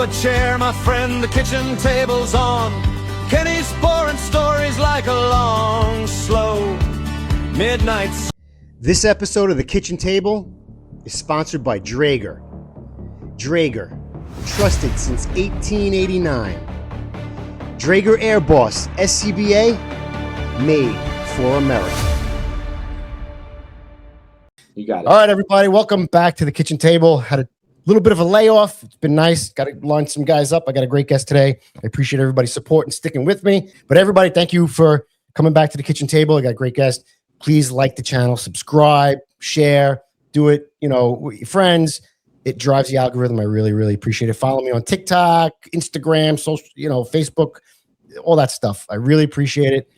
a chair, my friend, the kitchen table's on. Kenny's pouring stories like a long, slow midnight. This episode of The Kitchen Table is sponsored by Draeger. Draeger, trusted since 1889. Draeger Air Boss SCBA, made for America. You got it. All right, everybody, welcome back to The Kitchen Table. Had a little bit of a layoff. It's been nice. Got to line some guys up. I got a great guest today. I appreciate everybody's support and sticking with me. But everybody, thank you for coming back to The Kitchen Table. I got a great guest. Please like the channel, subscribe, share, do it, with your friends. It drives the algorithm. I really, really appreciate it. Follow me on TikTok, Instagram, social, Facebook, all that stuff. I really appreciate it.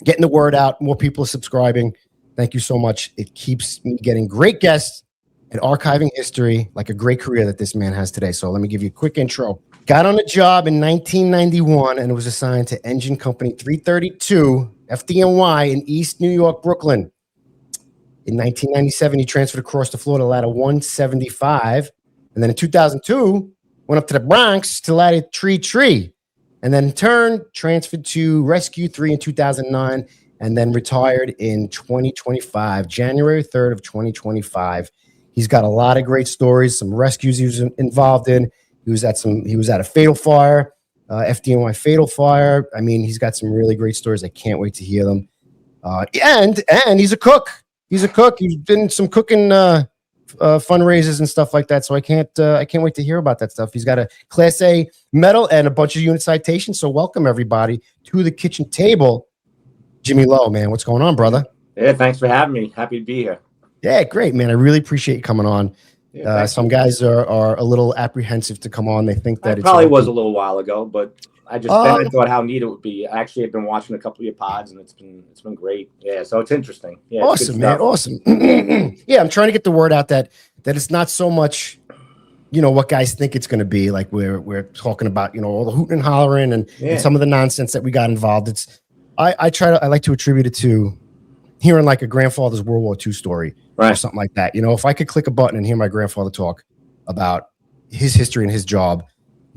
Getting the word out. More people are subscribing. Thank you so much. It keeps me getting great guests and archiving history, like a great career that this man has today. So let me give you a quick intro. Got on the job in 1991 and was assigned to Engine Company 332, FDNY in East New York, Brooklyn. In 1997, he transferred across the floor to ladder 175. And then in 2002, went up to the Bronx to ladder 33. And then in turn, transferred to Rescue 3 in 2009. And then retired in 2025, January 3rd of 2025. He's got a lot of great stories, some rescues he was involved in. He was at a fatal fire, FDNY fatal fire. I mean, he's got some really great stories. I can't wait to hear them. And he's a cook. He's a cook. He's been in some cooking fundraisers and stuff like that. So I can't wait to hear about that stuff. He's got a Class A medal and a bunch of unit citations. So welcome everybody to The Kitchen Table. Jimmy Lowe, man, what's going on, brother? Yeah, thanks for having me. Happy to be here. Yeah, great, man. I really appreciate you coming on. Yeah, some guys are a little apprehensive to come on. They think that it probably was a little while ago, but I thought how neat it would be. I actually have been watching a couple of your pods, and it's been great. Yeah, so it's interesting. Yeah, awesome, man. Awesome. Yeah, I'm trying to get the word out that it's not so much, what guys think it's going to be. Like we're talking about, all the hooting and hollering and some of the nonsense that we got involved. I like to attribute it to hearing like a grandfather's World War II story or something like that. If I could click a button and hear my grandfather talk about his history and his job,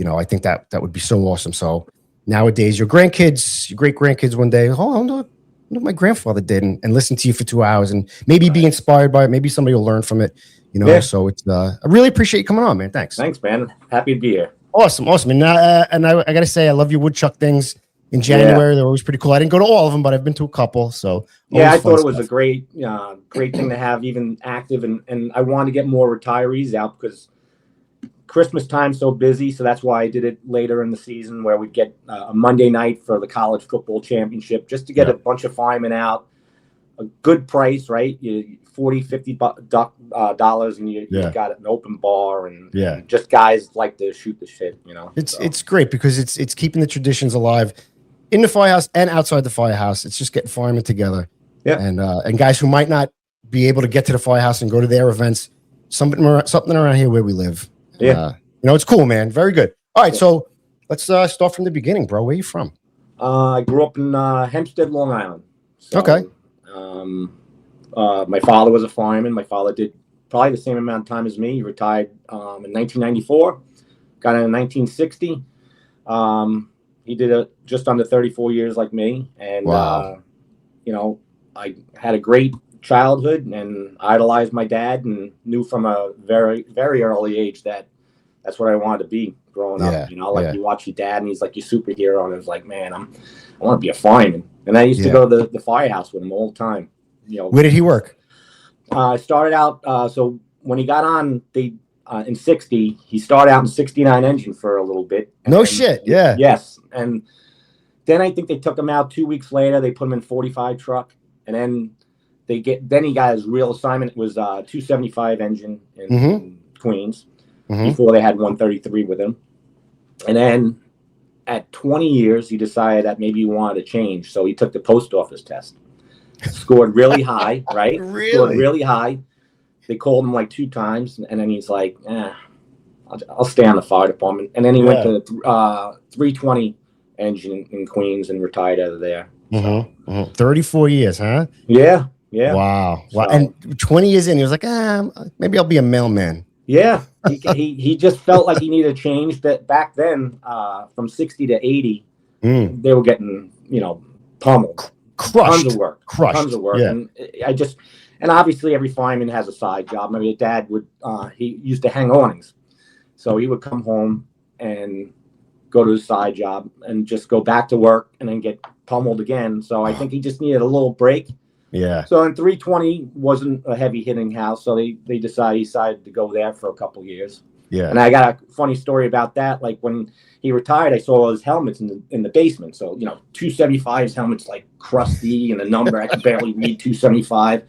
I think that would be so awesome. So nowadays, your great grandkids one day, I know what my grandfather did and listen to you for 2 hours and maybe be inspired by it. Maybe somebody will learn from it, So it's, I really appreciate you coming on, man. Thanks. Thanks, man. Happy to be here. Awesome. And I got to say, I love your woodchuck things. In January, they're always pretty cool. I didn't go to all of them, but I've been to a couple. So I thought it was a great thing to have even active, and I wanted to get more retirees out because Christmas time's so busy. So that's why I did it later in the season, where we'd get a Monday night for the college football championship, just to get a bunch of firemen out, a good price, right? $40-$50 and you got an open bar and just guys like to shoot the shit. It's great because it's keeping the traditions alive. In the firehouse and outside the firehouse, it's just getting firemen together. Yeah, and guys who might not be able to get to the firehouse and go to their events, something around here where we live. Yeah, it's cool, man. Very good. All right, so let's start from the beginning, bro. Where are you from? I grew up in Hempstead, Long Island. So, okay. My father was a fireman. My father did probably the same amount of time as me. He retired in 1994. Got in 1960. He did just under 34 years like me. And, wow. I had a great childhood and idolized my dad and knew from a very, very early age that that's what I wanted to be growing up. You watch your dad and he's like your superhero. And it was like, man, I want to be a fireman. And I used to go to the firehouse with him all the time. Where did he work? I started out, so when he got on in 60, he started out in 69 engine for a little bit. Shit. Yeah. Yes. And then I think they took him out 2 weeks later. They put him in 45 truck. And then he got his real assignment. It was 275 engine in Queens before they had 133 with him. And then at 20 years, he decided that maybe he wanted to change. So he took the post office test. Scored really high, right? Really? Scored really high. They called him like 2 times, and then he's like, I'll stay on the fire department. And then he went to 320 engine in Queens and retired out of there. 34 years, huh? Yeah. Yeah. Wow. And 20 years in, he was like, maybe I'll be a mailman. Yeah, he just felt like he needed a change. That back then, from 60 to 80, they were getting, you know, pummeled, crushed, tons of work. Yeah. And obviously every fireman has a side job. My dad would, he used to hang awnings, so he would come home and go to his side job and just go back to work and then get pummeled again. So I think he just needed a little break. Yeah. So in 320 wasn't a heavy hitting house, so he decided to go there for a couple years. Yeah. And I got a funny story about that. Like when he retired, I saw all his helmets in the basement. So, you know, 275's helmets like crusty and the number I could barely read 275.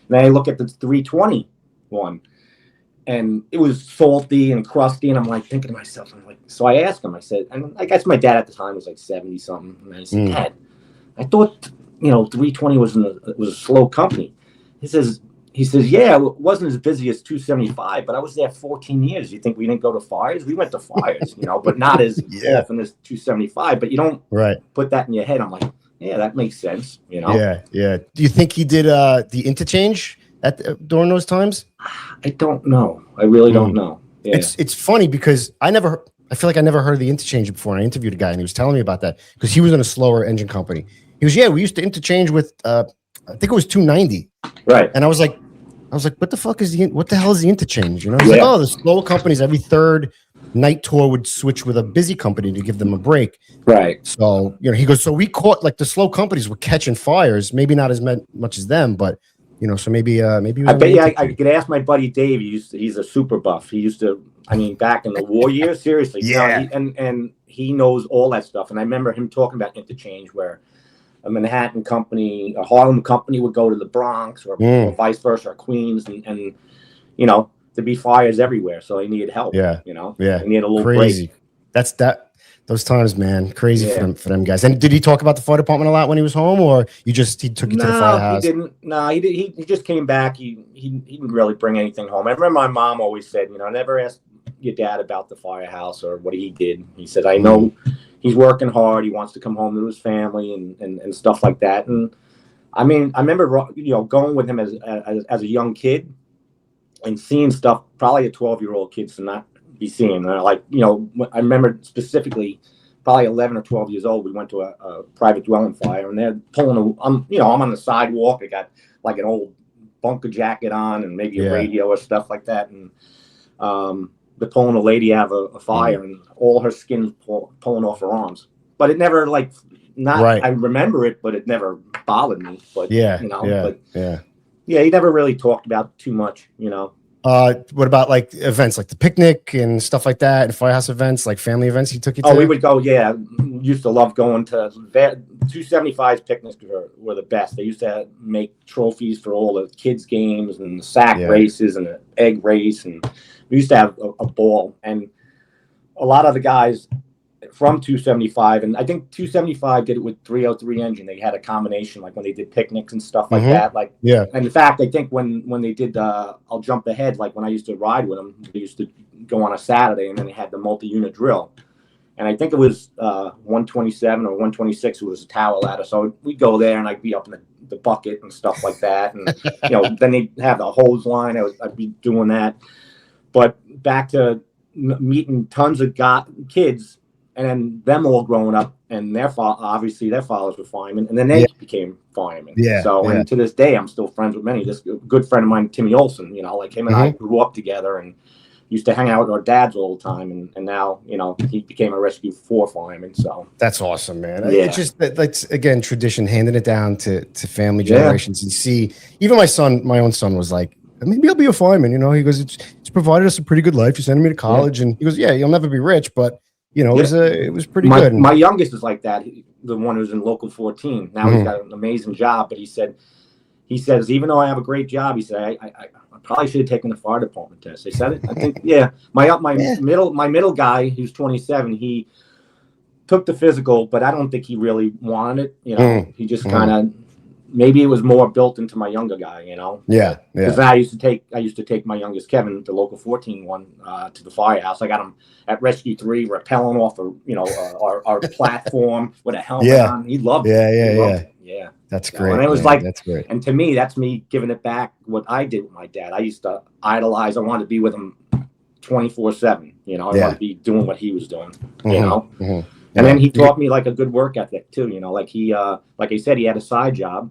And I look at the 320 one, and it was salty and crusty. And I'm like thinking to myself, so I asked him. I said, and I guess my dad at the time was like 70 something. And I said, Dad, I thought, you know, 320 was a slow company. He says, yeah, it wasn't as busy as 275, but I was there 14 years. You think we didn't go to fires? We went to fires, you know, but not as often as 275. But you don't put that in your head. I'm like, yeah, that makes sense, you know? Yeah, yeah. Do you think he did the interchange during those times? I don't know. I really don't know. Yeah. It's funny because I feel like I never heard of the interchange before. And I interviewed a guy and he was telling me about that because he was in a slower engine company. He was, we used to interchange with, I think it was 290. Right. And I was like, what the fuck what the hell is the interchange? You know, he's like, oh, the slow companies every third night tour would switch with a busy company to give them a break. Right. So, you know, he goes, so we caught, like, the slow companies were catching fires, maybe not as much as them, but, you know, so maybe I bet you I could ask my buddy Dave. He's a super buff. He used to, I mean, back in the war years, seriously. Yeah. You know, and he knows all that stuff. And I remember him talking about interchange where a Manhattan company, a Harlem company would go to the Bronx or vice versa, or Queens, and you know, there'd be fires everywhere, so they needed help. Yeah, you know, yeah, they needed a little crazy. Break. Those times, man, crazy for them guys. And did he talk about the fire department a lot when he was home, or he took you to the firehouse? He didn't. No, he did. He just came back. He didn't really bring anything home. I remember my mom always said, you know, never ask your dad about the firehouse or what he did. He said, I know. He's working hard. He wants to come home to his family and stuff like that. And I mean, I remember, you know, going with him as a young kid and seeing stuff probably a 12-year-old kid should not be seeing. Like, you know, I remember specifically probably 11 or 12 years old. We went to a private dwelling fire, and they're pulling I'm on the sidewalk. I got like an old bunker jacket on and maybe a radio or stuff like that. And they're pulling a lady out of a fire and all her skin's pulling off her arms. But it never I remember it, but it never bothered me. But he never really talked about too much, you know. What about like events like the picnic and stuff like that, and firehouse events, like family events he took you to? Oh, we would go, used to love going to 275's picnics were the best. They used to make trophies for all the kids' games and the sack races and the egg race, and we used to have a ball. And a lot of the guys from 275, and I think 275 did it with 303 engine. They had a combination, like when they did picnics and stuff like that. Like, and in fact, I think when they did, I'll jump ahead. Like when I used to ride with them, they used to go on a Saturday, and then they had the multi-unit drill. And I think it was 127 or 126 who was a tower ladder. So we'd go there, and I'd be up in the bucket and stuff like that. And you know, then they'd have the hose line. I'd be doing that. But back to meeting tons of kids. And then them all growing up, and obviously their fathers were firemen, and then they became firemen. And to this day, I'm still friends with many. This good friend of mine, Timmy Olson, you know, like him and I grew up together and used to hang out with our dads all the time. And now, you know, he became a Rescue 4 fireman. So that's awesome, man. It's just that's again tradition, handing it down to family generations. And see, even my own son was like, maybe I'll be a fireman. You know, he goes, it's provided us a pretty good life. You sending me to college, and he goes, you'll never be rich, but you know, it was pretty good. My youngest is like that. The one who's in Local 14. Now he's got an amazing job, but he says, even though I have a great job, he said, I probably should have taken the fire department test. They said it. I think, my middle guy, who's 27, he took the physical, but I don't think he really wanted it. You know, he just kind of, maybe it was more built into my younger guy, you know? Yeah. Because I used to take my youngest Kevin, the Local 14 one, to the firehouse. I got him at Rescue 3, rappelling off our platform with a helmet on. He loved it. Yeah. That's great. And it was that's great. And to me, that's me giving it back what I did with my dad. I used to idolize. I wanted to be with him 24/7. You know, I Yeah. want to be doing what he was doing. You Mhm, know, mhm. and then he taught me like a good work ethic too. You know, like like I said, he had a side job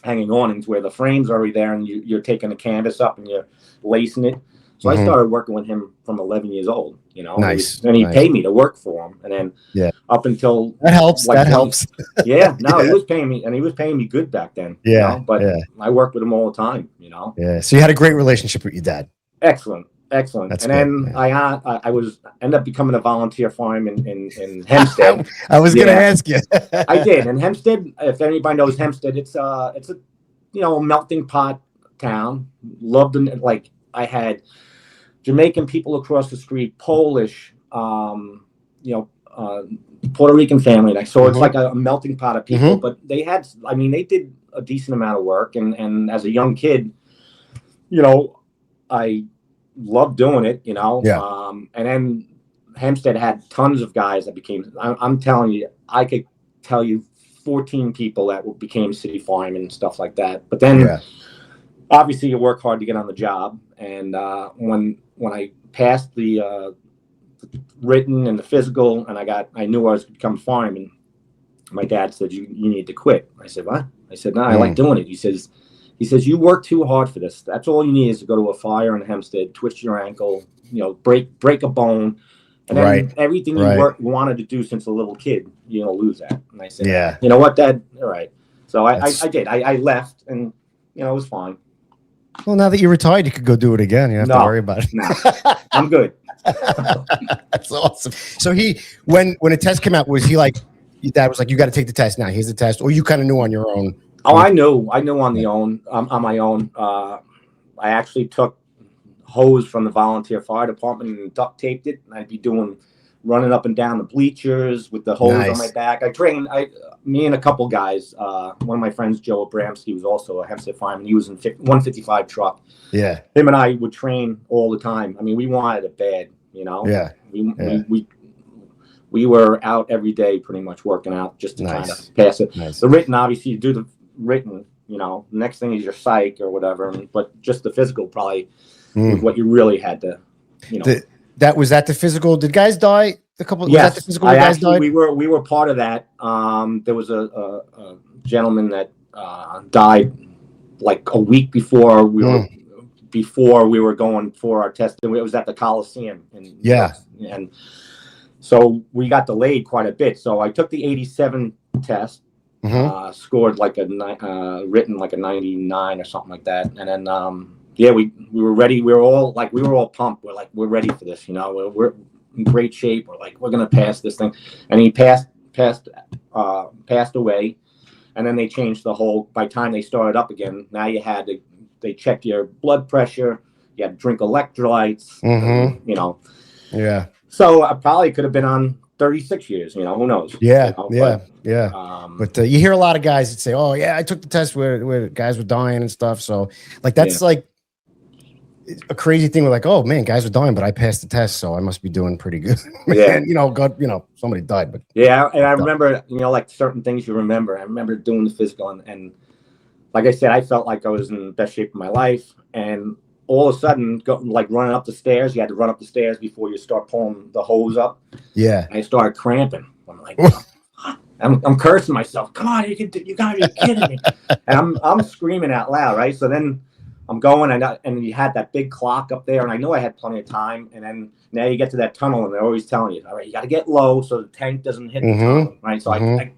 hanging awnings where the frame's already there and you're taking the canvas up and you're lacing it. So I started working with him from 11 years old, you know, Nice. and he Nice. paid me to work for him. And then up until that helps. like That helps. yeah, no, Yeah. he was paying me, and he was paying me good back then, you Yeah. know, but Yeah. I worked with him all the time, you know. Yeah. So you had a great relationship with your dad. Excellent. Excellent. That's and good, then I was ended up becoming a volunteer fireman in Hempstead. I was going to ask you. I did. And Hempstead, if anybody knows Hempstead, it's a you know, melting pot town. Loved it. Like I had Jamaican people across the street, Polish, you know, Puerto Rican family. And so it's like a melting pot of people. But they had, I mean, they did a decent amount of work. And as a young kid, you know, I loved doing it, you know. Yeah. And then Hempstead had tons of guys that became, I'm telling you, I could tell you 14 people that became city firemen and stuff like that. But then obviously you work hard to get on the job. And when I passed the written and the physical and I knew I was going to become a fireman, my dad said, you need to quit. I said, what? I said, no, I like doing it. He says, you work too hard for this. That's all you need is to go to a fire in Hempstead, twist your ankle, you know, break a bone. And then everything you wanted to do since a little kid, you know, lose that. And I said, you know what, Dad? All right. So I did. I left, and, you know, it was fine. Well, now that you're retired, you could go do it again. You don't have to worry about it. No, I'm good. That's awesome. So when a test came out, was he like, your dad was like, you got to take the test now. Here's the test. Or you kind of knew on your own? Oh, I knew on my own. I actually took hose from the volunteer fire department and duct taped it, and I'd be running up and down the bleachers with the hose on my back. I trained me and a couple guys. One of my friends, Joe Abramski, was also a Hempstead fireman. He was in 155 truck. Yeah, him and I would train all the time. I mean, we wanted it bad, you know. Yeah, we were out every day, pretty much working out just to kind of pass it. The written, obviously, you do the written. You know, next thing is your psych or whatever, but just the physical probably. What you really had to, you know. That was the physical. Did guys die? Yes, was that the physical guys died? We were part of that. There was a gentleman that died like a week before we were going for our test. It was at the Coliseum. And so we got delayed quite a bit. So I took the 87 test, scored like written like a 99 or something like that, and then. Yeah, we were ready. We were all pumped. We're ready for this. You know, we're in great shape. We're like, we're gonna pass this thing. And he passed away. And then they changed the whole. By the time they started up again, now they checked your blood pressure. You had to drink electrolytes. You know. Yeah. So I probably could have been on 36 years. You know, who knows? Yeah. You know, But you hear a lot of guys that say, "Oh, yeah, I took the test where guys were dying and stuff." So, like, that's like a crazy thing. We're like, "Oh man, guys were dying, but I passed the test, so I must be doing pretty good." And you know, God, you know, somebody died, but and I remember, you know, like certain things you remember. I remember doing the physical, and like I said, I felt like I was in the best shape of my life, and all of a sudden, running up the stairs. You had to run up the stairs before you start pulling the hose up. Yeah, and I started cramping. I'm like. I'm cursing myself. Come on, you gotta be kidding me! And I'm screaming out loud, right? So then I'm going, and you had that big clock up there, and I know I had plenty of time. And then now you get to that tunnel, and they're always telling you, all right, you got to get low so the tank doesn't hit the tunnel, right? So I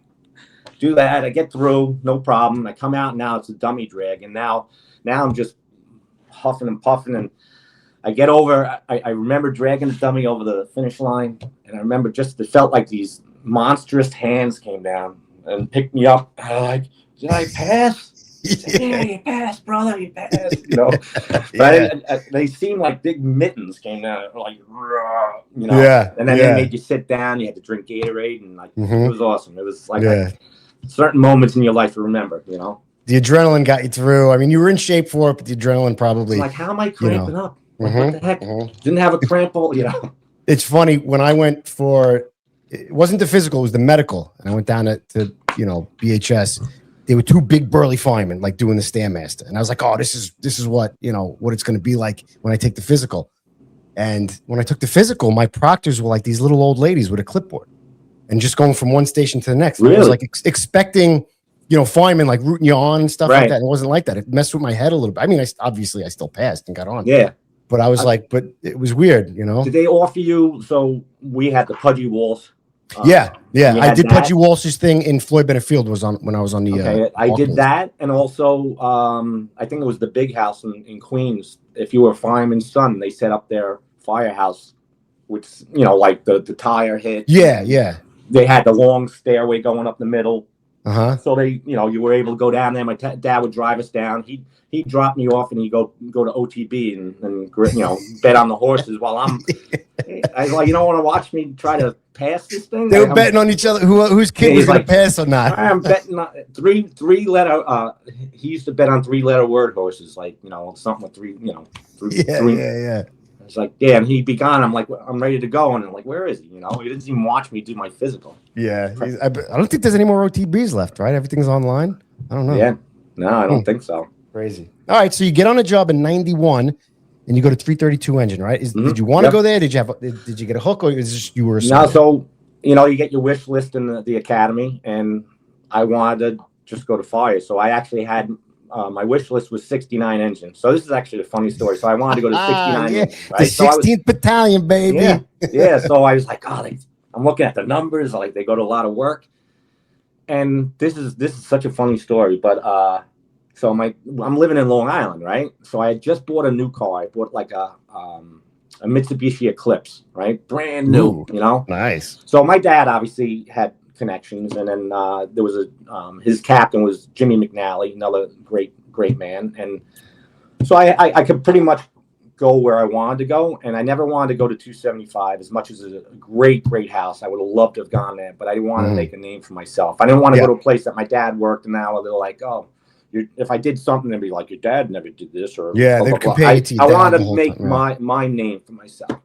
do that. I get through, no problem. I come out, now it's a dummy drag, and now I'm just huffing and puffing, and I get over. I remember dragging the dummy over the finish line, and I remember just it felt like these monstrous hands came down and picked me up. Like, did I pass? Yeah, you passed, brother. You passed. You know, but they seemed like big mittens came down, like, you know. Yeah. And then they made you sit down. You had to drink Gatorade, and like it was awesome. It was like certain moments in your life to remember. You know, the adrenaline got you through. I mean, you were in shape for it, but the adrenaline probably. Like, how am I cramping up? Like, what the heck? Didn't have a cramp. You know. It's funny when I went for. It wasn't the physical, it was the medical. And I went down to you know, BHS. They were two big burly firemen, like doing the Stairmaster. And I was like, oh, this is what, you know, what it's going to be like when I take the physical. And when I took the physical, my proctors were like these little old ladies with a clipboard and just going from one station to the next. Really? I was like expecting, firemen like rooting you on and stuff like Right. that. It wasn't like that. It messed with my head a little bit. I mean, obviously I still passed and got on. Yeah. But I was but it was weird, Did they offer you? So we had the pudgy walls. Yeah. I did that. Pudgy Walsh's thing in Floyd Bennett Field when I was on the. Okay, I did that, and also I think it was the big house in Queens. If you were a fireman's son, they set up their firehouse, which like the tire hit. Yeah. They had the long stairway going up the middle. Uh-huh. So they, you were able to go down there. My dad would drive us down. He'd drop me off, and he'd go to OTB and bet on the horses while I was like, you don't want to watch me try to pass this thing. They were betting on each other whose kid was going to pass or not. I'm betting on three letter. He used to bet on 3-letter word horses, like something with three. Yeah. It's like, yeah, and he'd be gone. I'm like, I'm ready to go, and I'm like, where is he? He didn't even watch me do my physical. Yeah, I don't think there's any more OTBs left, right? Everything's online. I don't know. Yeah, no, I don't think so. Crazy. All right, so you get on a job in '91, and you go to 332 engine, right? Did you want to go there? Did you get a hook, or was it just you were? No, so you get your wish list in the academy, and I wanted to just go to fire, so I actually had. My wish list was 69 engines. So this is actually a funny story. So I wanted to go to 69 engines, right? The 16th Battalion, baby. Yeah. So I was like, I'm looking at the numbers. Like they go to a lot of work. And this is such a funny story. But so I'm living in Long Island, right? So I had just bought a new car. I bought like a Mitsubishi Eclipse, right? Brand new, Nice. So my dad obviously had connections, and then there was his captain was Jimmy McNally, another great man, and so I could pretty much go where I wanted to go, and I never wanted to go to 275 as much as it's a great house. I would have loved to have gone there, but I didn't want to make a name for myself. I didn't want to go to a place that my dad worked, and now they're like, oh, if I did something, they'd be like, your dad never did this, or yeah, they'd compare you to I wanted to make my name for myself.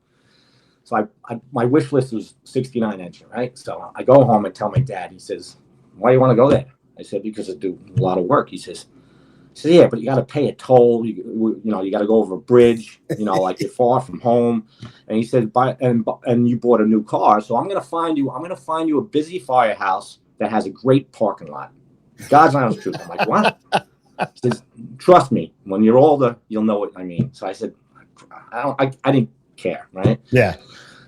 So my wish list was 69 engine, right? So I go home and tell my dad. He says, "Why do you want to go there?" I said, "Because I do a lot of work." He says, "Yeah, but you got to pay a toll. You got to go over a bridge. Like you're far from home." And he said, "And you bought a new car, so I'm gonna find you a busy firehouse that has a great parking lot." God's honest truth. I'm like, "What?" He says, "Trust me. When you're older, you'll know what I mean." So I said, "I didn't care, right?" Yeah.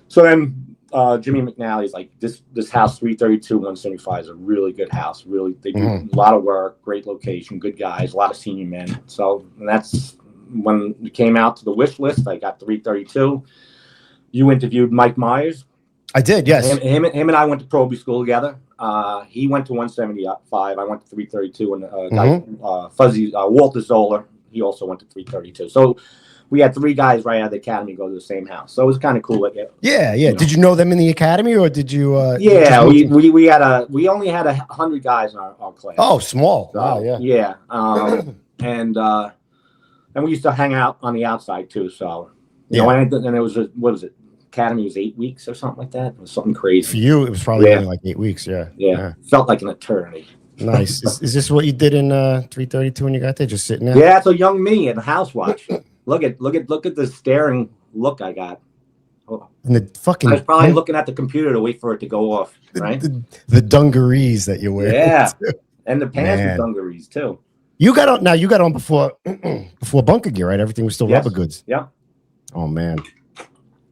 So then Jimmy McNally's like, this house 332 175 is a really good house. Really, they do a lot of work, great location, good guys, a lot of senior men. So that's when we came out to the wish list. I got 332. You interviewed Mike Myers. I did, yes. Him and I went to Proby school together. He went to 175. I went to 332, and Fuzzy Walter Zoller, he also went to 332. So we had 3 guys right out of the academy go to the same house. So it was kind of cool. Like, yeah. Did you know them in the academy, or did you? Yeah, we only had 100 guys in our class. Oh, small. So, wow, yeah. Yeah. And we used to hang out on the outside too. So and it was what was it? Academy was 8 weeks or something like that. It was something crazy. For you, it was probably only like 8 weeks. Yeah. Felt like an eternity. Nice. Is this what you did in 332 when you got there? Just sitting there? Yeah, it's a young me in the house watch. Look at the staring look I got. And the fucking. I was probably looking at the computer to wait for it to go off. Right. The dungarees that you wear. Yeah, and the pants with dungarees too. You got on. Now you got on before bunker gear, right? Everything was still rubber goods. Yeah. Oh man.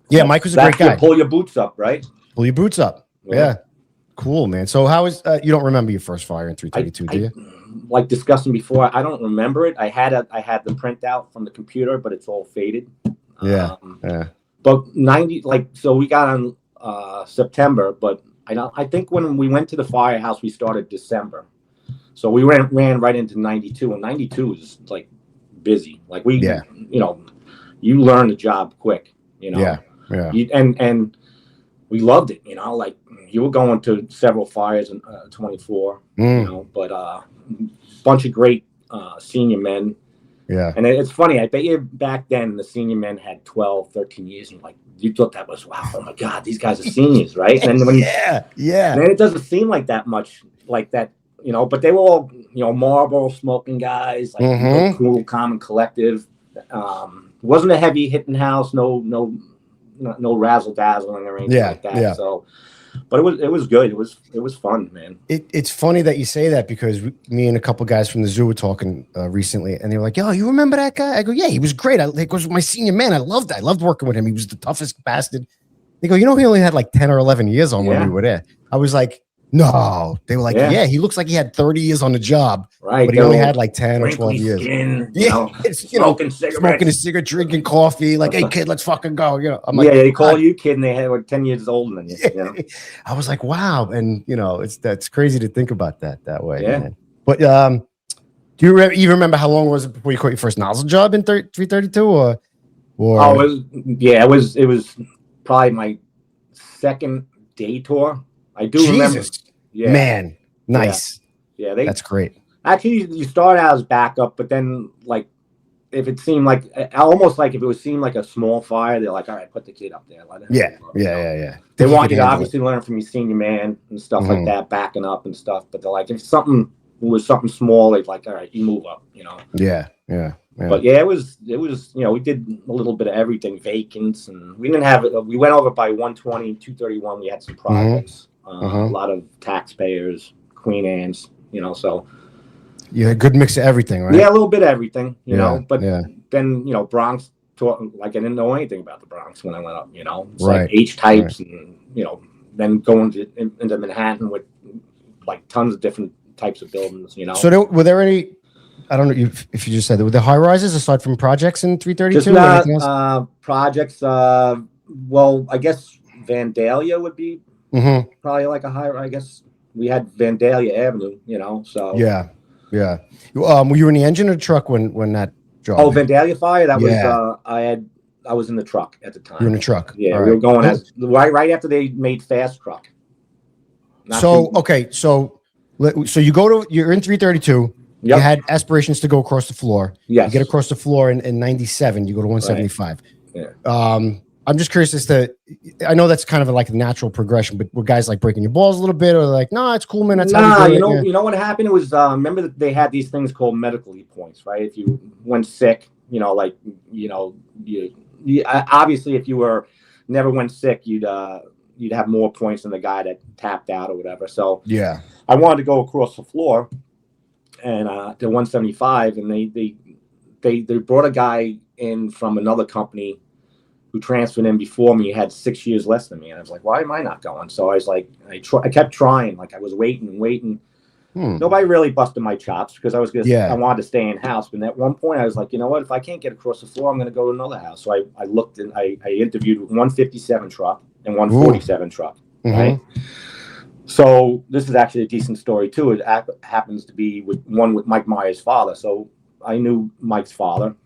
Yeah, Mike was a great guy. Pull your boots up, right? Pull your boots up. Yeah. Cool, man. So how is you don't remember your first fire in 332, do you? Like discussing before, I don't remember it. I had the printout from the computer, but it's all faded. Yeah. But 90, so we got on September, but I think when we went to the firehouse, we started December. So we ran right into 92, and 92 is like busy. Like you learn the job quick, Yeah. And we loved it, like you were going to several fires in 24, but bunch of great senior men. Yeah. And it's funny, I bet you back then the senior men had 12, 13 years, and you thought that was, wow, oh my God, these guys are seniors, right? And when yeah. And it doesn't seem like that much like that, but they were all, Marlboro smoking guys, like cool, calm, and collective. Wasn't a heavy hitting house, no no razzle dazzling or anything like that. Yeah. So, but it was good. It was fun, man. It's funny that you say that because me and a couple guys from the zoo were talking recently, and they were like, "Yo, you remember that guy?" I go, "Yeah, he was great. I was my senior man. I loved working with him. He was the toughest bastard." They go, "You know, he only had like 10 or 11 years on when we were there." I was like, "No." They were like, "Yeah, he looks like he had 30 years on the job, right? But he only had like 10 or 12 years." Skin, smoking a cigarette, drinking coffee. Like, "Hey, kid, let's fucking go." You know, I'm like, they call you kid, and they had 10 years older than you. You know? I was like, "Wow," and that's crazy to think about that way. Yeah. Man. But do you even remember how long was it before you quit your first nozzle job in 332 or? Oh, it was probably my second day tour. I do remember. Yeah, man, nice. Yeah, that's great. Actually, you start out as backup, but then like if it seemed like almost like if it seemed like a small fire, they're like, "All right, put the kid up there." Let him Yeah. They want you to obviously learn from your senior man and stuff like that, backing up and stuff. But they're like, if something was something small, they'd like, "All right, you move up," Yeah. But it was we did a little bit of everything, vacants, and we didn't have we went over by 120, 231. We had some projects, a lot of taxpayers, Queen Anne's, so you had a good mix of everything, right? Yeah, a little bit of everything, but then Bronx taught, like I didn't know anything about the Bronx when I went up, it's like H types and then going into Manhattan with like tons of different types of buildings, So were there any? I don't know if you just said that. Were there high rises aside from projects in 332? Just not projects. Well, I guess Vandalia would be probably like a high. I guess we had Vandalia Avenue, So yeah. Were you in the engine or the truck when that job? Oh, Vandalia Fire. That was I was in the truck at the time. You were in the truck. Yeah, we were going as right after they made fast truck. So you're in 332. Yep. You had aspirations to go across the floor. Yes. You get across the floor in 97. You go to 175. Right. Yeah. I'm just curious as to, I know that's kind of like a natural progression, but were guys like breaking your balls a little bit or like, "No, it's cool, man. That's how you do it." You know what happened? It was, remember that they had these things called medical points, right? If you went sick, you obviously if you were never went sick, you'd have more points than the guy that tapped out or whatever. So yeah, I wanted to go across the floor and to 175, and they brought a guy in from another company who transferred in before me. He had 6 years less than me, and I was like, "Why am I not going?" So I was like, I kept trying, like I was waiting. Nobody really busted my chops because I wanted to stay in house. But at one point, I was like, you know what? If I can't get across the floor, I'm going to go to another house. So I looked and I interviewed with 157 truck and 147 truck, right? So this is actually a decent story too. It happens to be with Mike Myers' father. So I knew Mike's father,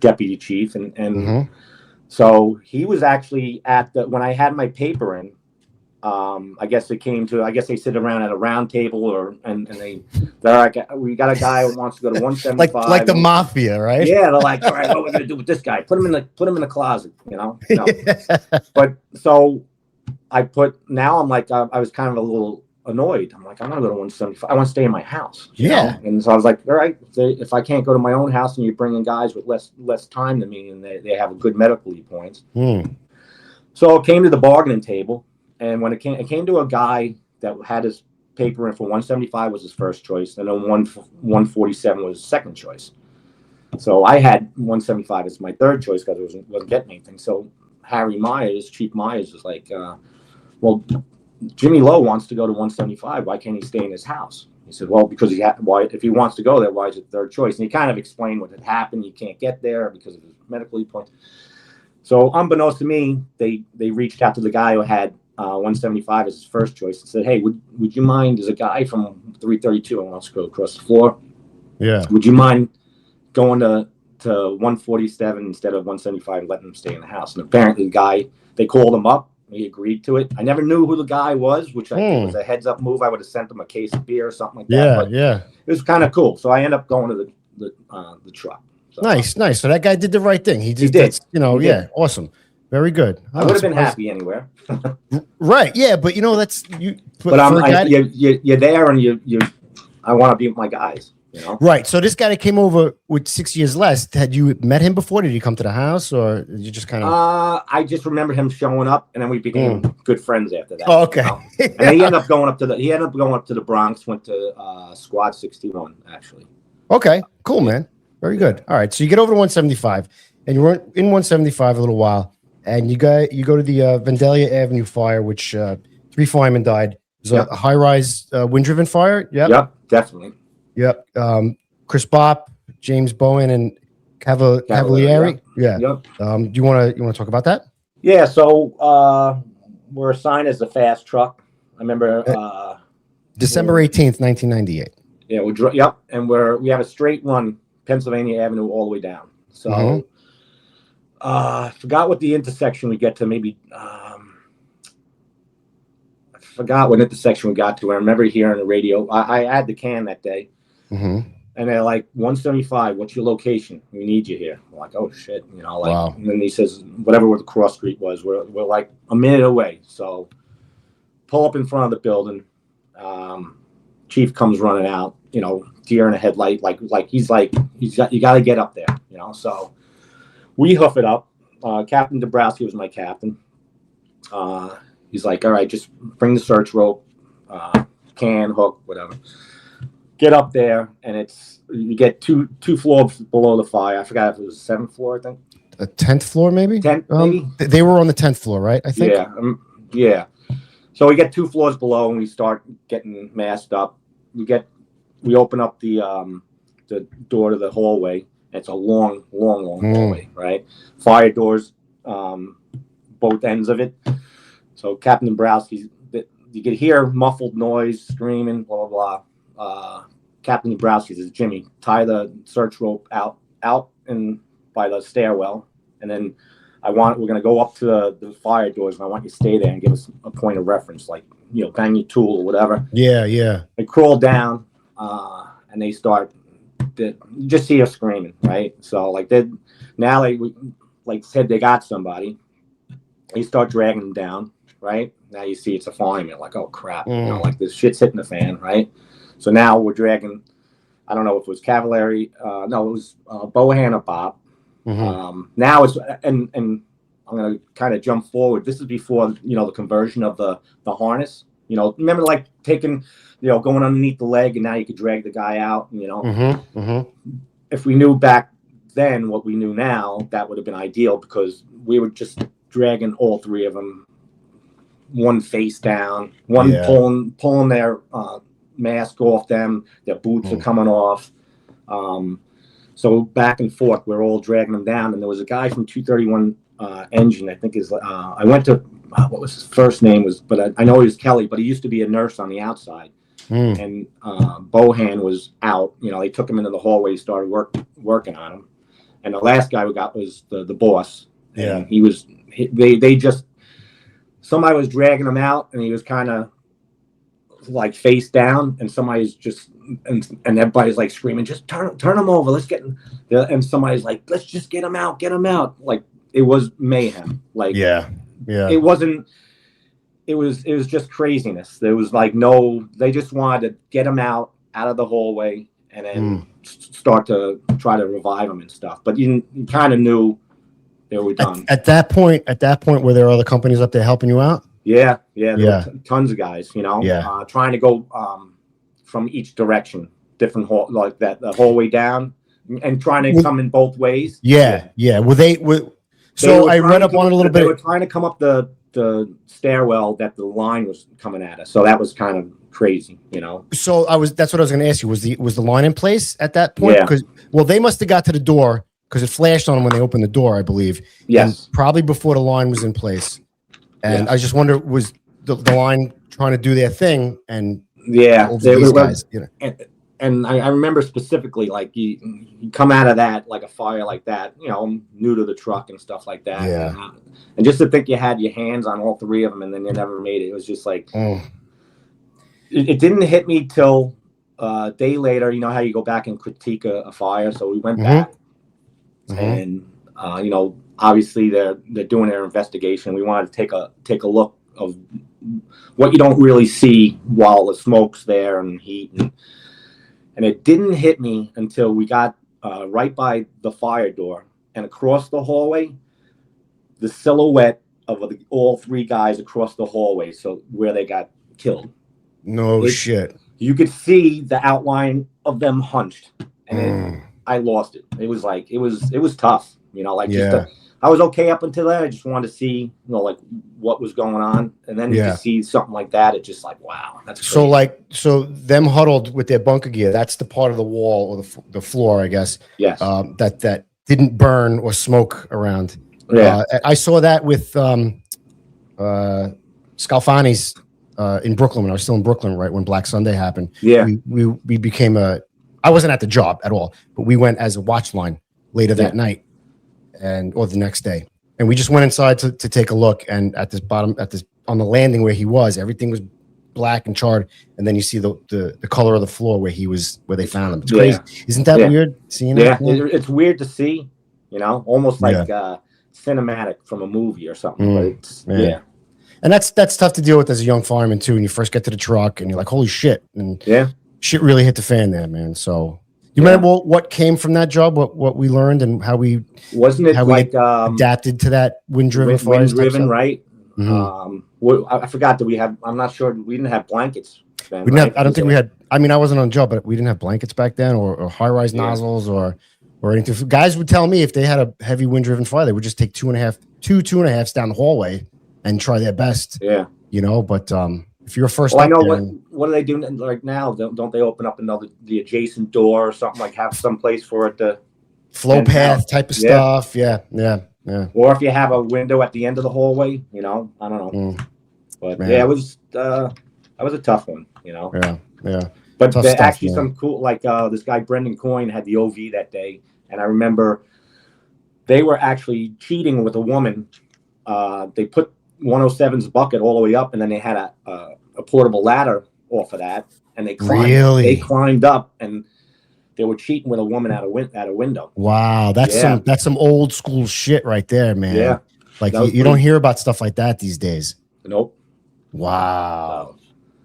deputy chief, and so he was actually at when I had my paper in. I guess they sit around at a round table and they're like, "We got a guy who wants to go to 175." like the mafia, right? Yeah, they're like, "All right, what are we gonna do with this guy? Put him in the closet, But so now I'm like, I was kind of a little annoyed. I'm like, I want to go to 175. I want to stay in my house. You know? And so I was like, all right, if I can't go to my own house and you're bringing guys with less time than me and they have a good medical points. So it came to the bargaining table. And when it came to a guy that had his paper in for 175 was his first choice. And then 147 was his second choice. So I had 175 as my third choice because I wasn't getting anything. So Chief Myers was like, well, Jimmy Lowe wants to go to 175. Why can't he stay in his house? He said, well, because if he wants to go there, why is it third choice? And he kind of explained what had happened. He can't get there because of his medical points. So unbeknownst to me, they reached out to the guy who had 175 as his first choice and said, hey, would you mind, there's a guy from 332 and wants to go across the floor. Yeah. Would you mind going to 147 instead of 175 and letting him stay in the house? And apparently the guy, they called him up. He agreed to it. I never knew who the guy was, which I think was a heads up move. I would have sent him a case of beer or something like that. Yeah. It was kind of cool. So I ended up going to the truck. So, nice. So that guy did the right thing. He did. Awesome. Very good. I would have been happy anywhere. Right. Yeah. But that's you. But you're there and I want to be with my guys. You know? Right. So this guy that came over with 6 years less, had you met him before? Did he come to the house, or did you just kind of? I just remember him showing up, and then we became good friends after that. Oh, okay. You know? And then he ended up going up to the Bronx, went to Squad 61 actually. Okay, cool, man. Very good. All right, so you get over to 175, and you were in 175 a little while, and you go to the Vandalia Avenue fire, which 3 firemen died. It was a high-rise wind-driven fire. Yep, definitely. Yep. Chris Bopp, James Bowen, and Cavalieri. Yeah. Yep. Do you want to talk about that? Yeah. So we're assigned as the fast truck. I remember December 18th, 1998. Yeah. And we have a straight run Pennsylvania Avenue all the way down. So I forgot what the intersection we get to. Maybe I forgot what intersection we got to. I remember hearing the radio. I had the can that day. And they're like, 175, what's your location? We need you here. I'm like, oh shit, you know, like, wow. And then he says, whatever the cross street was, we're like a minute away. So pull up in front of the building. Chief comes running out, you know, deer in a headlight, like you got to get up there, you know. So we hoof it up. Captain Dabrowski was my captain. He's like, all right, just bring the search rope, can, hook, whatever. Get up there, and you get two floors below the fire. I forgot if it was the 7th floor, I think. A 10th floor, maybe? 10th, maybe? They were on the 10th floor, right? I think. Yeah, yeah. So we get 2 floors below, and we start getting masked up. We open up the door to the hallway. It's a long hallway, right? Fire doors, both ends of it. So Captain Dabrowski, you could hear muffled noise, screaming, blah blah blah. Captain Dabrowski says, Jimmy, tie the search rope out and by the stairwell, and then we're going to go up to the fire doors, and I want you to stay there and give us a point of reference, like, you know, bang your tool or whatever. Yeah. They crawl down, and they start. You just see her screaming, right? So like they said they got somebody. They start dragging them down, right? Now you see it's a fireman. Like, oh crap, you know, like this shit's hitting the fan, right? So now we're dragging. I don't know if it was Cavalieri. No, it was Bohan or Bob. Now it's and I'm gonna kind of jump forward. This is before, you know, the conversion of the harness. You know, remember like taking, you know, going underneath the leg, and now you could drag the guy out. You know, if we knew back then what we knew now, that would have been ideal, because we were just dragging all 3 of them, one face down, one pulling their mask off them, their boots are coming off. So back and forth, we're all dragging them down. And there was a guy from 231 Engine, I think I went to, what was his first name was, but I know he was Kelly, but he used to be a nurse on the outside. And Bohan was out. You know, they took him into the hallway, started working on him. And the last guy we got was the boss. And somebody was dragging him out, and he was kind of like face down, and somebody's just, and everybody's like screaming, just turn him over, let's get him. And somebody's like, let's just get him out. Like, it was mayhem. Like, it wasn't, it was just craziness. There was like they just wanted to get him out of the hallway, and then start to try to revive him and stuff. But you kind of knew they were done. At that point, were there other companies up there helping you out? Yeah. There were tons of guys, you know, trying to go from each direction, different hall, like that, the hallway down, and trying to come in both ways. Yeah. So I read up on it a little bit. They were trying to come up the stairwell that the line was coming at us. So that was kind of crazy, you know. So that's what I was going to ask you. Was the line in place at that point? Yeah. Because, well, they must have got to the door, because it flashed on them when they opened the door, I believe. Yes. And probably before the line was in place. And I just wonder, was the line trying to do their thing? And these guys, you know. And I remember specifically, like, you come out of that, like a fire like that, you know, I'm new to the truck and stuff like that. Yeah. And just to think you had your hands on all 3 of them, and then you never made it. It was just like, it didn't hit me till a day later. You know how you go back and critique a fire? So we went back, and, you know, obviously they're doing their investigation. We wanted to take a look of what you don't really see while the smoke's there and heat. And it didn't hit me until we got right by the fire door, and across the hallway, the silhouette of all three guys across the hallway, so where they got killed. No shit. You could see the outline of them hunched, and I lost it. It was like it was tough, you know. Like I was okay up until that. I just wanted to see, you know, like what was going on, and then to see something like that, it just like, wow, that's crazy. So them huddled with their bunker gear. That's the part of the wall or the floor, I guess. Yes. That didn't burn or smoke around. Yeah. I saw that with Scalfani's in Brooklyn when I was still in Brooklyn, right when Black Sunday happened. Yeah. We became I wasn't at the job at all, but we went as a watch line later that night or the next day. And we just went inside to take a look. And at this on the landing where he was, everything was black and charred. And then you see the color of the floor where they found him. It's crazy. Isn't that weird seeing that? Yeah, it's weird to see, you know, almost like cinematic from a movie or something. But it's, and that's tough to deal with as a young fireman too. When you first get to the truck and you're like, holy shit. And shit really hit the fan there, man. So you remember what came from that job, what we learned and how we adapted to that wind-driven fire? Wind-driven, right? I forgot that I'm not sure, we didn't have blankets then, I don't think we had, I mean, I wasn't on the job, but we didn't have blankets back then or high-rise nozzles or anything. Guys would tell me if they had a heavy wind-driven fire, they would just take two and a halves down the hallway and try their best. Yeah. You know, but if you're first I know what do they do like now? Don't they open up the adjacent door or something, like have some place for it to flow path type of stuff? Yeah. Or if you have a window at the end of the hallway, you know, I don't know. But it was that was a tough one, you know. Yeah. But actually some cool, like this guy Brendan Coyne had the OV that day, and I remember they were actually cheating with a woman. They put 107's bucket all the way up, and then they had a portable ladder off of that, and they climbed up, and they were cheating with a woman at a window. Wow, that's some old school shit right there, man. Yeah, like you don't hear about stuff like that these days. Nope. Wow.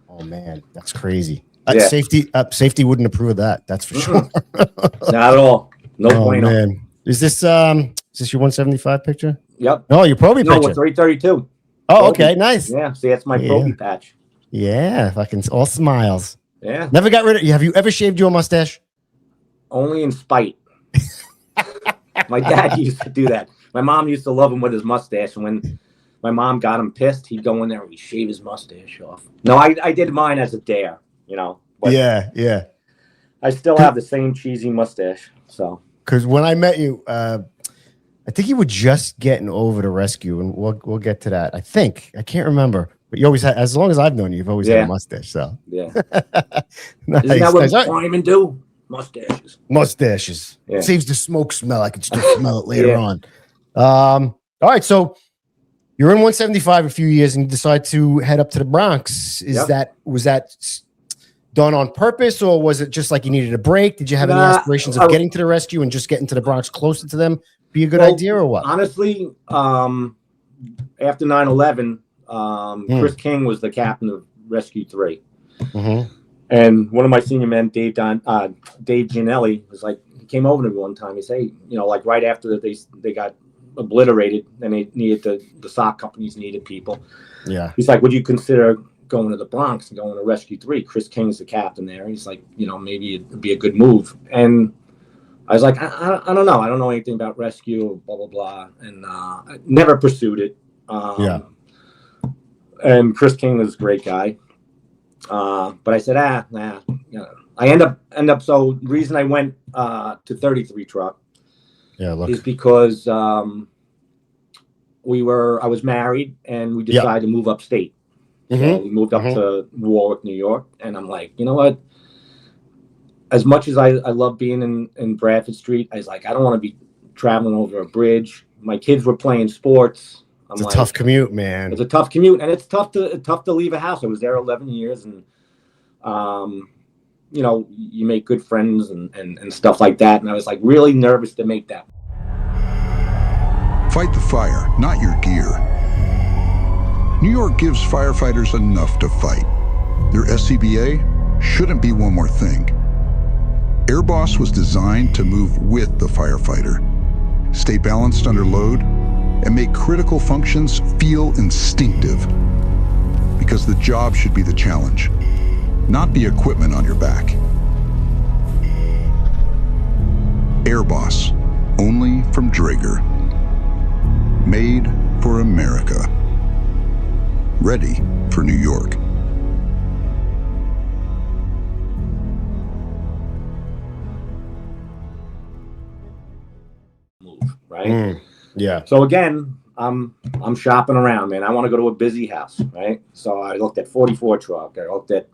Oh man, that's crazy. Safety wouldn't approve of that. That's for sure. Not at all. No point. Man, is this your 175 picture? Yep. No, your Proby picture. No, it's 332. Oh, okay, nice. Yeah, see, that's my Proby patch. Yeah, fucking all smiles. Yeah. Never got rid of. Have you ever shaved your mustache? Only in spite. My dad used to do that. My mom used to love him with his mustache, and when my mom got him pissed, he'd go in there and he'd shave his mustache off. No, I did mine as a dare, you know. But yeah. I still have the same cheesy mustache. So, because when I met you, I think you were just getting over the rescue, and we'll get to that. I can't remember, but you always had, as long as I've known you, you've always had a mustache. So nice. Isn't that what firemen do? Mustaches. Yeah. Saves the smoke smell. I can still smell it later on. All right, so you're in 175 a few years, and you decide to head up to the Bronx. Was that done on purpose, or was it just like you needed a break? Did you have any aspirations of getting to the rescue and just getting to the Bronx closer to them be a good idea, or what? Honestly, after 9/11, Chris King was the captain of Rescue 3. And one of my senior men, Dave Gianelli, was like, he came over to me one time. He said, you know, like right after they got obliterated and they needed the sock companies needed people. Yeah. He's like, would you consider going to the Bronx and going to Rescue 3? Chris King's the captain there. He's like, you know, maybe it'd be a good move. And I was like, I don't know. I don't know anything about rescue, blah, blah, blah. And I never pursued it. And Chris King was a great guy. But I said, nah. You know, I end up. So the reason I went to 33 truck is because I was married and we decided to move upstate. So we moved up to Warwick, New York, and I'm like, you know what? As much as I love being in Bradford Street, I was like, I don't want to be traveling over a bridge. My kids were playing sports. It's a tough commute, man. It's a tough commute, and it's tough to leave a house. I was there 11 years, and you know, you make good friends and stuff like that. And I was like really nervous to make that. Fight the fire, not your gear. New York gives firefighters enough to fight. Their SCBA shouldn't be one more thing. Airboss was designed to move with the firefighter, stay balanced under load, and make critical functions feel instinctive. Because the job should be the challenge, not the equipment on your back. Airboss, only from Draeger. Made for America. Ready for New York. Right? Yeah. So again, I'm shopping around, man. I want to go to a busy house, right? So I looked at 44 truck, I looked at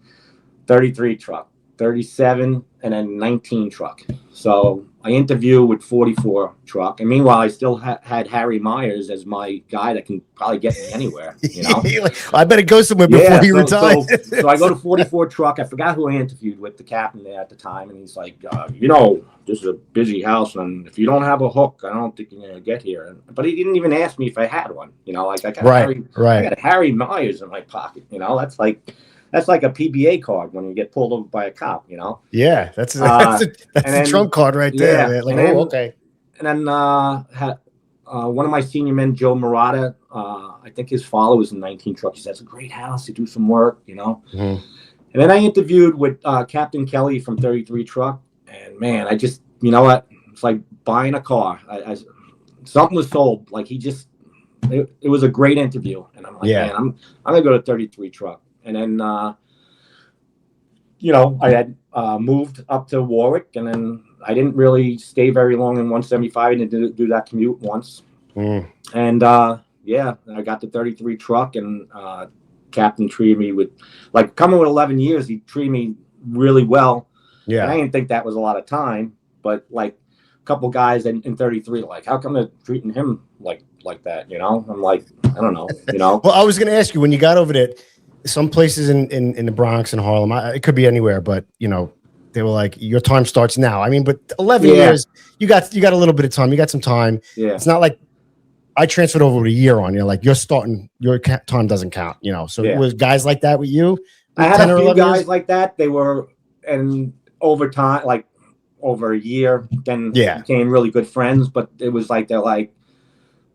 33 truck, 37, and then 19 truck. So I interviewed with 44 truck, and meanwhile, I still had Harry Myers as my guy that can probably get me anywhere. You know, I better go somewhere before he retires. So I go to 44 truck. I forgot who I interviewed with, the captain there at the time, and he's like, you know, this is a busy house, and if you don't have a hook, I don't think you're gonna get here. But he didn't even ask me if I had one. You know, like I got I got Harry Myers in my pocket. You know, that's like a PBA card when you get pulled over by a cop. You know. Yeah, that's a trump card right there. Yeah, like, okay. And then one of my senior men, Joe Murata, I think his father was in 19 truck. He said, it's a great house. You do some work, you know. And then I interviewed with Captain Kelly from 33 truck. And man, I just, you know what? It's like buying a car. Something was sold. Like it was a great interview. And I'm like, man, I'm going to go to 33 truck. And then, you know, I had moved up to Warwick, and then I didn't really stay very long in 175. I didn't do that commute once. And yeah, I got the 33 truck, and Captain treated me with, like, coming with 11 years, he treated me really well. Yeah. And I didn't think that was a lot of time, but like a couple guys in 33, like, how come they're treating him like that? You know, I'm like, I don't know, you know. Well, I was going to ask you, when you got over there, some places in the Bronx and Harlem, it could be anywhere, but you know, they were like, your time starts now. I mean, but 11 years, you got a little bit of time. You got some time. Yeah. It's not like I transferred over with a year on you. Like, you're starting, your time doesn't count, you know. So it was guys like that with you. I had a few guys like that. They were, and over time, like over a year, then became really good friends. But it was like,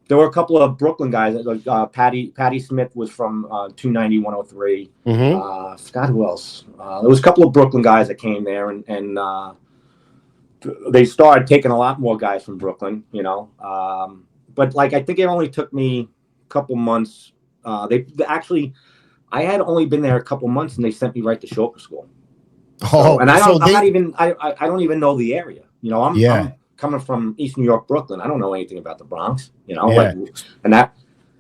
there were a couple of Brooklyn guys. Like Patty Smith was from 290 103. I forgot who else. There was a couple of Brooklyn guys that came there, and they started taking a lot more guys from Brooklyn, you know. But like, I think it only took me a couple months. They actually, I had only been there a couple months, and they sent me right to chauffeur school. So, and I don't even know the area. You know, I'm coming from East New York, Brooklyn. I don't know anything about the Bronx. You know, like, and that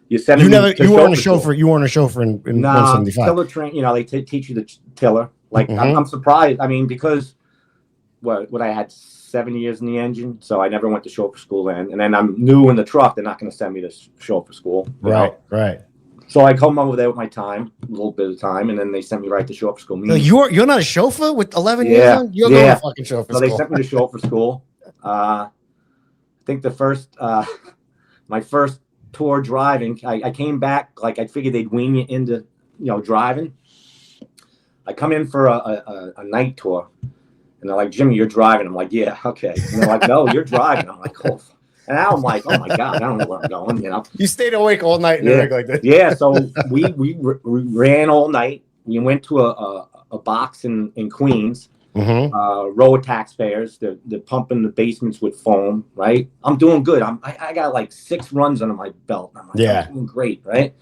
you send me. You weren't a chauffeur. You weren't a chauffeur in 175. Tiller train. You know, they teach you the tiller. Like, I'm surprised. I mean, because what I had 7 years in the engine, so I never went to chauffeur school then. And then I'm new in the truck. They're not going to send me to chauffeur school. Right. So I come over there with my time, a little bit of time, and then they sent me right to chauffeur school. You're not a chauffeur with 11 years on? You're going to fucking chauffeur school. So they sent me to chauffeur school. I think the first, my first tour driving, I came back, like, I figured they'd wean you into, you know, driving. I come in for a night tour, and they're like, Jimmy, you're driving. I'm like, yeah, okay. And they're like, no, you're driving. I'm like, oh. And now I'm like, oh my God, I don't know where I'm going, you know. You stayed awake all night in a rig like that. Yeah, so we ran all night. We went to a box in Queens. Row of taxpayers. They're pumping the basements with foam, right? I'm doing good. I got like 6 runs under my belt. I'm like, I'm doing great, right?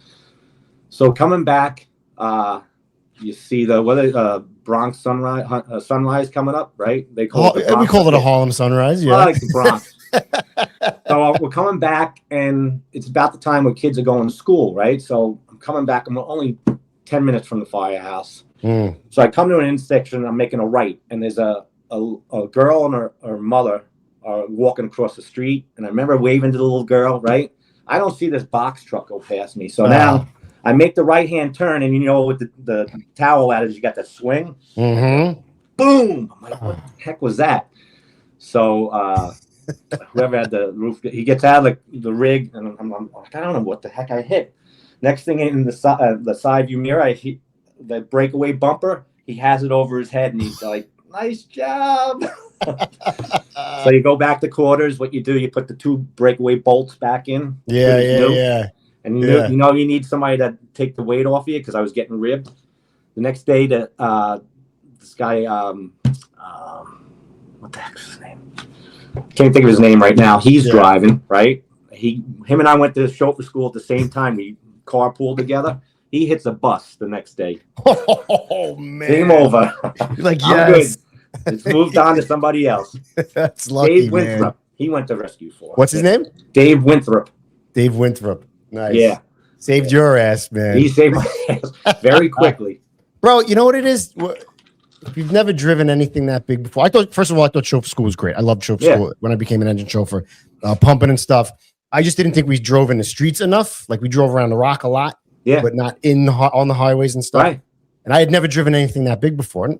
So coming back, you see the Bronx sunrise coming up, right? They call it we call it a Harlem sunrise. Yeah, I like the Bronx. So we're coming back, and it's about the time where kids are going to school, right? So I'm coming back. I'm only 10 minutes from the firehouse. So I come to an intersection, I'm making a right, and there's a girl and her mother are walking across the street, and I remember waving to the little girl, right? I don't see this box truck go past me. So now I make the right-hand turn, and you know, with the towel ladders, you got that swing. Boom! I'm like, what the heck was that? So whoever had the roof, he gets out of the rig, and I'm like, I don't know what the heck I hit. Next thing, in the side view mirror, I hit the breakaway bumper. He has it over his head, and he's like, Nice job. So you go back to quarters. What you do, you put the 2 breakaway bolts back in. Yeah. And you know you need somebody to take the weight off you because I was getting ribbed. The next day, this guy, what the heck is his name? Can't think of his name right now. He's driving, right? Him and I went to chauffeur school at the same time. We carpooled together. He hits a bus the next day. Oh man! Game over. You're like, I'm yes. good. It's moved on to somebody else. That's lucky, Dave Winthrop. man. He went to rescue for. What's his name? Dave Winthrop. Dave Winthrop. Nice. Yeah. Saved your ass, man. He saved my ass very quickly. Bro, you know what it is? If you've never driven anything that big before, I thought chauffeur school was great. I loved chauffeur school when I became an engine chauffeur, pumping and stuff. I just didn't think we drove in the streets enough. Like we drove around the rock a lot, but not on the highways and stuff. Right. And I had never driven anything that big before. And,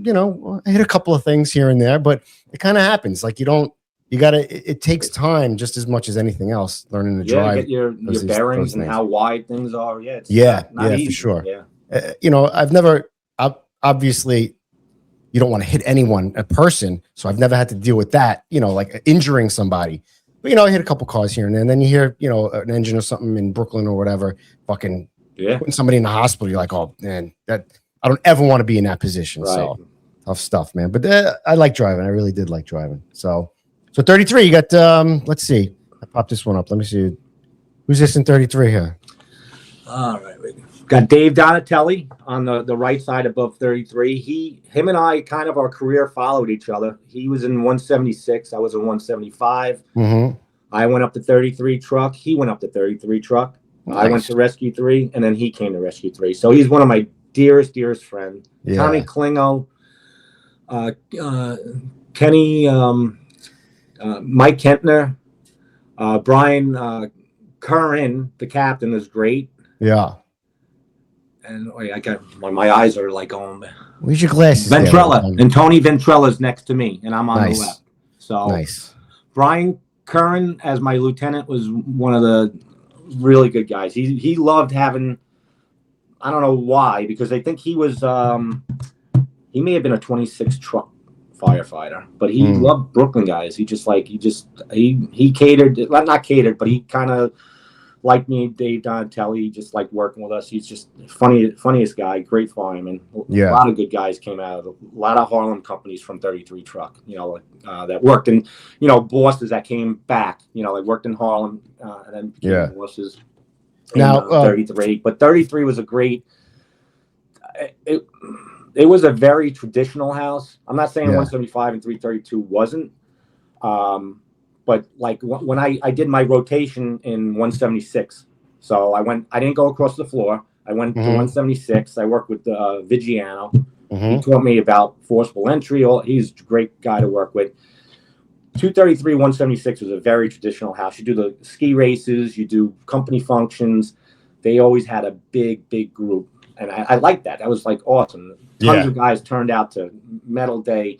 you know, I hit a couple of things here and there, but it kind of happens. Like it takes time just as much as anything else, learning to drive. Get your bearings and how wide things are. Yeah. It's not easy. For sure. Yeah. You know, obviously you don't want to hit a person. So I've never had to deal with that, you know, like injuring somebody. But, you know, I hit a couple cars here and there. And then you hear, you know, an engine or something in Brooklyn or whatever, fucking putting somebody in the hospital. You're like, oh, man, I don't ever want to be in that position. Right. So tough stuff, man. But I like driving. I really did like driving. So 33, you got, let's see. I popped this one up. Let me see. Who's this in 33 here? All right. Got Dave Donatelli on the right side above 33. Him and I kind of our career followed each other. He was in 176. I was in 175. Mm-hmm. I went up to 33 truck. He went up to 33 truck. Nice. I went to Rescue 3, and then he came to Rescue 3. So he's one of my dearest friend. Yeah. Tommy Klingo, Kenny, Mike Kentner, Brian Curran, the captain, is great. Yeah. And I got my eyes are like going. Where's your glasses? Ventrella and Tony Ventrella's next to me, and I'm on the left. So nice. Brian Curran as my lieutenant was one of the really good guys. He loved having. I don't know why, because I think he was. He may have been a 26 truck firefighter, but he loved Brooklyn guys. He catered, not catered, but he kind of. Like me, Dave Donatelli, just like working with us. He's just funniest guy, great fireman. Yeah. A lot of good guys came out of a lot of Harlem companies from 33 truck, you know, that worked in, you know, bosses that came back, you know, like worked in Harlem and then became bosses now 33. But 33 was a great, it was a very traditional house. I'm not saying 175 and 332 wasn't. But like when I did my rotation in 176, so I didn't go across the floor. I went to 176. I worked with Vigiano. He taught me about forcible entry. He's a great guy to work with. 233, 176 was a very traditional house. You do the ski races, you do company functions. They always had a big group. And I liked that. That was like awesome. Tons of guys turned out to Medal Day,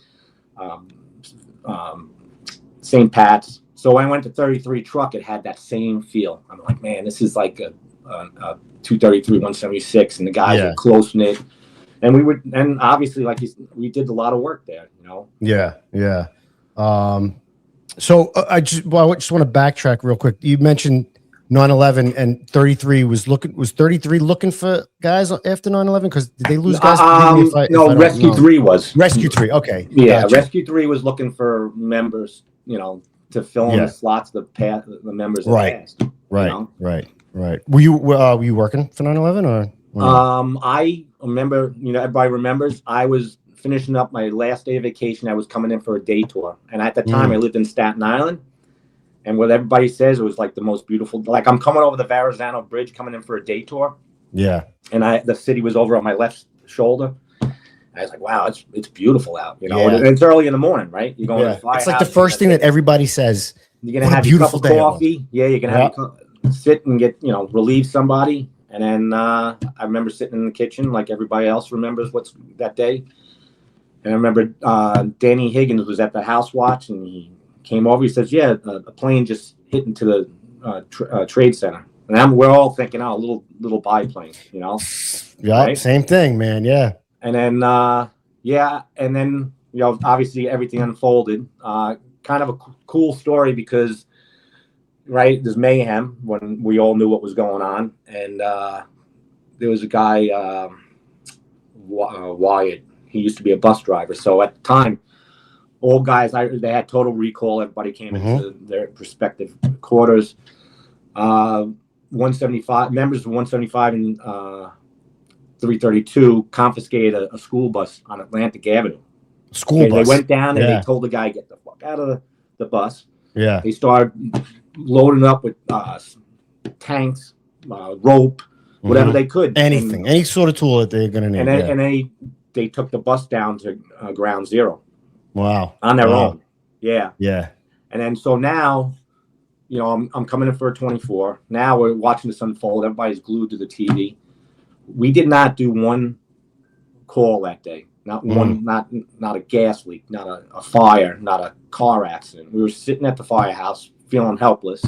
St. Pat's. So when I went to 33 truck, it had that same feel. I'm like, man, this is like a 233, 176, and the guys were close knit. And obviously, like we did a lot of work there, you know. Yeah. So I just want to backtrack real quick. You mentioned 9/11 and 33 was 33 looking for guys after 9/11 because did they lose guys? No, Rescue 3 was. Rescue 3, okay. Yeah, gotcha. Rescue 3 was looking for members, you know, to fill in the slots, the members of the past. Right, you know? Right. Were you working for 9/11 or? I remember, you know, everybody remembers I was finishing up my last day of vacation. I was coming in for a day tour. And at the time I lived in Staten Island. And what everybody says, it was like the most beautiful, like I'm coming over the Verrazano Bridge, coming in for a day tour. Yeah. And the city was over on my left shoulder. I was like, wow, it's beautiful out, you know. And it's early in the morning, right? You're going to the firehouse. It's like the first thing that everybody says. You're gonna have your cup of coffee. Yeah, you're gonna have sit and get, you know, relieve somebody. And then I remember sitting in the kitchen like everybody else remembers what's that day. And I remember Danny Higgins was at the house watch, and he came over. He says, "Yeah, a plane just hit into the trade center." And we're all thinking, "Oh, a little biplane," you know. Yeah, right? Same thing, man. Yeah. And then and then you know, obviously everything unfolded. Kind of a cool story because, right, there's mayhem when we all knew what was going on. And there was a guy, Wyatt. He used to be a bus driver. So at the time, all guys, they had total recall. Everybody came into their respective quarters. 175 members of 175 and 332 confiscated a school bus on Atlantic Avenue. School bus. They went down and they told the guy, get the fuck out of the bus. Yeah. They started loading up with tanks, rope, whatever they could. Anything, any sort of tool that they're going to need. And they took the bus down to ground zero. Wow. On their own. Yeah. Yeah. And then so now, you know, I'm coming in for a 24. Now we're watching this unfold. Everybody's glued to the TV. We did not do one call that day. Not one, not a gas leak, not a fire, not a car accident. We were sitting at the firehouse feeling helpless.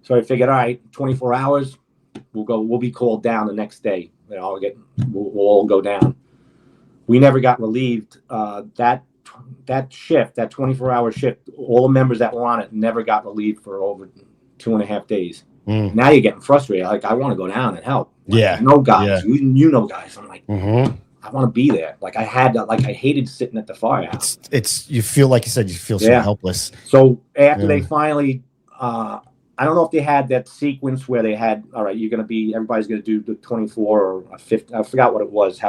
So I figured, all right, 24 hours, we'll be called down the next day. You know, we'll all go down. We never got relieved. That shift, that 24-hour shift, all the members that were on it never got relieved for over 2.5 days. Now you're getting frustrated. Like, I want to go down and help. Like, yeah. No guys. Yeah. You know guys. I'm like, I want to be there. Like, I hated sitting at the firehouse. It's you feel like you said, you feel so helpless. So after they finally, I don't know if they had that sequence where they had, all right, everybody's going to do the 24 or a 50. I forgot what it was.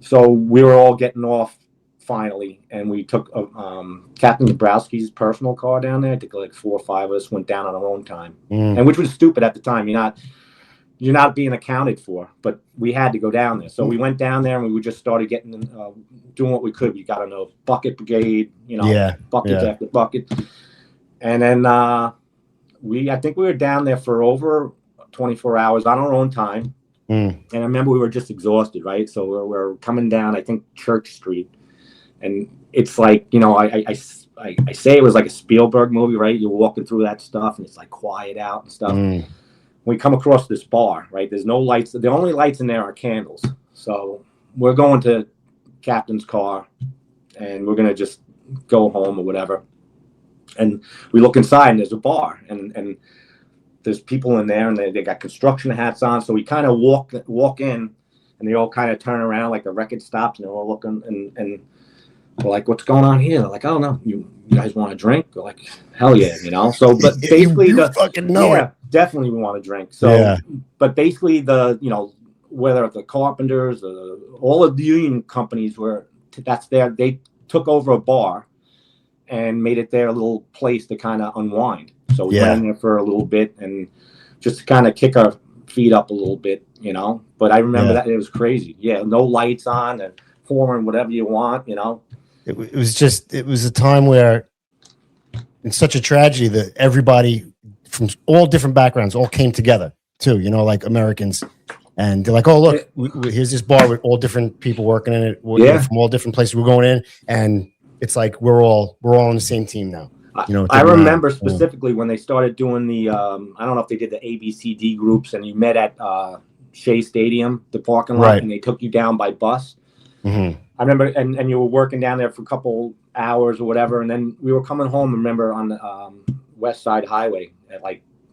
So we were all getting off finally, and we took Captain Dabrowski's personal car down there. I think like 4 or 5 of us went down on our own time, and which was stupid at the time. You're not being accounted for, but we had to go down there. So we went down there, and we just started doing what we could. We got on a bucket brigade, buckets after bucket, and then I think we were down there for over 24 hours on our own time. And I remember we were just exhausted, right? So we're coming down, I think, Church Street. And it's like, you know, I say it was like a Spielberg movie, right? You're walking through that stuff and it's like quiet out and stuff. We come across this bar, right? There's no lights. The only lights in there are candles. So we're going to Captain's car and we're going to just go home or whatever. And we look inside and there's a bar and there's people in there and they got construction hats on. So we kind of walk in and they all kind of turn around, like the record stops and they're all looking and we're like, what's going on here? They're like, oh no, you guys want a drink? We're like, hell yeah, you know? So, but basically you fucking know it. Definitely we want a drink. So, but basically whether the carpenters, all of the union companies they took over a bar and made it their little place to kind of unwind. So we went in there for a little bit and just to kind of kick our feet up a little bit, you know. But I remember that it was crazy. Yeah, no lights on and pouring whatever you want, you know. It was a time where, it's such a tragedy that everybody from all different backgrounds all came together too, you know, like Americans. And they're like, oh, look, here's this bar with all different people working in it, from all different places. We're going in, and it's like we're all on the same team now. You know, I remember specifically when they started doing the I don't know if they did the ABCD groups, and you met at Shea Stadium, the parking lot, and they took you down by bus. I remember, and you were working down there for a couple hours or whatever, and then we were coming home. Remember on the West Side Highway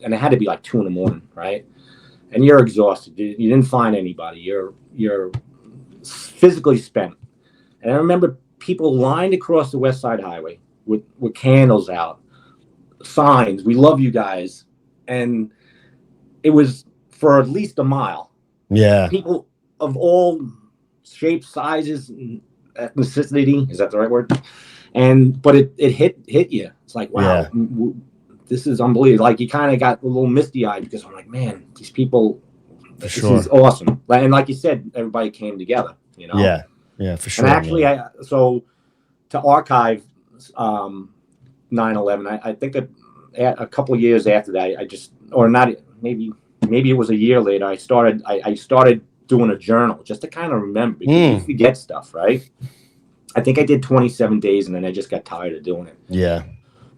and it had to be like 2 a.m, right? And you're exhausted. You didn't find anybody. You're physically spent. And I remember people lined across the West Side Highway with candles out, signs, we love you guys. And it was for at least a mile. Yeah. People of all shapes, sizes, and ethnicity. Is that the right word? But it hit you. It's like, wow, this is unbelievable. Like, you kind of got a little misty-eyed because I'm like, man, these people, this is awesome. And like you said, everybody came together, you know? Yeah, for sure. And actually, so to archive 9/11, I think a couple of years after that, maybe it was a year later, I started doing a journal just to kind of remember, because you forget stuff, right? I think I did 27 days and then I just got tired of doing it. Yeah.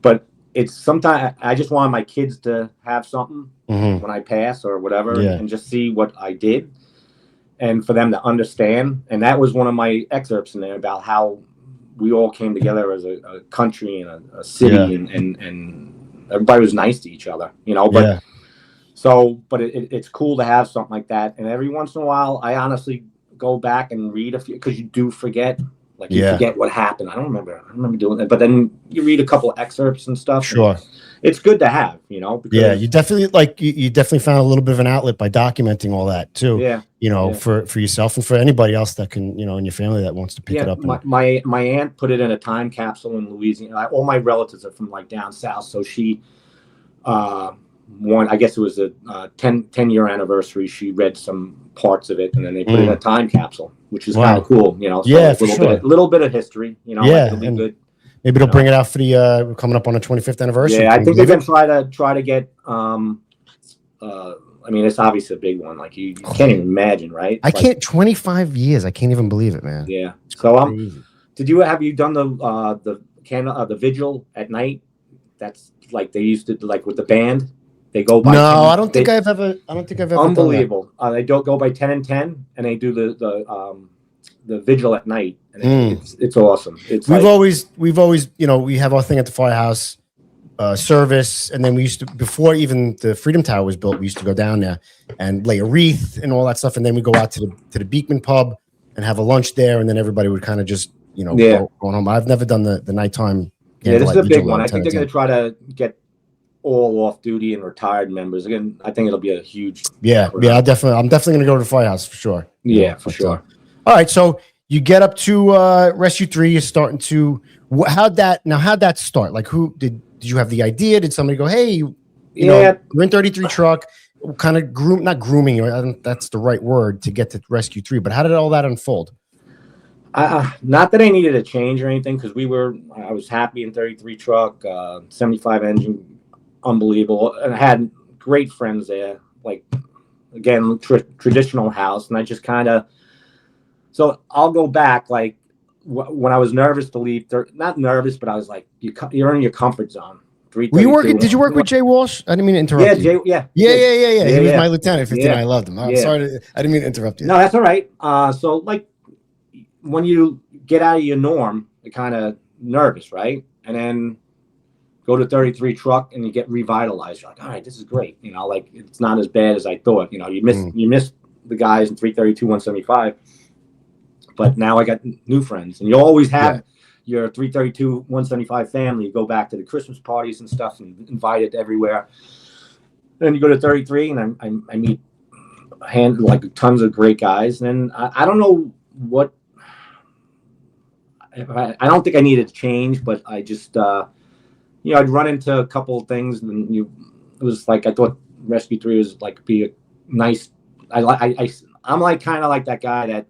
But it's sometimes I just want my kids to have something when I pass or whatever and just see what I did. and for them to understand. And that was one of my excerpts in there about how we all came together as a country and a city, and everybody was nice to each other, you know. But but it's cool to have something like that. And every once in a while, I honestly go back and read a few, because you do forget. Like you forget what happened. I don't remember. I remember doing that. But then you read a couple of excerpts and stuff. Sure. It's good to have, you know. Because you definitely you definitely found a little bit of an outlet by documenting all that too. Yeah. You know, for yourself and for anybody else that can, you know, in your family that wants to pick it up. My aunt put it in a time capsule in Louisiana. All my relatives are from like down south, so she I guess it was a 10-year anniversary. She read some parts of it, and then they put it in a time capsule, which is kind of cool, you know. So a little bit of history, you know. Yeah, it'll be good. Maybe they'll bring it out for the coming up on the 25th anniversary. Yeah, I think they're gonna try to get. I mean, it's obviously a big one. Like you can't even imagine, right? I can't. 25 years. I can't even believe it, man. Yeah. So have you done the vigil at night? That's like they used to, like with the band. They go by. No, 10, I don't think I've ever. Unbelievable. They don't go by 10 and 10, and they do the vigil at night, and it's awesome. We've always, you know, we have our thing at the firehouse service, and then we used to, before even the Freedom Tower was built, we used to go down there and lay a wreath and all that stuff, and then we go out to the Beekman pub and have a lunch there, and then everybody would kind of just, you know, go home. I've never done the nighttime. Yeah, this is a big one. I think they're going to try to get all off-duty and retired members. Again, I think it'll be a huge... I'm definitely going to go to the firehouse for sure. Yeah, for sure. All right, so you get up to Rescue 3, you're starting to... How'd that start? Like, who did you have the idea? Did somebody go, hey, you know, you're in 33 truck, kind of not grooming you, I don't think that's the right word to get to Rescue 3, but how did all that unfold? Not that I needed a change or anything, because I was happy in 33 truck, 75 engine, unbelievable, and I had great friends there. Like, again, traditional house, and I just kind of. So I'll go back, like when I was nervous to leave. Not nervous, but I was like, you're in your comfort zone. Were you working? Did you work with Jay Walsh? I didn't mean to interrupt you. Yeah. He was my lieutenant. 59. I loved him. I'm sorry. I didn't mean to interrupt you. No, that's all right. So like when you get out of your norm, you're kind of nervous, right? And then go to 33 truck and you get revitalized. You're like, all right, this is great. You know, like it's not as bad as I thought. You know, you miss the guys in 332, 175. But now I got new friends, and you always have your 332, 175 family. You go back to the Christmas parties and stuff, and invited everywhere. Then you go to 33, and I meet like tons of great guys. And then I don't know what. I don't think I needed to change, but I just, you know, I'd run into a couple of things, and it was like I thought Rescue 3 was like be a nice. I'm like kind of like that guy that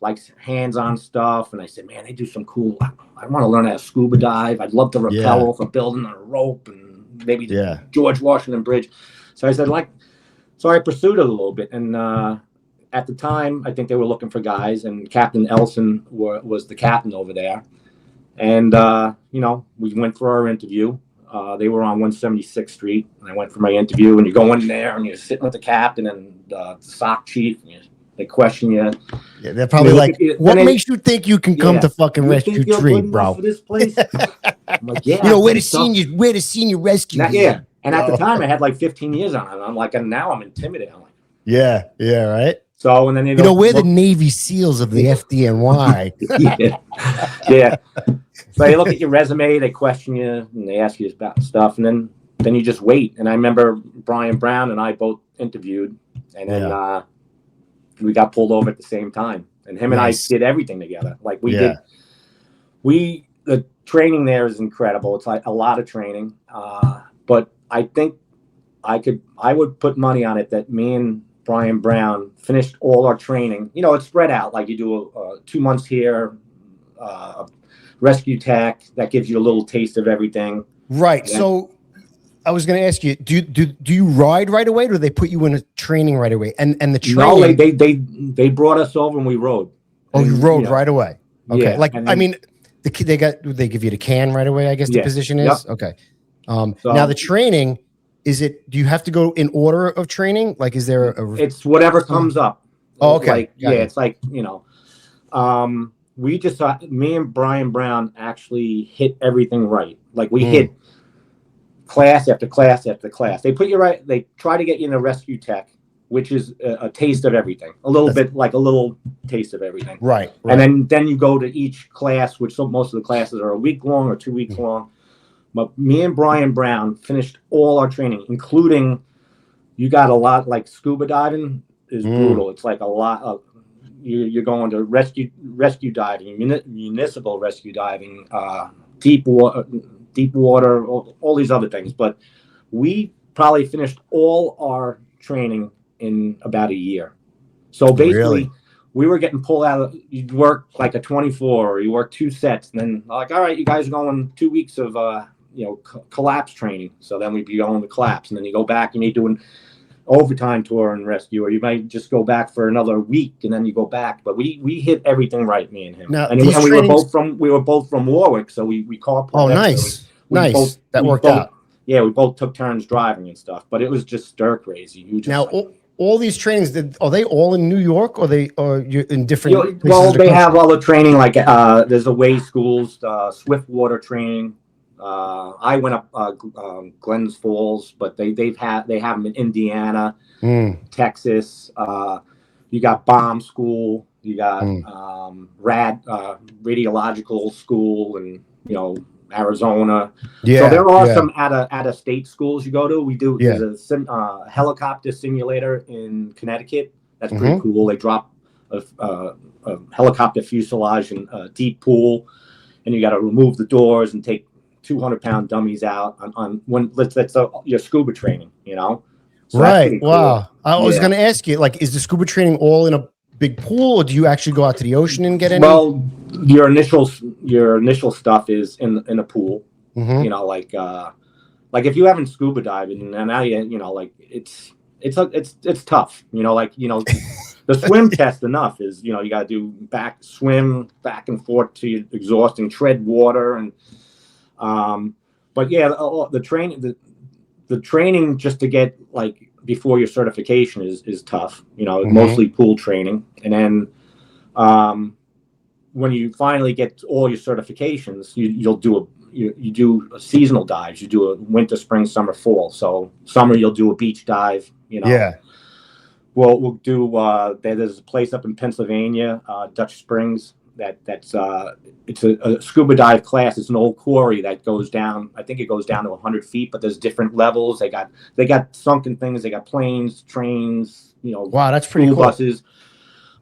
likes hands-on stuff, and I said, man, they do some cool. I want to learn how to scuba dive. I'd love to rappel off a building on a rope, and maybe the George Washington Bridge. So I said, so I pursued it a little bit, and at the time, I think they were looking for guys, and Captain Elson was the captain over there, and you know, we went for our interview. They were on 176th Street, and I went for my interview. And you go in there, and you're sitting with the captain and the SOC chief, and they question you. Yeah, they're probably like, "What makes you think you can come to fucking Rescue 3, bro?" For this place? I'm like, yeah. You know, we're the senior rescue. And at the time, I had like 15 years on it. I'm like, and now I'm intimidated. I'm like, yeah, right. So, and then you know, we're the Navy SEALs of the FDNY. yeah. So they look at your resume, they question you, and they ask you about stuff, and then you just wait. And I remember Brian Brown and I both interviewed, and then we got pulled over at the same time. And him and I did everything together. Like the training there is incredible. It's like a lot of training. But I think I would put money on it that me and Brian Brown finished all our training. You know, it's spread out. Like you do 2 months here, rescue tech, that gives you a little taste of everything. Right. Yeah. So I was going to ask you, do you ride right away, or do they put you in a training right away? And the training? No, they brought us over and we rode. Oh, you rode right away. Okay. Yeah, like, I mean, they give you the can right away, I guess the position is. Yep. Okay. Now the training, do you have to go in order of training? Like, is there it's whatever comes up. Oh, okay. Like, yeah, it's like, we just me and Brian Brown actually hit everything right. Like we hit class after class after class. They put you right. They try to get you in a rescue tech, which is a taste of everything. A little taste of everything. Right. And then you go to each class, which most of the classes are a week long or 2 weeks long. But me and Brian Brown finished all our training, including you got a lot like scuba diving is brutal. It's like a lot of you're going to rescue diving, municipal rescue diving, deep water, all these other things. But we probably finished all our training in about a year. So basically, we were getting pulled out of. You'd work like a 24, or you work 2 sets, and then like, all right, you guys are going 2 weeks of collapse training. So then we'd be going to collapse, and then you go back and you're doing overtime tour and rescue, or you might just go back for another week and then you go back. But we hit everything right, me and him. Now, and we were both from Warwick, so we carpooled. Oh, nice, nice. That worked out. Yeah, we both took turns driving and stuff, but it was just stir crazy. Now, all these trainings, are they all in New York, or you're in different? Well, they have all the training. Like there's away schools, swift water training. I went up Glens Falls, but they have them in Indiana, Texas. You got bomb school. You got radiological school, and Arizona. Yeah. So there are some out of state schools you go to. We do. Yeah. There's a helicopter simulator in Connecticut. That's pretty cool. They drop a helicopter fuselage in a deep pool, and you got to remove the doors and take 200-pound dummies out on when that's your scuba training, So right. Cool. Wow. I was going to ask you, like, is the scuba training all in a big pool, or do you actually go out to the ocean and get any? Well, your initial stuff is in a pool. Like if you haven't scuba diving, and now it's tough. The swim test enough is you got to do swim back and forth to your exhausting, tread water, and but yeah, the training just to get like before your certification is tough. Mostly pool training, and then when you finally get all your certifications, you do a seasonal dives. You do a winter, spring, summer, fall. So summer you'll do a beach dive. Yeah. We'll do. There's a place up in Pennsylvania, Dutch Springs. It's a scuba dive class. It's an old quarry that goes down. I think it goes down to 100 feet, but there's different levels. They got sunken things. They got planes, trains. Wow, that's pretty cool. Buses.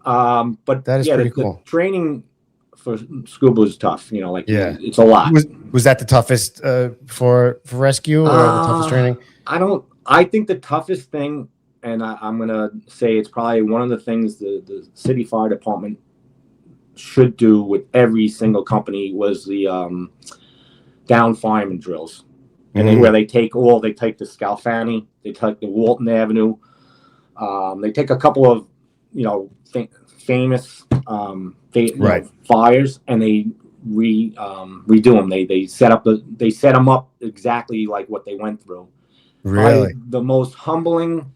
But that is pretty cool. The training for scuba is tough. It's a lot. Was that the toughest for rescue, or the toughest training? I think the toughest thing, and I'm gonna say it's probably one of the things the city fire department should do with every single company, was the down fireman drills. And where they take the Scalfani, they take the Walton Avenue, they take a couple of famous fires, and they redo them. They set them up exactly like what they went through. Really, the most humbling,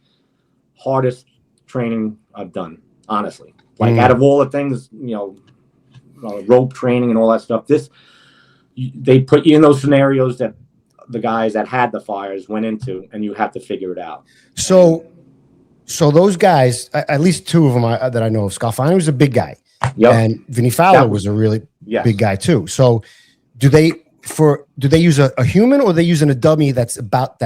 hardest training I've done, honestly. Like out of all the things, rope training and all that stuff, they put you in those scenarios that the guys that had the fires went into, and you have to figure it out. So those guys, at least 2 of them that I know of, Scalfani was a big guy, and Vinny Fowler was a really big guy too. So do they use a human, or are they using a dummy that's about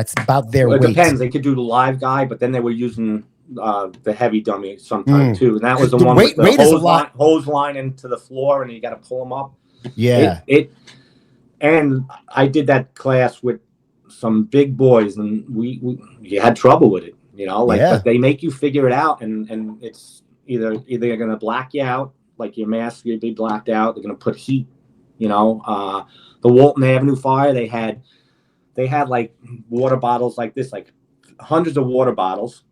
their weight? It depends. They could do the live guy, but then they were using the heavy dummy sometimes too, and that was the one with the hose line into the floor, and you got to pull them up. Yeah, and I did that class with some big boys, and you had trouble with it, but they make you figure it out, and it's either they're gonna black you out, like your mask, you'd be blacked out. They're gonna put heat, the Walton Avenue fire, they had like water bottles like this, like hundreds of water bottles,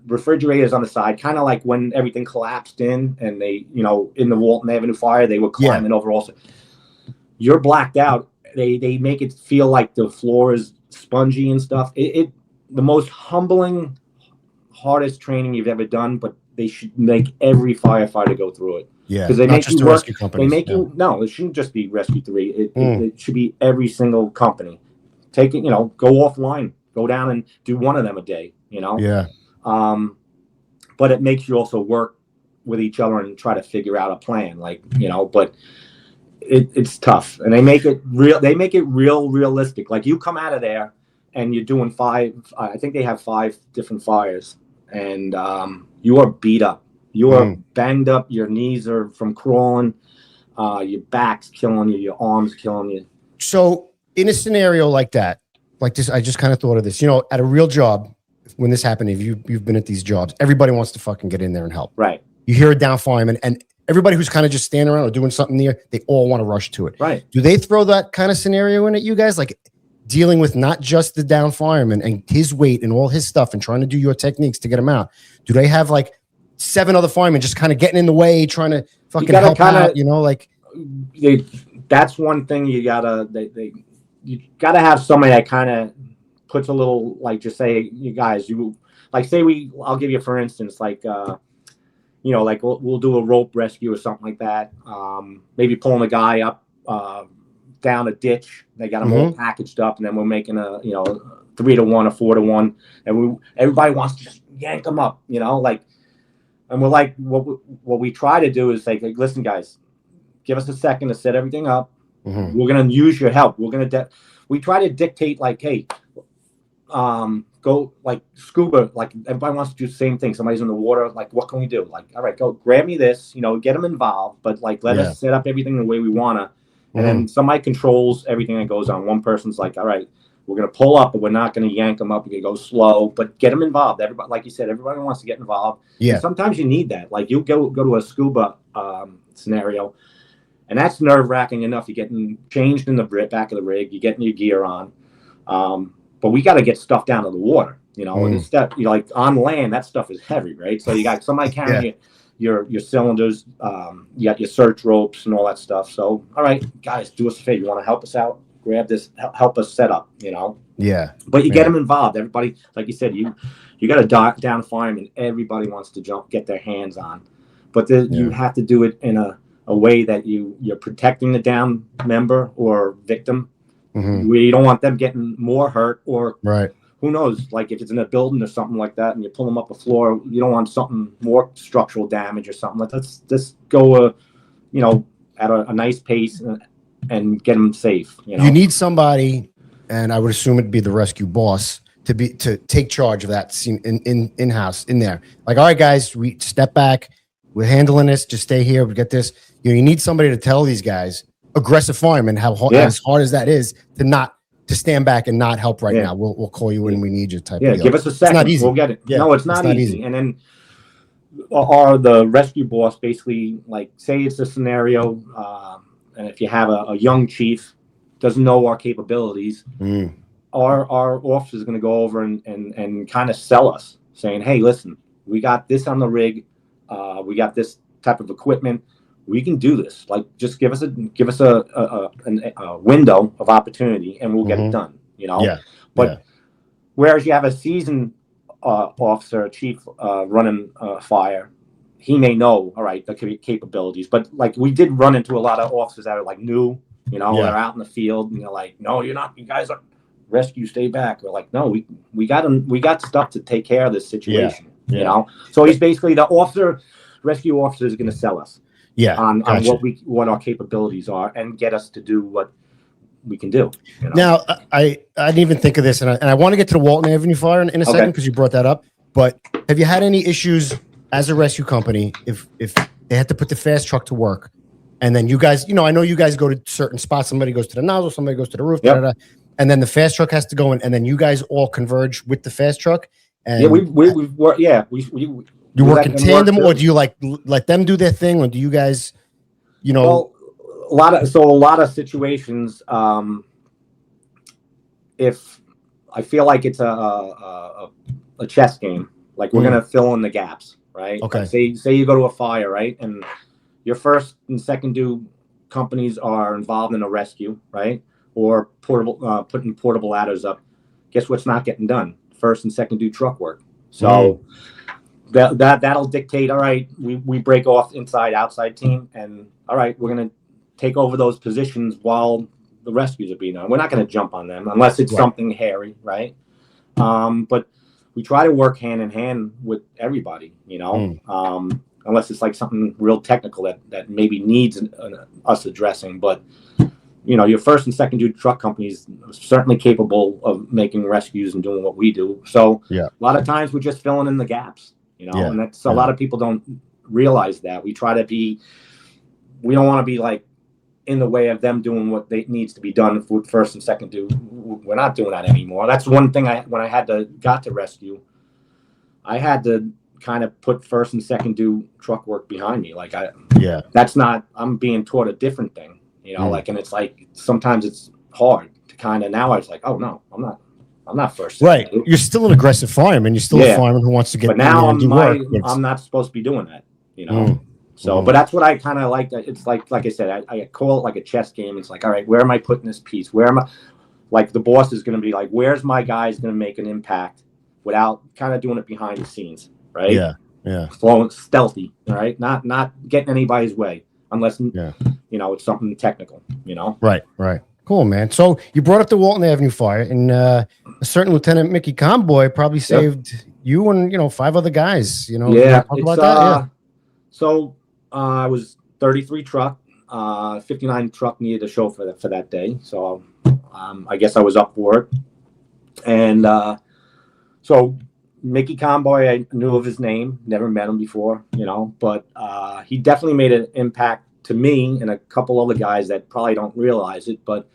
refrigerators on the side, kind of like when everything collapsed in, and they, in the Walton Avenue fire, they were climbing over also. You're blacked out. They make it feel like the floor is spongy and stuff. The most humbling, hardest training you've ever done, but they should make every firefighter go through it. Yeah, because they not make just you the work. rescue companies. They make you no. It shouldn't just be Rescue 3. It should be every single company. Take it, go offline, go down and do one of them a day. Yeah. But it makes you also work with each other and try to figure out a plan, but it's tough, and they make it real. They make it realistic. Like, you come out of there and you're doing 5. I think they have 5 different fires, and you are beat up. You are banged up. Your knees are from crawling. Your back's killing you. Your arms killing you. So in a scenario like that, like this, I just kind of thought of this. At a real job, when this happened, if you've been at these jobs, everybody wants to fucking get in there and help. Right. You hear a down fireman, and everybody who's kind of just standing around or doing something near, they all want to rush to it. Right. Do they throw that kind of scenario in at you guys? Like, dealing with not just the down fireman and his weight and all his stuff and trying to do your techniques to get him out? Do they have like 7 other firemen just kind of getting in the way, trying to fucking help out? That's one thing you gotta have somebody that kind of puts a little, like, just say, you guys, I'll give you, for instance, like we'll do a rope rescue or something like that. Maybe pulling a guy up down a ditch. They got them all packaged up, and then we're making a 3-to-1, a 4-to-1, and everybody wants to just yank them up, and we're like, what we try to do is say, like, listen, guys, give us a second to set everything up. We're gonna use your help. We try to dictate, like, hey, go, like, scuba, like, everybody wants to do the same thing. Somebody's in the water, like, what can we do? Like, all right, go grab me this, get them involved, but, like, let us set up everything the way we wanna. And then somebody controls everything that goes on. One person's like, all right, we're going to pull up, but we're not going to yank them up. We're going to go slow, but get them involved. Everybody, like you said, everybody wants to get involved. Yeah. And sometimes you need that. Like, you go to a scuba scenario, and that's nerve-wracking enough. You're getting changed in the back of the rig. You're getting your gear on. But we got to get stuff down to the water, and it's that, like, on land, that stuff is heavy, right? So you got somebody carrying your cylinders, you got your search ropes and all that stuff. So, all right, guys, do us a favor. You want to help us out? Grab this, help us set up, Yeah. But you get them involved. Everybody, like you said, you got a down fireman. Everybody wants to get their hands on. But you have to do it in a way that you're protecting the down member or victim, where you don't want them getting more hurt, or who knows, like, if it's in a building or something like that, and you pull them up a floor, you don't want something more structural damage or something. Let's just go, at a nice pace and get them safe. You need somebody, and I would assume it'd be the rescue boss, to take charge of that scene in-house in there. Like, all right, guys, we step back. We're handling this. Just stay here. We get this. You need somebody to tell these guys, aggressive firemen, as hard as that is, to stand back and not help right now. We'll call you when we need you type of deal. Give us a second. It's not easy. We'll get it. Yeah, no, it's not easy. And then the rescue boss basically, like, say it's a scenario, and if you have a young chief, doesn't know our capabilities, our officer is going to go over and kind of sell us, saying, hey, listen, we got this on the rig. We got this type of equipment. We can do this. Like, just give us a window of opportunity, and we'll get it done. But whereas you have a seasoned officer, chief, running a fire, he may know, all right, the capabilities. But, like, we did run into a lot of officers that are, like, new. They're out in the field, and they're like, no, you're not. You guys are rescue. Stay back. We're like, no, we got stuff to take care of this situation. So he's basically the rescue officer is going to sell us. On what our capabilities are, and get us to do what we can do. Now, I didn't even think of this, and I want to get to the Walton Avenue Fire in a second, because you brought that up. But have you had any issues as a rescue company if they had to put the fast truck to work, and then you guys, I know you guys go to certain spots. Somebody goes to the nozzle, somebody goes to the roof, and then the fast truck has to go in, and then you guys all converge with the fast truck. And we work. You work in tandem, or do you let them do their thing, or do you guys, Well, a lot of situations. If I feel like it's a chess game, like, we're gonna fill in the gaps, right? Okay. Like, say you go to a fire, right, and your first and second due companies are involved in a rescue, right, or putting portable ladders up. Guess what's not getting done? First and second due truck work. So. that'll dictate. All right, we break off inside outside team, and all right, we're gonna take over those positions while the rescues are being done. We're not gonna jump on them unless it's something hairy, right? But we try to work hand in hand with everybody, you know, unless it's like something real technical that maybe needs us addressing. But you know, your first and second due truck companies are certainly capable of making rescues and doing what we do. So a lot of times we're just filling in the gaps, you know, and that's a lot of people don't realize that. We try to be, we don't want to be like in the way of them doing what they needs to be done with first and second due. We're not doing that anymore. That's one thing when I got to rescue, I had to kind of put first and second due truck work behind me. Like that's not, I'm being taught a different thing. You know, like, and it's like, sometimes it's hard to kind of, now I was like, oh no, I'm not first. Right. You're still an aggressive fireman. You're still a fireman who wants to get, but now I'm not supposed to be doing that, you know? So, but that's what I kind of like. It's like I said, I call it like a chess game. It's like, all right, where am I putting this piece? Where am I, like the boss is going to be like, where's my guy's going to make an impact without kind of doing it behind the scenes. Right. Yeah. Flowing stealthy. All right. Not getting anybody's way. Unless, you know, it's something technical, you know? Right. Cool, man. So you brought up the Walton Avenue fire, and a certain Lieutenant Mickey Conboy probably saved you and, you know, 5 other guys, you know? Yeah. Talk about that? So I was 33 truck, 59 truck needed a chauffeur for that day. So I guess I was up for it. And so Mickey Conboy, I knew of his name, never met him before, you know, but he definitely made an impact to me and a couple other guys that probably don't realize it. But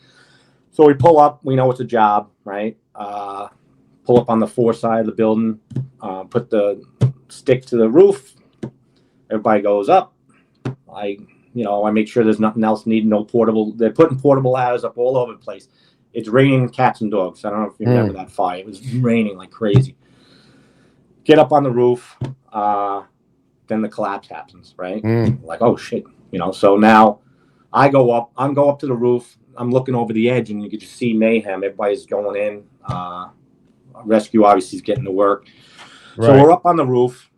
so we pull up, we know it's a job, right? Pull up on the 4 side of the building, put the stick to the roof. Everybody goes up. I make sure there's nothing else needed, no portable. They're putting portable ladders up all over the place. It's raining cats and dogs. I don't know if you remember that fire. It was raining like crazy. Get up on the roof, then the collapse happens, right? Like, oh shit, you know. So now I'm go up to the roof. I'm looking over the edge, and you can just see mayhem. Everybody's going in. Rescue obviously is getting to work. Right. So we're up on the roof.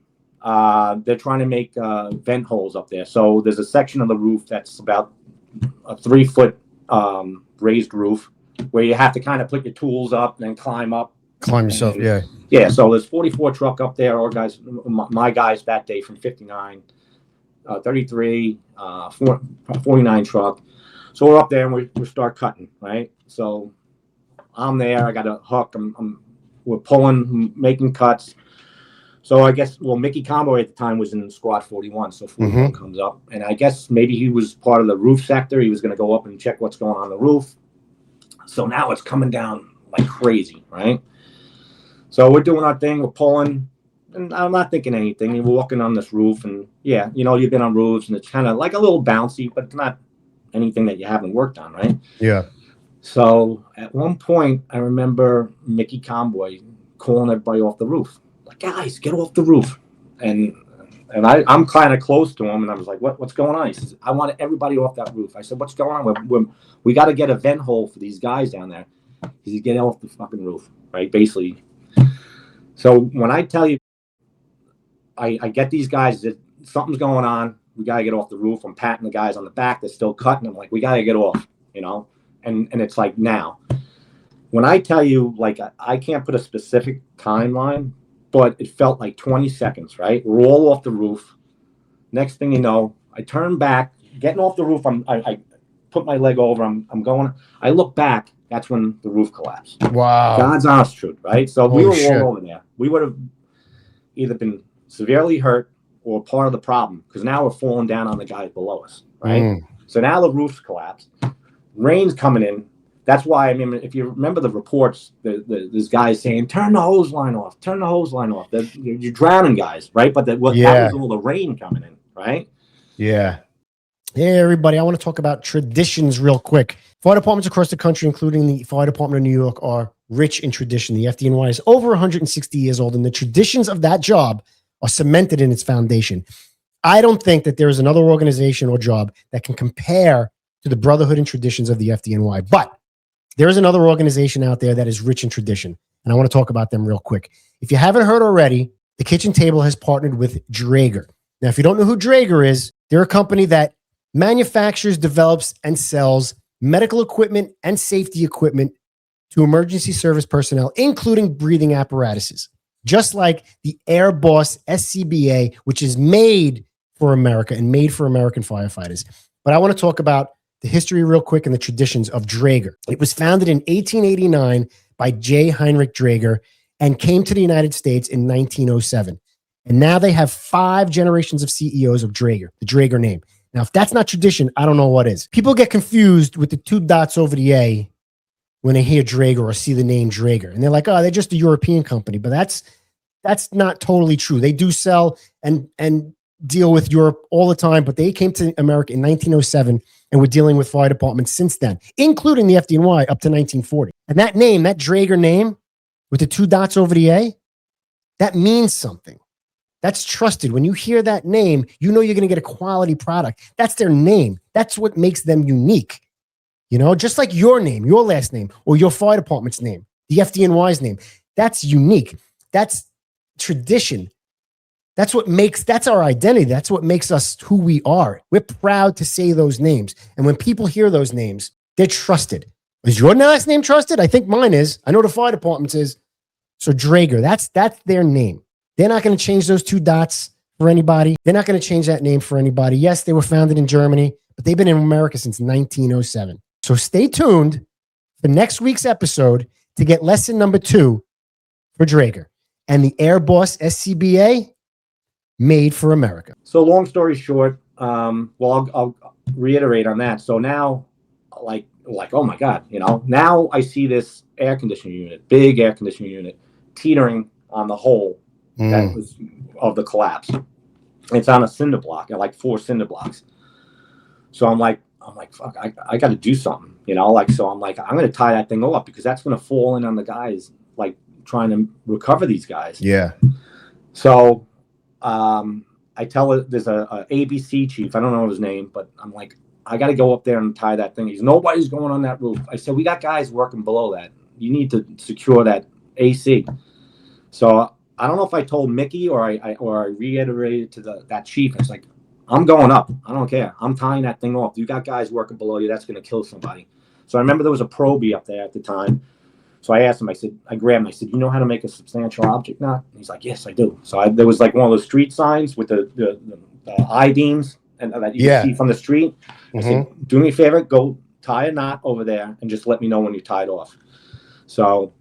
They're trying to make vent holes up there. So there's a section of the roof that's about a 3-foot raised roof where you have to kind of put your tools up and then climb up. Climb yourself, Yeah, so there's 44 truck up there, or guys, my guys that day from 59, 33, 49 truck. So we're up there and we start cutting, right? So I'm there, I got a hook, we're pulling, making cuts. So I guess, Mickey Conboy at the time was in squad 41, so 41 comes up. And I guess maybe he was part of the roof sector. He was going to go up and check what's going on the roof. So now it's coming down like crazy, right? So we're doing our thing, we're pulling, and I'm not thinking anything. We're walking on this roof, and yeah, you know, you've been on roofs, and it's kind of like a little bouncy, but it's not anything that you haven't worked on, right? Yeah. So at one point, I remember Mickey Conboy calling everybody off the roof. Like, guys, get off the roof. And I'm kind of close to him, and I was like, what's going on? He says, I want everybody off that roof. I said, what's going on? We got to get a vent hole for these guys down there. He said, get off the fucking roof, right? Basically. So when I tell you, I get these guys that something's going on, we got to get off the roof. I'm patting the guys on the back that's still cutting. I'm like, we got to get off, you know? And it's like now. When I tell you, like, I can't put a specific timeline, but it felt like 20 seconds, right? We're all off the roof. Next thing you know, I turn back, getting off the roof. I put my leg over. I'm going. I look back. That's when the roof collapsed. Wow. God's honest truth, right? So Holy we were shit. all over there. We would have either been severely hurt or part of the problem, because now we're falling down on the guys below us, right? So now the roof's collapsed. Rain's coming in. That's why, I mean, if you remember the reports, there's guys saying, turn the hose line off, turn the hose line off. You're drowning guys, right? But that was all the rain coming in, right? Yeah. Hey, everybody. I want to talk about traditions real quick. Fire departments across the country, including the Fire Department of New York, are rich in tradition. The FDNY is over 160 years old, and the traditions of that job are cemented in its foundation. I don't think that there is another organization or job that can compare to the brotherhood and traditions of the FDNY. But there is another organization out there that is rich in tradition, and I want to talk about them real quick. If you haven't heard already, the kitchen table has partnered with Draeger. Now, if you don't know who Draeger is, they're a company that manufactures, develops, and sells medical equipment and safety equipment to emergency service personnel, including breathing apparatuses, just like the Air Boss SCBA, which is made for America and made for American firefighters. But I want to talk about the history real quick and the traditions of Draeger. It was founded in 1889 by J. Heinrich Draeger and came to the United States in 1907. And now they have 5 generations of CEOs of Draeger, the Draeger name. Now, if that's not tradition, I don't know what is. People get confused with the 2 dots over the A when they hear Draeger or see the name Draeger. And they're like, oh, they're just a European company. But that's not totally true. They do sell and deal with Europe all the time, but they came to America in 1907 and were dealing with fire departments since then, including the FDNY up to 1940. And that name, that Draeger name with the 2 dots over the A, that means something. That's trusted. When you hear that name, you know you're going to get a quality product. That's their name. That's what makes them unique. You know, just like your name, your last name, or your fire department's name, the FDNY's name. That's unique. That's tradition. That's our identity. That's what makes us who we are. We're proud to say those names. And when people hear those names, they're trusted. Is your last name trusted? I think mine is. I know the fire department's is. So Draeger, that's their name. They're not going to change those 2 dots for anybody. They're not going to change that name for anybody. Yes, they were founded in Germany, but they've been in America since 1907. So stay tuned for next week's episode to get lesson number 2 for Draeger and the Air Boss SCBA made for America. So long story short, I'll reiterate on that. So now, like, oh my God, you know, now I see this air conditioning unit, big air conditioning unit, teetering on the hole that was of the collapse. It's on a cinder block, like 4 cinder blocks. So I'm like, fuck, I got to do something, you know, like, so I'm like, I'm going to tie that thing up because that's going to fall in on the guys, like trying to recover these guys. Yeah. So I tell it, there's a ABC chief, I don't know his name, but I'm like, I got to go up there and tie that thing. Nobody's going on that roof. I said, we got guys working below that. You need to secure that AC. So I don't know if I told Mickey or I reiterated to that chief. It's like, I'm going up. I don't care. I'm tying that thing off. You got guys working below you. That's going to kill somebody. So I remember there was a probie up there at the time. So I asked him, I grabbed him. I said, you know how to make a substantial object knot? He's like, yes, I do. So there was like one of those street signs with the I-beams and that you can see from the street. I said, do me a favor, go tie a knot over there and just let me know when you tie it off. So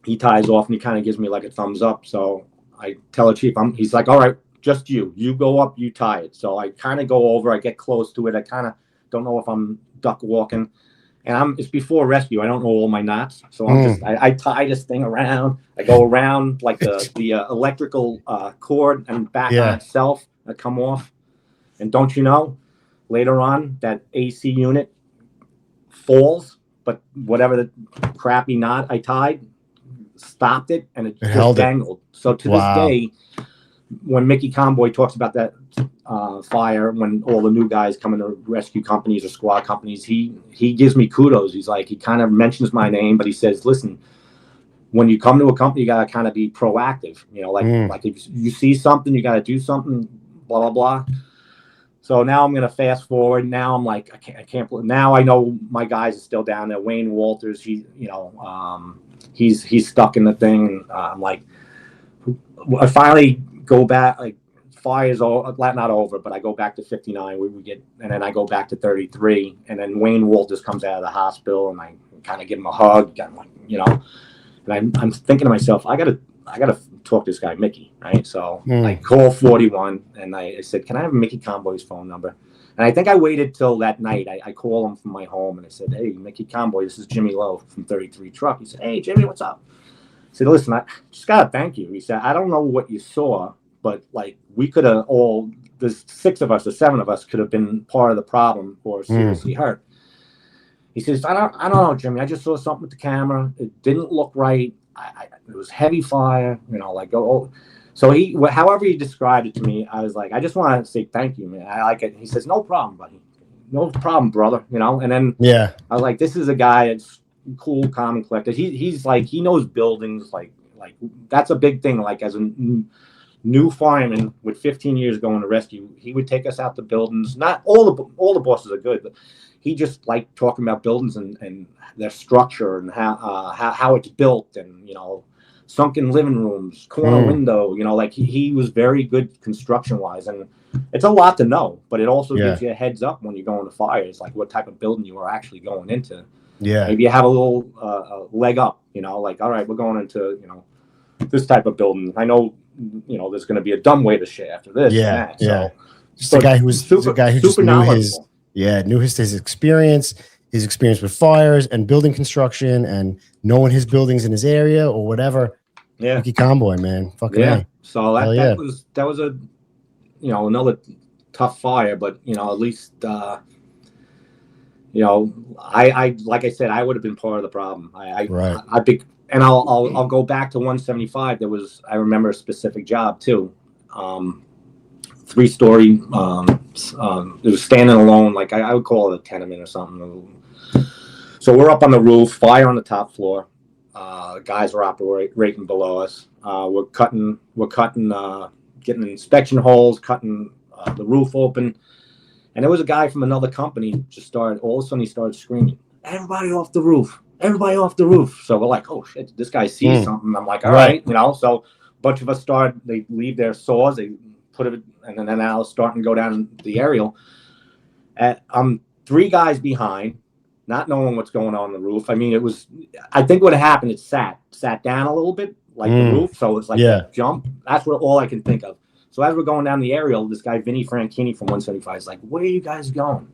he ties off and he kind of gives me like a thumbs up. So I tell the chief, he's like, all right, just you go up, you tie it. So I kind of go over, I get close to it. I kind of don't know if I'm duck walking, and it's before rescue. I don't know all my knots. So I tie this thing around. I go around like the electrical cord and back on itself. I come off. And don't you know, later on that AC unit falls, but whatever the crappy knot I tied stopped it, and it just dangled. So to this day, when Mickey Conboy talks about that fire, when all the new guys come into rescue companies or squad companies, he gives me kudos. He's like, he kind of mentions my name, but he says, listen, when you come to a company, you got to kind of be proactive. You know, like if you see something, you got to do something, blah, blah, blah. So now I'm going to fast forward. Now I'm like, I can't believe. Now I know my guys are still down there. Wayne Walters, he's stuck in the thing. I'm like, I finally go back, like fire's not over, but I go back to 59. We get, and then I go back to 33, and then Wayne Walters comes out of the hospital, and I kind of give him a hug, you know, and I'm thinking to myself, I gotta talk to this guy Mickey, right? So I call 41, and I said, can I have Mickey Conboy's phone number? And I think I waited till that night. I call him from my home, and I said, hey, Mickey Conboy, this is Jimmy Lowe from 33 Truck. He said, hey, Jimmy, what's up? I said, listen, I just gotta thank you. He said, I don't know what you saw, but like we could have there's 6 of us or 7 of us could have been part of the problem or seriously hurt. He says, I don't know, Jimmy. I just saw something with the camera. It didn't look right. It was heavy fire, you know, like, so however he described it to me, I was like, I just want to say thank you, man. I like it. He says, no problem, buddy. No problem, brother. You know, and then I was like, this is a guy that's cool, calm, and collected. He's like, he knows buildings, like that's a big thing. Like as a new fireman with 15 years going to rescue. He would take us out to buildings. Not all the bosses are good, but he just liked talking about buildings and their structure and how it's built, and sunken living rooms, corner window. Like he was very good construction wise, and it's a lot to know, but it also gives you a heads up when you go into fires, like what type of building you are actually going into. Yeah, maybe you have a little leg up. Like, all right, we're going into this type of building. I know there's going to be a dumbwaiter shaft or this. Yeah, and that. So, just a guy who just knew his experience. His experience with fires and building construction and knowing his buildings in his area or whatever. Yeah. Lucky convoy, man. Fucking A. So that was a, another tough fire, but, at least, I like I said, I would have been part of the problem. And I'll go back to 175. I remember a specific job too. 3-story, it was standing alone. Like I would call it a tenement or something. So we're up on the roof, fire on the top floor. Guys are operating below us. We're cutting, getting inspection holes, cutting the roof open. And there was a guy from another company all of a sudden he started screaming, everybody off the roof, everybody off the roof. So we're like, oh shit, this guy sees something. I'm like, all right. So a bunch of us they leave their saws, they put it, and then I was starting to go down the aerial. I'm 3 guys behind, not knowing what's going on the roof. I mean, I think what happened, it sat down a little bit, like the roof. So it's like a jump. That's all I can think of. So as we're going down the aerial, this guy, Vinny Franchini from 175, is like, where are you guys going?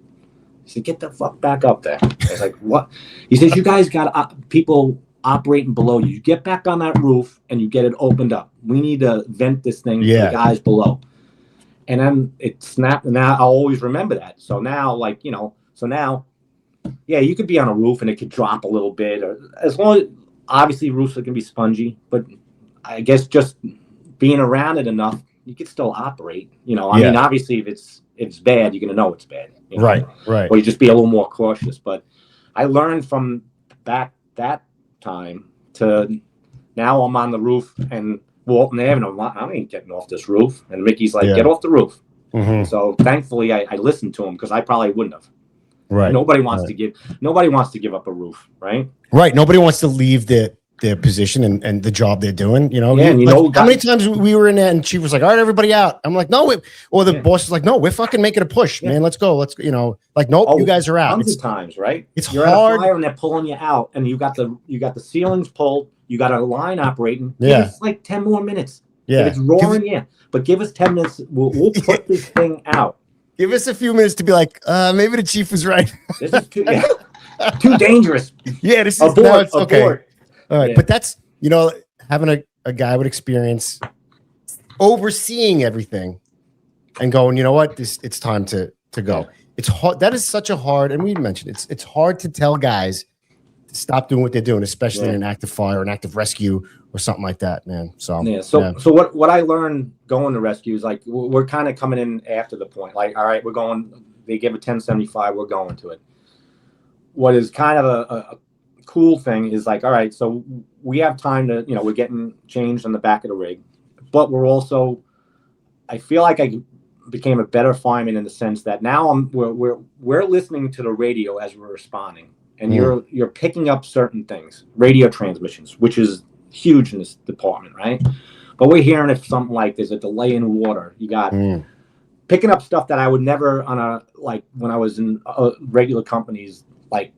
He said, get the fuck back up there. I was like, what? He says, you guys got people operating below you. You get back on that roof and you get it opened up. We need to vent this thing to the guys below. And then it snapped, and now I'll always remember that. So now, you could be on a roof and it could drop a little bit, or as long as obviously roofs are going to be spongy, but I guess just being around it enough, you could still operate. I mean, obviously if it's bad, you're going to know it's bad. Right. Or you just be a little more cautious. But I learned from back that time to now I'm on the roof and Walton Ave, I ain't getting off this roof. And Mickey's like, get off the roof. Mm-hmm. So thankfully I listened to him, because I probably wouldn't have. Right. Nobody wants to give up a roof, right? Right. Nobody wants to leave their position and the job they're doing. Yeah, how many times we were in there and Chief was like, all right, everybody out. I'm like, no, or the boss is like, no, we're fucking making a push, man. Let's go. Like, nope, you guys are out. Tons of times, right? You're hard. At a fire and they're pulling you out, and you got the ceilings pulled. You got a line operating. Yeah. It's like 10 more minutes. Yeah. If it's roaring, but give us 10 minutes. We'll put this thing out. Give us a few minutes to be like, maybe the chief was right. This is too dangerous. Yeah, this is okay. All right, but that's having a guy with experience overseeing everything and going, you know what, it's time to go. It's hard. That is such a hard, and we mentioned it's hard to tell guys to stop doing what they're doing, especially in an active fire, an active rescue, or something like that, man. So so what I learned going to rescues, like we're kind of coming in after the point. Like, all right, we're going. They give a 1075, we're going to it. What is kind of a cool thing is like, all right, so we have time to, we're getting changed on the back of the rig, but we're also, I feel like I became a better fireman in the sense that now we're listening to the radio as we're responding, and you're picking up certain things, radio transmissions, which is huge in this department, right? But we're hearing if something like there's a delay in water, you got picking up stuff that I would never when I was in regular companies, like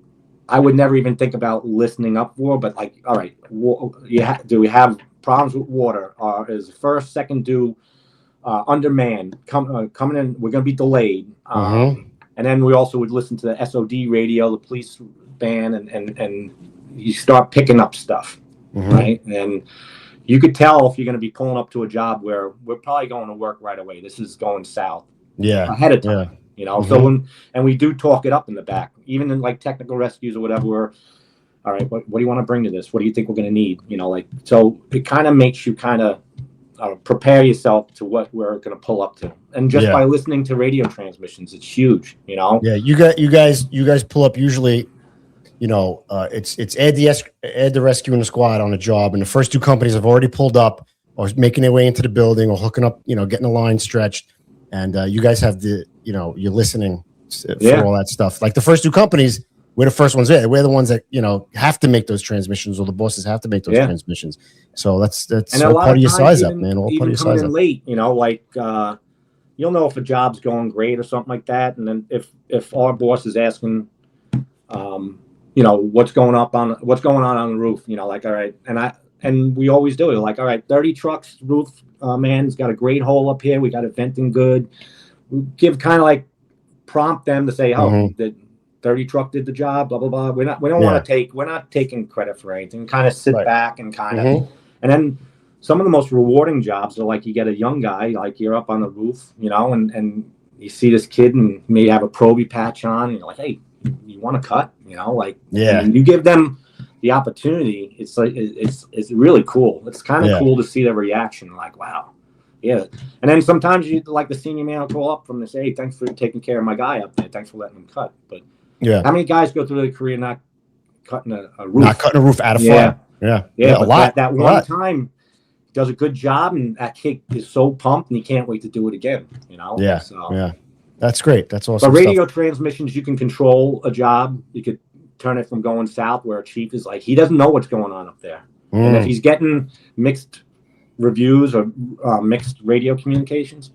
I would never even think about listening up for, but like, all right, do we have problems with water? Is first, second due, undermanned, coming in, we're going to be delayed. And then we also would listen to the SOD radio, the police band, and you start picking up stuff, right? And you could tell if you're going to be pulling up to a job where we're probably going to work right away. This is going south ahead of time. So and we do talk it up in the back, even in like technical rescues or whatever. We're all right. What do you want to bring to this? What do you think we're going to need? So it kind of makes you kind of prepare yourself to what we're going to pull up to, and just by listening to radio transmissions, it's huge. Yeah, you guys pull up usually. It's add the rescue in the squad on a job, and the first 2 companies have already pulled up. or making their way into the building or hooking up, getting the line stretched. And you guys have you're listening for all that stuff. Like the first two companies, we're the first ones there. We're the ones that, have to make those transmissions, or the bosses have to make those transmissions. So that's all part of your size up, man. All part of your size up. Late, you'll know if a job's going great or something like that. And then if our boss is asking, what's going on the roof, all right. And we always do it. Like, all right, 30 trucks, roof man's got a great hole up here. We got it venting good. We give kind of like prompt them to say, the 30 truck did the job, blah, blah, blah. We're not taking credit for anything. Kind of sit back and kind of, and then some of the most rewarding jobs are like you get a young guy, like you're up on the roof, and you see this kid and maybe have a Proby patch on, and you're like, hey, you want to cut? And you give them the opportunity. It's like it's really cool. It's kind of cool to see their reaction. Like, wow, yeah. And then sometimes you like the senior man will call up from this, hey, thanks for taking care of my guy up there. Thanks for letting him cut. But how many guys go through their career not cutting a roof? Not cutting a roof out of fire. Yeah. A lot. That one time does a good job, and that kid is so pumped and he can't wait to do it again. Yeah. So, yeah. That's great. That's awesome. But radio transmissions, you can control a job. You could turn it from going south, where a chief is like, he doesn't know what's going on up there. And if he's getting mixed reviews or mixed radio communications,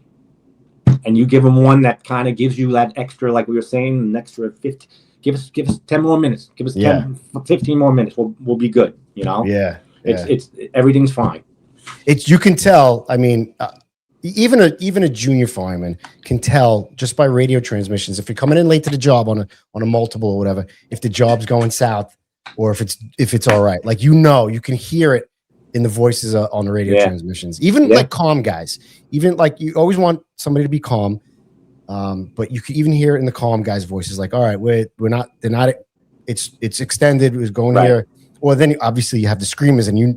and you give him one that kind of gives you that extra, like we were saying, an extra 50, give us 10 more minutes, give us 15 more minutes, we'll be good. It's everything's fine. You can tell. I mean, even a junior fireman can tell just by radio transmissions if you're coming in late to the job on a multiple or whatever, if the job's going south or if it's all right. Like, you can hear it in the voices on the radio transmissions. Even like calm guys, even like you always want somebody to be calm, but you can even hear it in the calm guys' voices. Like, all right, they're not. It's extended. It was going here. Or then obviously you have the screamers, and you're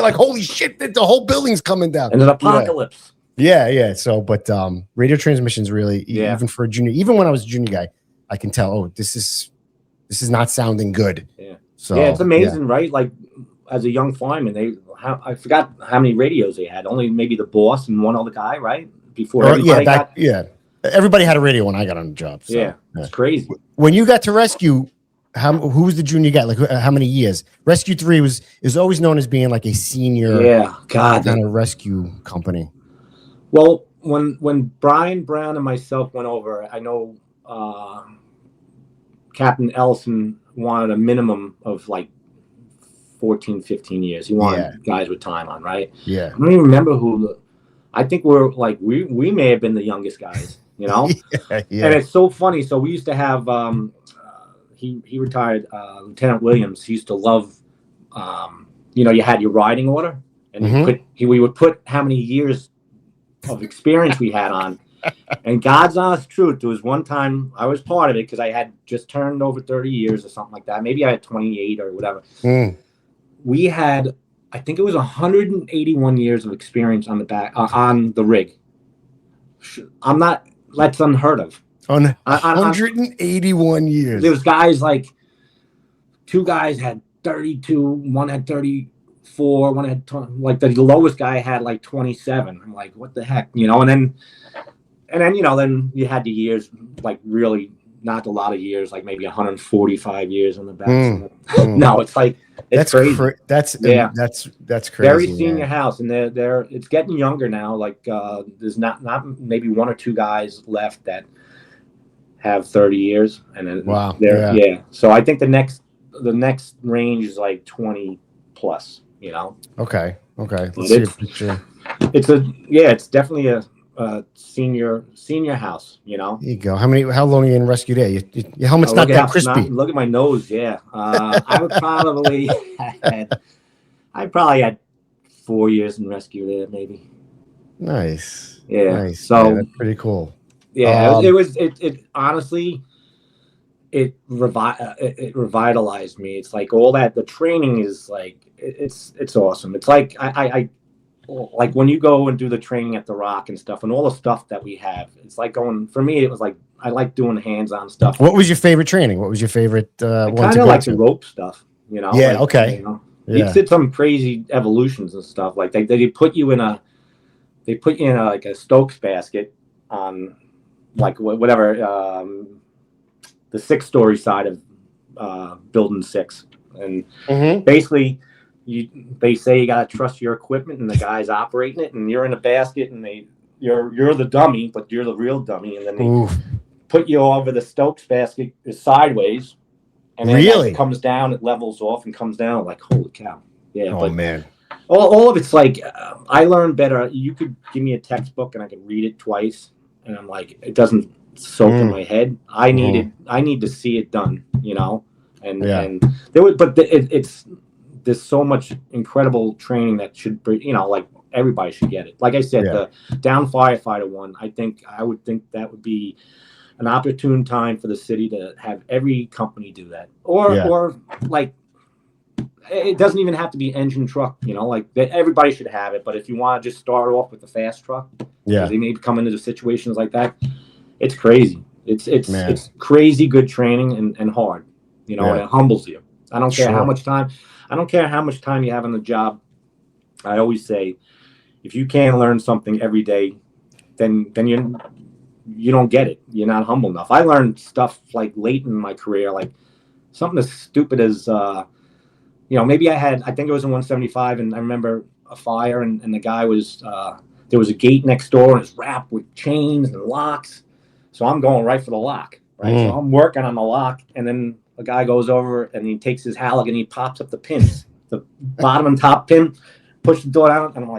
like, holy shit, the whole building's coming down. And an apocalypse. Yeah. So, but radio transmissions really, even for a junior, even when I was a junior guy, I can tell, this is not sounding good. Yeah. So it's amazing, right? Like, as a young fireman, I forgot how many radios they had. Only maybe the boss and one other guy, right? Before everybody had a radio when I got on the job. So, it's crazy. When you got to rescue, who was the junior guy? Like, how many years? Rescue 3 is always known as being like a senior kind of rescue company. Well, when Brian Brown and myself went over, I know Captain Ellison wanted a minimum of like 14, 15 years. He wanted guys with time on, right? Yeah. I don't even remember who. I think we may have been the youngest guys, And it's so funny. So we used to have he retired, Lieutenant Williams. He used to love, you had your riding order, and we would put how many years of experience we had on. And God's honest truth, there was one time I was part of it because I had just turned over 30 years or something like that. Maybe I had 28 or whatever. We had, I think it was 181 years of experience on the back on the rig. That's unheard of. 181 years. There was guys like, two guys had 32, one had 34, one had 20, like the lowest guy had like 27. I'm like, what the heck, and then then you had the years, like really not a lot of years, like maybe 145 years on the back. No, it's like it's crazy. That's crazy. Very senior house, and they're it's getting younger now. Like there's not maybe one or two guys left that have 30 years, and then So I think the next range is like 20 plus. Okay. Let's see a picture. It's definitely a senior house. There you go. How long are you in rescue there? Your helmet's not that crispy. Look at my nose. I would probably had 4 years in rescue there, maybe. Nice. Nice. So that's pretty cool. It honestly, it revitalized me. It's like all that. The training is like it's awesome. It's like I like when you go and do the training at the Rock and stuff, and all the stuff that we have. It's like going for me. It was like I like doing hands-on stuff. What was your favorite training? What was your favorite? I kind of like the rope stuff. Yeah. Okay. You did some crazy evolutions and stuff. Like they put you in a like a Stokes basket on like whatever the 6-story side of building 6, and basically they say you gotta trust your equipment and the guys operating it, and you're in a basket and you're the dummy, but you're the real dummy, and then they put you over the Stokes basket sideways, and then as it comes down, it levels off and comes down. Like, holy cow. Yeah. Oh, man. All of it's like, I learned better. You could give me a textbook and I could read it twice, and I'm like, it doesn't soak in my head. I need to see it done, you know? And there was, but there's so much incredible training that should be, you know, like everybody should get it. Like I said, the down firefighter one, I would think that would be an opportune time for the city to have every company do that, or like, it doesn't even have to be engine truck, you know, like everybody should have it. But if you want to just start off with the fast truck, they may come into situations like that. It's crazy. It's crazy good training and hard, you know, and it humbles you. I don't care how much time you have on the job. I always say, if you can't learn something every day, then you don't get it. You're not humble enough. I learned stuff like late in my career, like something as stupid as, you know, maybe I think it was in 175, and I remember a fire, and the guy was, there was a gate next door, and it's wrapped with chains and locks. So I'm going right for the lock, right? So I'm working on the lock, and then a guy goes over and he takes his Halligan, he pops up the pins, the bottom and top pin, pushes the door down, and I'm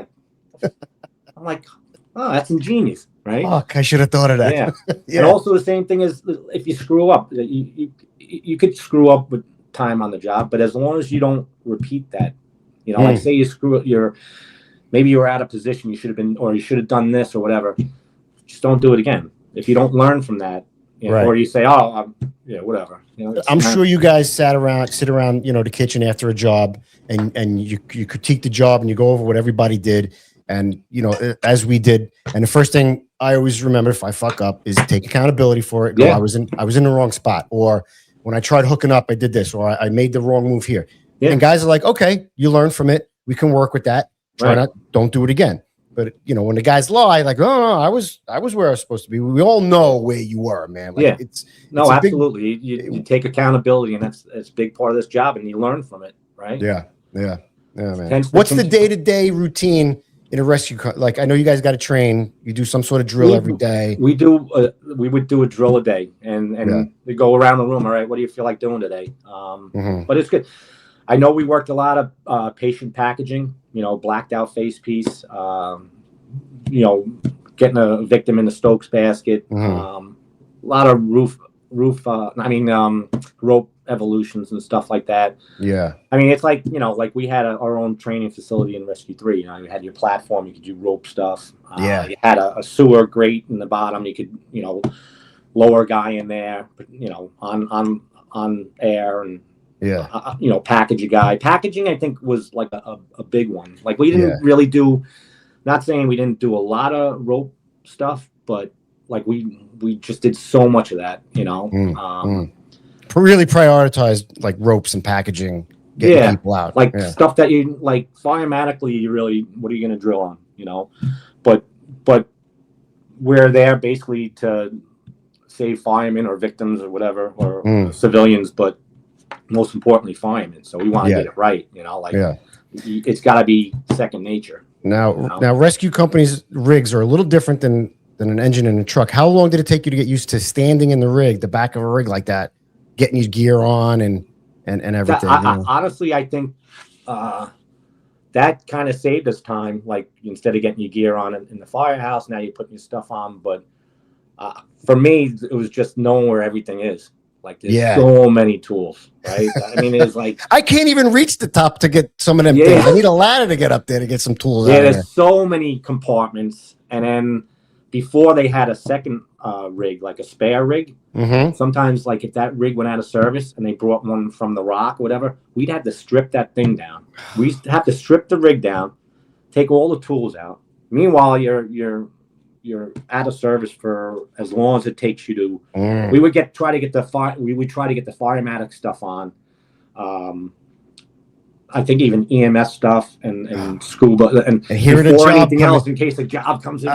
like, oh, that's ingenious, right? Oh, I should have thought of that. Yeah. And also the same thing is if you screw up, you could screw up with time on the job, but as long as you don't repeat that, you know, like say you screw up, maybe you were out of position, you should have been, or you should have done this or whatever, just don't do it again. If you don't learn from that, you know, or you say, oh, whatever. You know, I'm sure you guys sit around, you know, the kitchen after a job, and you critique the job and you go over what everybody did, and you know, as we did. And the first thing I always remember if I fuck up is take accountability for it. Go, I was in the wrong spot, or when I tried hooking up, I did this, or I made the wrong move here. And guys are like, okay, you learn from it. We can work with that. Don't do it again. But you know, when the guys lie, like, oh, no, I was where I was supposed to be. We all know where you were, man. Like, it's absolutely. You take accountability, and that's a big part of this job, and you learn from it, right? Yeah, man. What's the day-to-day routine in a rescue? Like, I know you guys got to train. You do some sort of drill every day. We would do a drill a day, and we go around the room. All right, what do you feel like doing today? But it's good. I know we worked a lot of patient packaging, you know, blacked out face piece, you know, getting a victim in the Stokes basket, a lot of rope evolutions and stuff like that. Yeah. I mean, it's like, you know, like we had our own training facility in Rescue 3. You know, you had your platform, you could do rope stuff. You had a sewer grate in the bottom. You could, you know, lower a guy in there, you know, on air, and you know, package a guy. Packaging, I think, was like a big one. Like we didn't really do, not saying we didn't do a lot of rope stuff, but like we just did so much of that, you know. Really prioritized like ropes and packaging, getting people out. Like stuff that you like firematically, you really, what are you going to drill on, you know? But we're there basically to save firemen or victims or whatever, or civilians, but most importantly firemen. So we want to get it right, you know, like it's got to be second nature. Now rescue companies' rigs are a little different than an engine in a truck. How long did it take you to get used to standing in the rig, the back of a rig like that, getting your gear on and everything? Honestly, I think that kind of saved us time. Like instead of getting your gear on in the firehouse, now you're putting your stuff on. But for me, it was just knowing where everything is. Like there's so many tools, right? I mean, it's like I can't even reach the top to get some of them things. I need a ladder to get up there to get some tools. Yeah, there's so many compartments, and then before they had a second rig, like a spare rig. Sometimes, like if that rig went out of service and they brought one from the Rock or whatever, we'd have to strip that thing down. We have to strip the rig down, take all the tools out. Meanwhile, you're out of service for as long as it takes you to. We would try to get the firematic stuff on. I think even EMS stuff and scuba and hearing a before job anything coming, else in case a job comes in.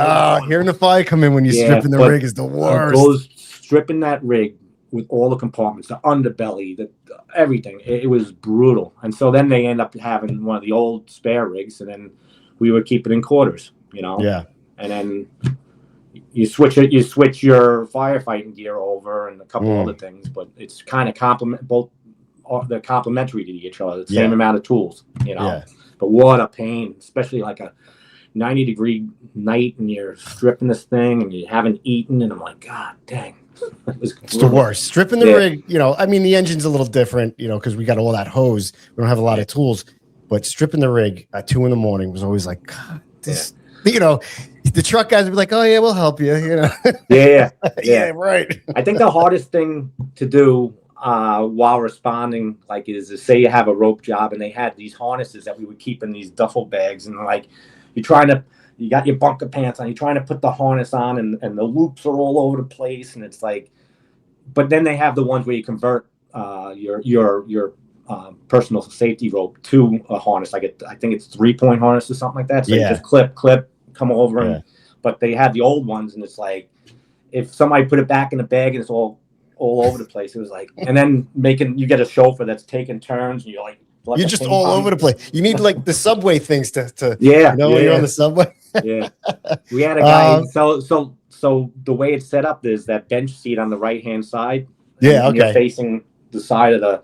hearing the fire come in when you're stripping the rig is the worst. Stripping that rig with all the compartments, the underbelly, everything. It was brutal. And so then they end up having one of the old spare rigs, and then we would keep it in quarters, Yeah. And then you switch your firefighting gear over and a couple other things, but it's kind of they're complementary to each other. The same amount of tools, Yeah. But what a pain, especially like a 90-degree night and you're stripping this thing and you haven't eaten, and I'm like, God dang. It's the worst. Stripping the rig, I mean, the engine's a little different, because we got all that hose. We don't have a lot of tools, but stripping the rig at 2 a.m. was always like, God, this, the truck guys would be like, oh yeah, we'll help you, Yeah, right. I think the hardest thing to do while responding, like, is to say you have a rope job and they had these harnesses that we would keep in these duffel bags, and like you got your bunker pants on, you're trying to put the harness on, and the loops are all over the place, and it's like, but then they have the ones where you convert your personal safety rope to a harness, like I think it's 3-point harness or something like that. So you just clip, come over, and but they had the old ones, and it's like if somebody put it back in the bag and it's all over the place, it was like, and then you get a chauffeur that's taking turns, and you're like just all over the place. You need like the subway things to when you're on the subway. Yeah, we had a guy. So the way it's set up is that bench seat on the right hand side. Yeah, okay. You're facing the side of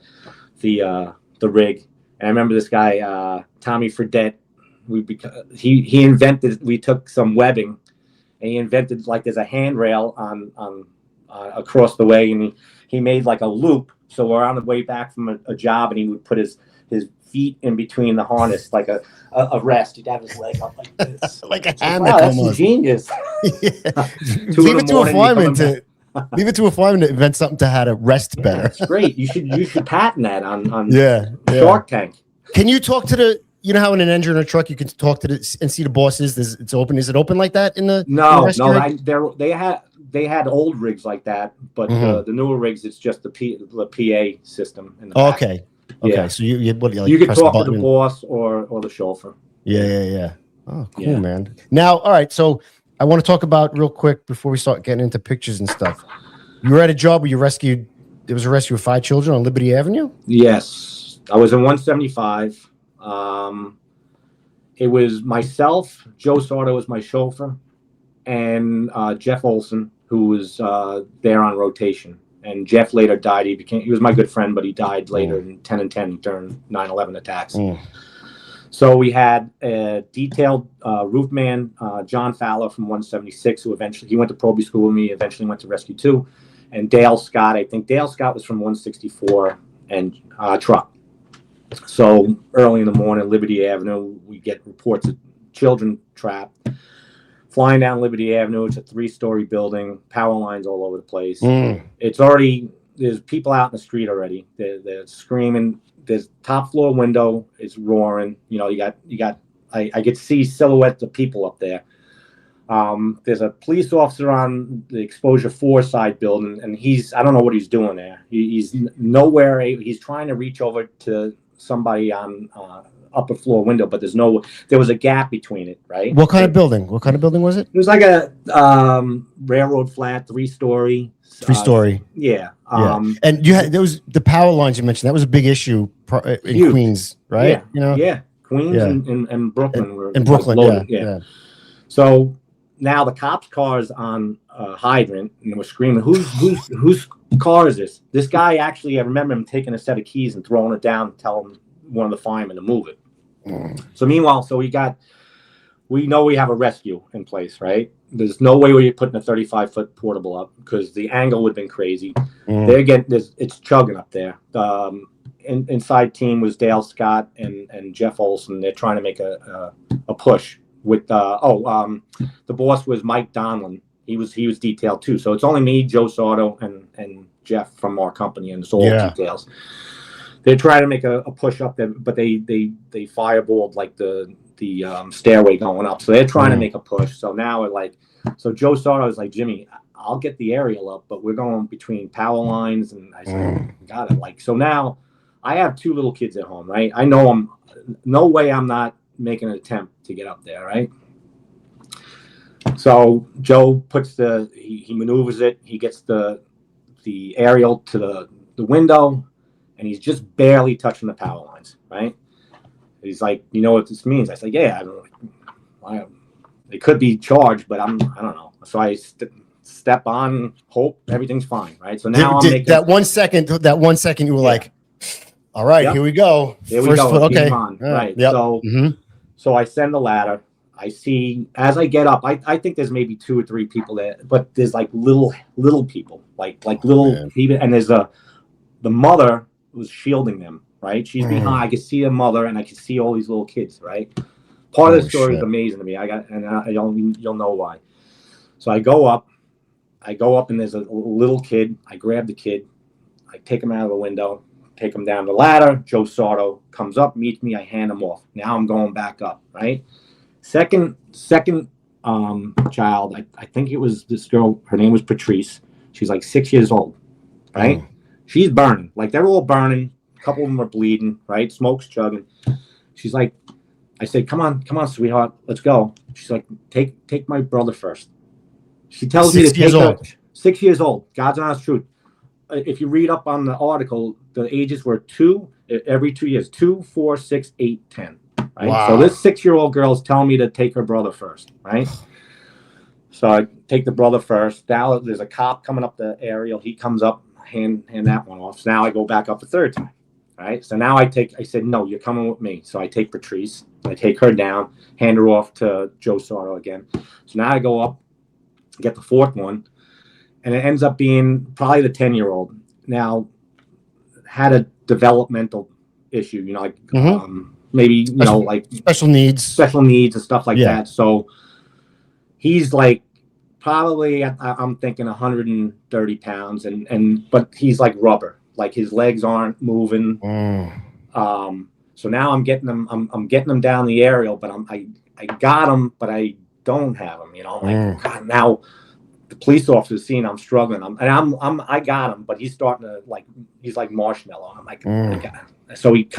the rig. And I remember this guy, Tommy Fredette. He invented. We took some webbing, and he invented like there's a handrail on across the way, and he made like a loop. So we're on the way back from a job, and he would put his feet in between the harness, like a rest. He'd have his leg up like this. Like a hammock. Wow, that's genius. Leave it to a fireman to invent something to how to rest better. That's great. You should patent that on Shark Tank. Can you talk to the, how in an engine or a truck you can talk to and see the bosses? It's open. Is it open like that in the they had old rigs like that, but the newer rigs, it's just the PA system in the back. Okay. Yeah. So you could talk to the boss or the chauffeur. Yeah. Oh, cool, man. Now, all right. So I want to talk about real quick before we start getting into pictures and stuff. You were at a job where there was a rescue of 5 children on Liberty Avenue? Yes. I was in 175. It was myself, Joe Sardo was my chauffeur, and Jeff Olson, who was there on rotation. And Jeff later died. He was my good friend, but he died later in 10 and 10 during 9/11 attacks. So we had a detailed roofman, John Fowler from 176, who he went to Proby School with me, eventually went to Rescue 2, and Dale Scott. I think Dale Scott was from 164 and truck. So early in the morning, Liberty Avenue, we get reports of children trapped. Flying down Liberty Avenue, it's a 3-story building, power lines all over the place. There's people out in the street already. They're screaming. There's top floor window is roaring. I get to see silhouettes of people up there. There's a police officer on the Exposure 4 side building, and I don't know what he's doing there. He's nowhere. He's trying to reach over to somebody on upper floor window, but there was a gap between it, right? What kind of building was it? It was like a railroad flat, 3-story. 3-story. Yeah. And there was the power lines you mentioned. That was a big issue in huge. Queens, right? Yeah. Queens and Brooklyn were in Brooklyn. Yeah. So now the cops' car's on a hydrant, and we're screaming, whose car is this? This guy actually, I remember him taking a set of keys and throwing it down, telling one of the firemen to move it. So meanwhile, we know we have a rescue in place, right? There's no way we're putting a 35-foot portable up because the angle would have been crazy. It's chugging up there. Inside team was Dale Scott and Jeff Olson. They're trying to make a push with the boss was Mike Donlin. He was detailed too. So it's only me, Joe Sardo, and Jeff from our company, and it's all details. They're trying to make a push up there, but they fireballed like the stairway going up. So they're trying to make a push. So now so Joe Sardo is like, Jimmy, I'll get the aerial up, but we're going between power lines. And I said, got it. So now I have 2 little kids at home, right? I know no way I'm not making an attempt to get up there, right? So Joe puts he maneuvers it. He gets the aerial to the window, and he's just barely touching the power lines, right? He's like, you know what this means? I say, yeah, it could be charged, but I don't know. So I step on, hope everything's fine, right? So now I'm making that 1 second. That 1 second, you were like, all right, here we go. Here we go. Okay, right. Yep. So I send the ladder. I see as I get up, I think there's maybe 2 or 3 people there, but there's like little people, like little people, and there's the mother was shielding them, right? She's behind. I could see the mother, and I could see all these little kids, right? Part of the story is amazing to me. You'll know why. So I go up, and there's a little kid. I grab the kid, I take him out of the window, take him down the ladder. Joe Sardo comes up, meets me. I hand him off. Now I'm going back up, right? Second child, I think it was this girl. Her name was Patrice. She's like 6 years old, right? She's burning. Like, they're all burning. A couple of them are bleeding, right? Smoke's chugging. She's like, I say, come on, sweetheart, let's go. She's like, take my brother first. She tells me to take her. 6 years old. God's honest truth. If you read up on the article, the ages were every 2 years, 2, 4, 6, 8, 10. Right? Wow. So this 6-year-old girl is telling me to take her brother first, right? So I take the brother first. Now there's a cop coming up the aerial. He comes up, hand that one off. So now I go back up the third time, right? So now I said, no, you're coming with me. So I take Patrice, I take her down, hand her off to Joe Sardo again. So now I go up, get the fourth one, and it ends up being probably the 10-year-old. Now, had a developmental issue, like maybe, like special needs and stuff like that. So he's like probably, I'm thinking 130 pounds, but he's like rubber, like his legs aren't moving. So now I'm getting them down the aerial, but I got him, but I don't have him, God, now the police officer's seeing I'm struggling. I got him, but he's starting to he's like marshmallow. I'm like, I got him. So we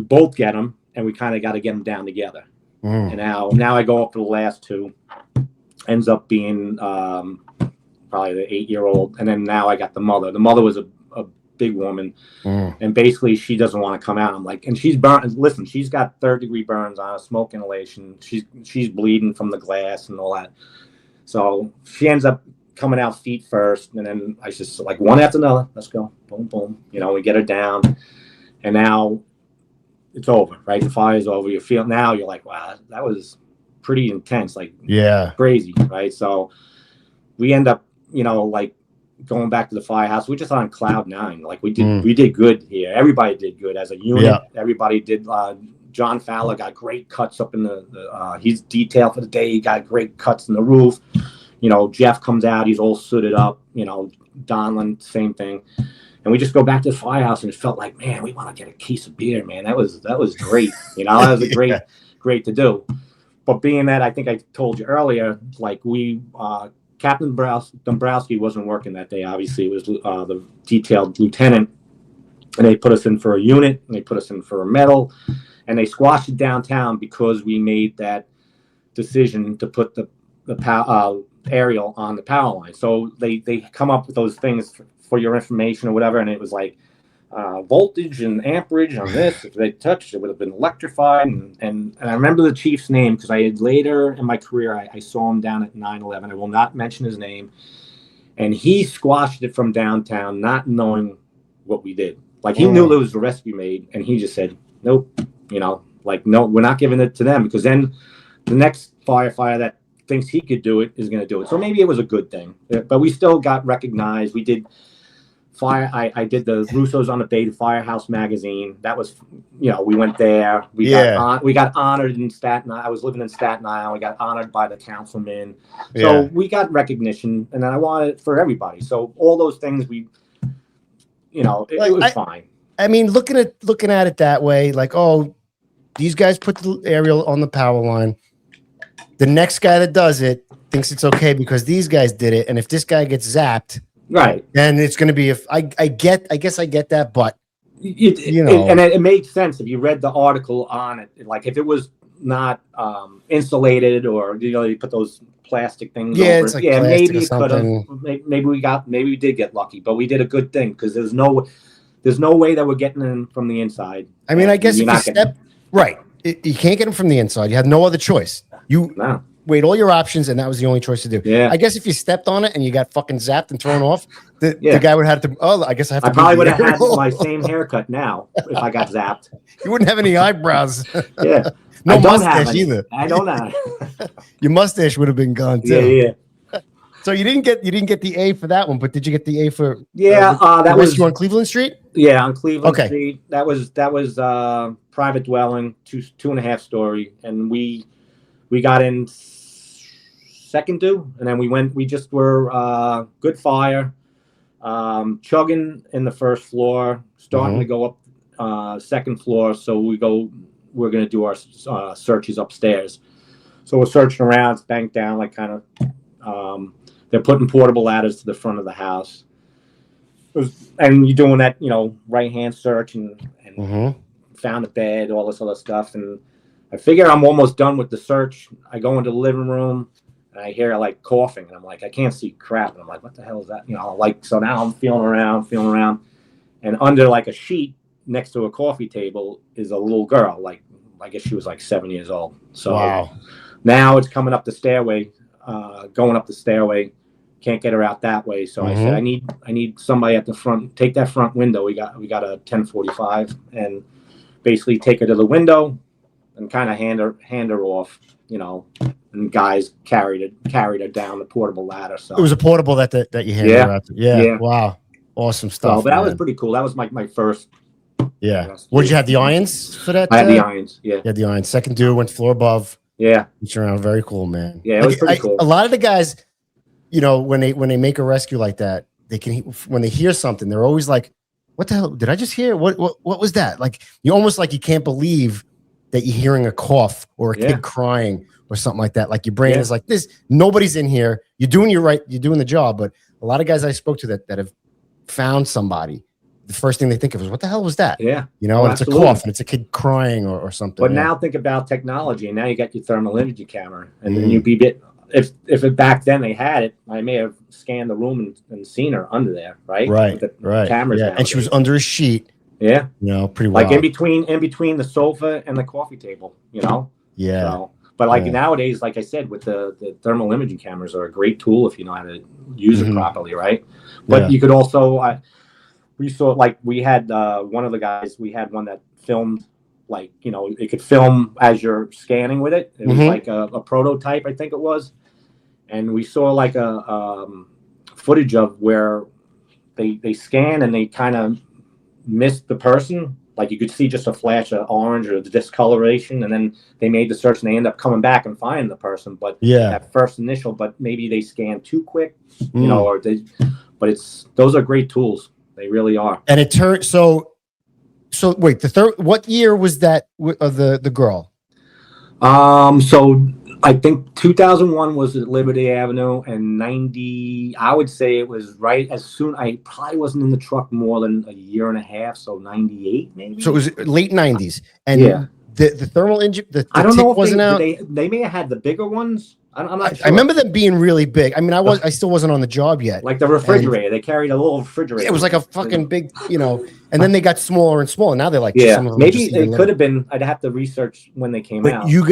both get him, and we kind of got to get him down together. And now I go up to the last 2. Ends up being probably the 8-year-old, and then now I got the mother. The mother was a big woman, and basically she doesn't want to come out. I'm like, and she's burnt. Listen, she's got 3rd-degree burns on her, smoke inhalation. She's bleeding from the glass and all that. So she ends up coming out feet first, and then I just like one after another. Let's go, boom, boom. We get her down, and now it's over, right? The fire's over. You're like, wow, that was pretty intense, crazy, right? So we end up, like going back to the firehouse. We're just on cloud 9. Like we did good here. Everybody did good as a unit. Yeah. Everybody did. John Fowler got great cuts up in he's detailed for the day. He got great cuts in the roof. Jeff comes out, he's all suited up. Donlin, same thing. And we just go back to the firehouse, and it felt like, man, we want to get a case of beer, man. That was great. That was a great to do. But being that, I think I told you earlier, like Captain Dombrowski wasn't working that day. Obviously, it was the detailed lieutenant, and they put us in for a unit, and they put us in for a medal, and they squashed it downtown because we made that decision to put the aerial on the power line. So they come up with those things for your information or whatever, and it was like voltage and amperage on this. If they touched, it would have been electrified. And I remember the chief's name because I had later in my career, I saw him down at 9/11. I will not mention his name. And he squashed it from downtown, not knowing what we did. Like, he knew there was a rescue made, and he just said, nope, no, we're not giving it to them, because then the next firefighter that thinks he could do it is going to do it. So maybe it was a good thing, but we still got recognized. We did I did the Russo's on the Bay Firehouse magazine. That was, we went there. We got honored in Staten Island. I was living in Staten Island. We got honored by the councilman. So we got recognition, and I wanted it for everybody. So all those things it was fine. I mean, looking at it that way, like, oh, these guys put the aerial on the power line. The next guy that does it thinks it's okay because these guys did it, and if this guy gets zapped, right, then it's going to be. I guess I get that, but And it made sense if you read the article on it. Like if it was not insulated, or you put those plastic things over it's it. like Maybe it could have. Maybe we did get lucky, but we did a good thing because there's no way that we're getting in from the inside. I mean, I guess if you step right, you can't get them from the inside. You had no other choice. You weighed all your options, and that was the only choice to do. Yeah. I guess if you stepped on it and you got fucking zapped and thrown off, the guy would have to. Oh, I guess I have to. I probably would have had my same haircut now if I got zapped. You wouldn't have any eyebrows. Yeah. No mustache either. I don't have. Your mustache would have been gone too. Yeah. So you didn't get the A for that one, but did you get the A for? That was you on Cleveland Street. Yeah, on Cleveland Street. That was private dwelling, 2.5 story, and we got in second due, and then we just were good fire, chugging in the first floor, starting to go up second floor. So we're going to do our searches upstairs. So we're searching around, it's banked down, like kind of, they're putting portable ladders to the front of the house. And you're doing that, right-hand search and found the bed, all this other stuff. And I figure I'm almost done with the search. I go into the living room and I hear like coughing, and I'm like, I can't see crap. And I'm like, what the hell is that? So now I'm feeling around, and under like a sheet next to a coffee table is a little girl. Like, I guess she was like 7 years old. So now it's coming up the stairway, going up the stairway. Can't get her out that way. So I said, I need somebody at the front. Take that front window. We got a 1045, and basically take her to the window and kind of hand her off, and guys carried her down the portable ladder. So it was a portable that you handed her out to. Yeah. Wow. Awesome stuff. So, but that was pretty cool. That was my first. Yeah. What did you have, the irons for that? I had the irons. Yeah. Yeah, the irons. Second due, went floor above. Yeah. Reach around. Very cool, man. Yeah, it was pretty cool. A lot of the guys, when they make a rescue like that, when they hear something, they're always like, what the hell did I just hear? What was that? Like, you almost like you can't believe that you're hearing a cough or a kid crying or something like that. Like your brain is like this. Nobody's in here. You're doing the job. But a lot of guys I spoke to that have found somebody, the first thing they think of is, what the hell was that? Yeah. And it's a cough and it's a kid crying or something. But now think about technology, and now you got your thermal imaging camera, and then you'd be if back then they had it, I may have scanned the room and seen her under there, right? Right. Cameras. Yeah. And she was under a sheet. Yeah. Pretty well. Like in between the sofa and the coffee table, Yeah. So, but nowadays, like I said, with the thermal imaging cameras are a great tool if you know how to use it properly, right? But you could also, we saw, like, we had one of the guys, we had one that filmed, like, it could film as you're scanning with it. It was like a prototype, I think it was. And we saw like a footage of where they scan and they kind of missed the person. Like, you could see just a flash of orange or the discoloration, and then they made the search and they end up coming back and finding the person. But that first initial, but maybe they scanned too quick, but those are great tools. They really are. And it turned so wait, what year was that of the girl? So I think 2001 was at Liberty Avenue, and 90, I would say it was right as soon. I probably wasn't in the truck more than a year and a half, so 98 maybe. So it was late 90s, and the thermal engine. I don't know if wasn't out. They may have had the bigger ones. I'm not sure. I remember them being really big. I mean, I still wasn't on the job yet. Like the refrigerator, they carried a little refrigerator. It was like a fucking big, and then they got smaller and smaller. Now they're like, maybe it could have been. I'd have to research when they came out. You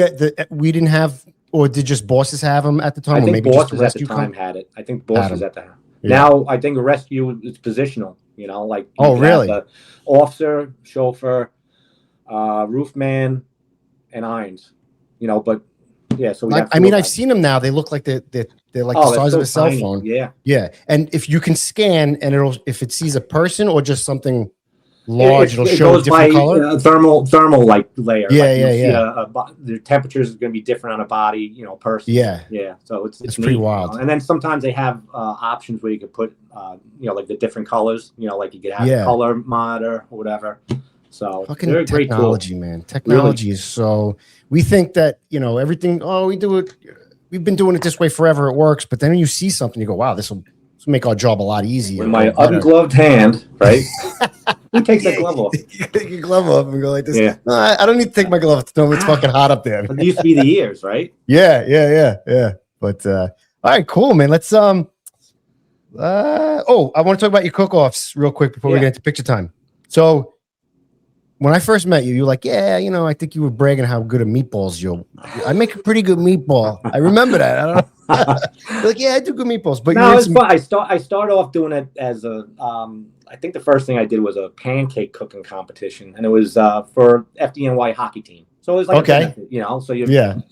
we didn't have, or did just bosses have them at the time? I think maybe bosses at the time had it. I think bosses at the time. Yeah. Now I think a rescue is positional. Like really? The officer, chauffeur, roofman, and irons. But. Yeah, so I've seen them now. They look like they're like the size of a cell phone. Yeah. And if you can scan, and if it sees a person or just something large, it'll show a different color. Thermal like layer. Yeah. The temperature is going to be different on a body, person. Yeah. So it's pretty wild. And then sometimes they have options where you could put, like the different colors. Like you could have color monitor or whatever. So fucking technology, man. Technology is so. We think that everything. Oh, we do it. We've been doing it this way forever. It works. But then when you see something, you go, "Wow, this will This will make our job a lot easier. With my ungloved hand, right? Who takes that glove off? Take your glove off and go like this. Yeah. No, I don't need to take my glove off. No, it's fucking hot up there. It used to be the ears, right? Yeah. But all right, cool, man. Let's I want to talk about your cook-offs real quick before we get into picture time. So when I first met you, you were like, I think you were bragging how good at meatballs I make a pretty good meatball. I remember that. I don't know. You're like, I do good meatballs. But no, it's fun. I started off doing it as a I think the first thing I did was a pancake cooking competition, and it was for FDNY hockey team. So it was like a benefit,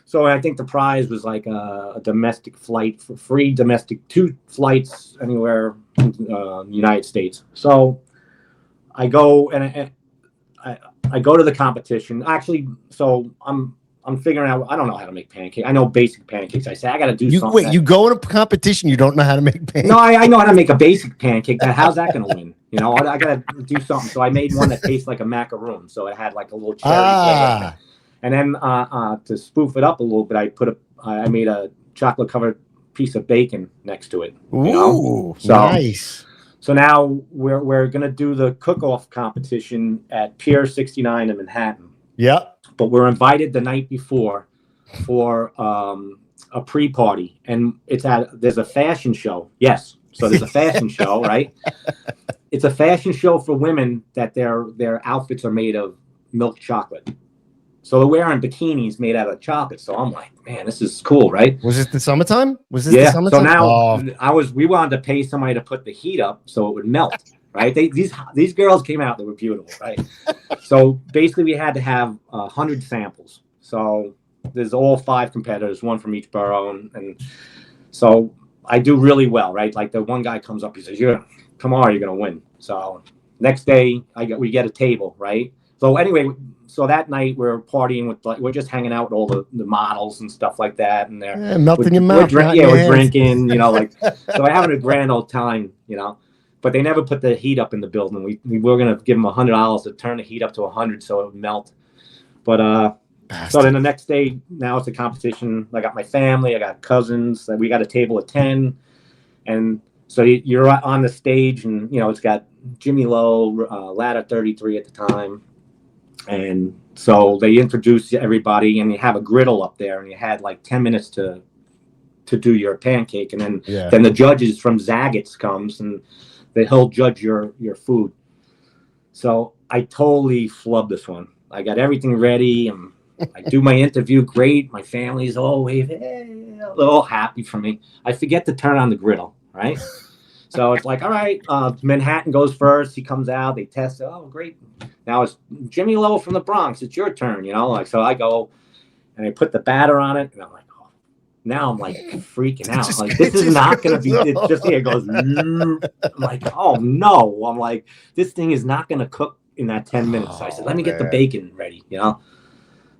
So I think the prize was like a domestic flight for free 2 flights anywhere in the United States. So I go and I go to the competition. Actually, so I'm figuring out. I don't know how to make pancakes. I know basic pancakes. I say I got to do something. Wait, you go in a competition. You don't know how to make pancakes? No, I know how to make a basic pancake. How's that going to win? I got to do something. So I made one that tastes like a macaroon. So it had like a little cherry. And then to spoof it up a little bit, I made a chocolate covered piece of bacon next to it. Ooh, so nice. So now we're gonna do the cook-off competition at Pier 69 in Manhattan. Yeah. But we're invited the night before for a pre-party, and there's a fashion show. Yes, so there's a fashion show, right? It's a fashion show for women that their outfits are made of milk chocolate. So they're wearing bikinis made out of chocolate. So I'm like, man, this is cool, right? Was it the summertime? The summertime? So now we wanted to pay somebody to put the heat up so it would melt, right? These girls came out, they were beautiful, right? So basically we had to have 100 samples. So there's all 5 competitors, 1 from each borough. And so I do really well, right? Like the one guy comes up, he says, tomorrow you're going to win. So next day we get a table, right? So anyway, so that night we're partying we're just hanging out with all the models and stuff like that, and they're melting your mouth. We're drinking, so we're having a grand old time, But they never put the heat up in the building. We were gonna give them $100 to turn the heat up to 100 so it would melt. But so then the next day, now it's a competition. I got my family, I got cousins. We got a table of 10, and so you're on the stage, and it's got Jimmy Lowe, Ladder 33 at the time. And so they introduce everybody, and you have a griddle up there, and you had like 10 minutes to do your pancake, and then the judges from Zaggett's comes, and he'll judge your food. So I totally flubbed this one. I got everything ready, and I do my interview great. My family's all waving, they're all happy for me. I forget to turn on the griddle, right? So it's like, all right, Manhattan goes first. He comes out. They test it. Oh, great. Now it's Jimmy Lowe from the Bronx. It's your turn, So I go, and I put the batter on it, and I'm like, oh. Now I'm like freaking out. This is not going to be. It's just here. It goes. I'm like, oh no. I'm like, this thing is not going to cook in that 10 minutes. So I said, let me get the bacon ready.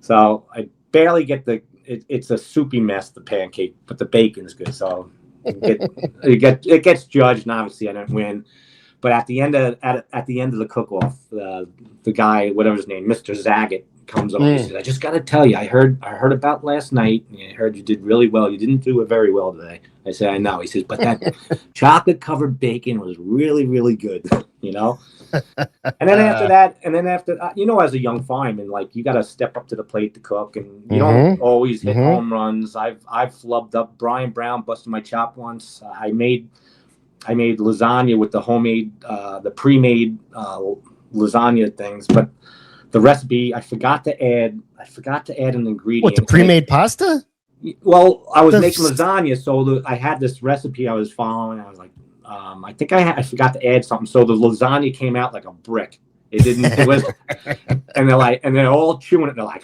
So I barely get it's a soupy mess, the pancake, but the bacon's good. So. It gets judged, and obviously I didn't win. But at the end of the cook-off, the guy, whatever his name, Mr. Zaggett, comes up and he says, "I just got to tell you, I heard about last night. And I heard you did really well. You didn't do it very well today." I said, "I know." He says, "But that chocolate-covered bacon was really, really good." And then after that, as a young fireman, you got to step up to the plate to cook, and you don't always hit home runs. I've flubbed up. Brian Brown busted my chop once. I made lasagna with the homemade, the pre-made lasagna things, but the recipe I forgot to add an ingredient. What, the pre-made pasta? Well, I was making lasagna, so I had this recipe I was following. I was like, I think I forgot to add something, so the lasagna came out like a brick. It didn't. It was, and they're all chewing it. They're like,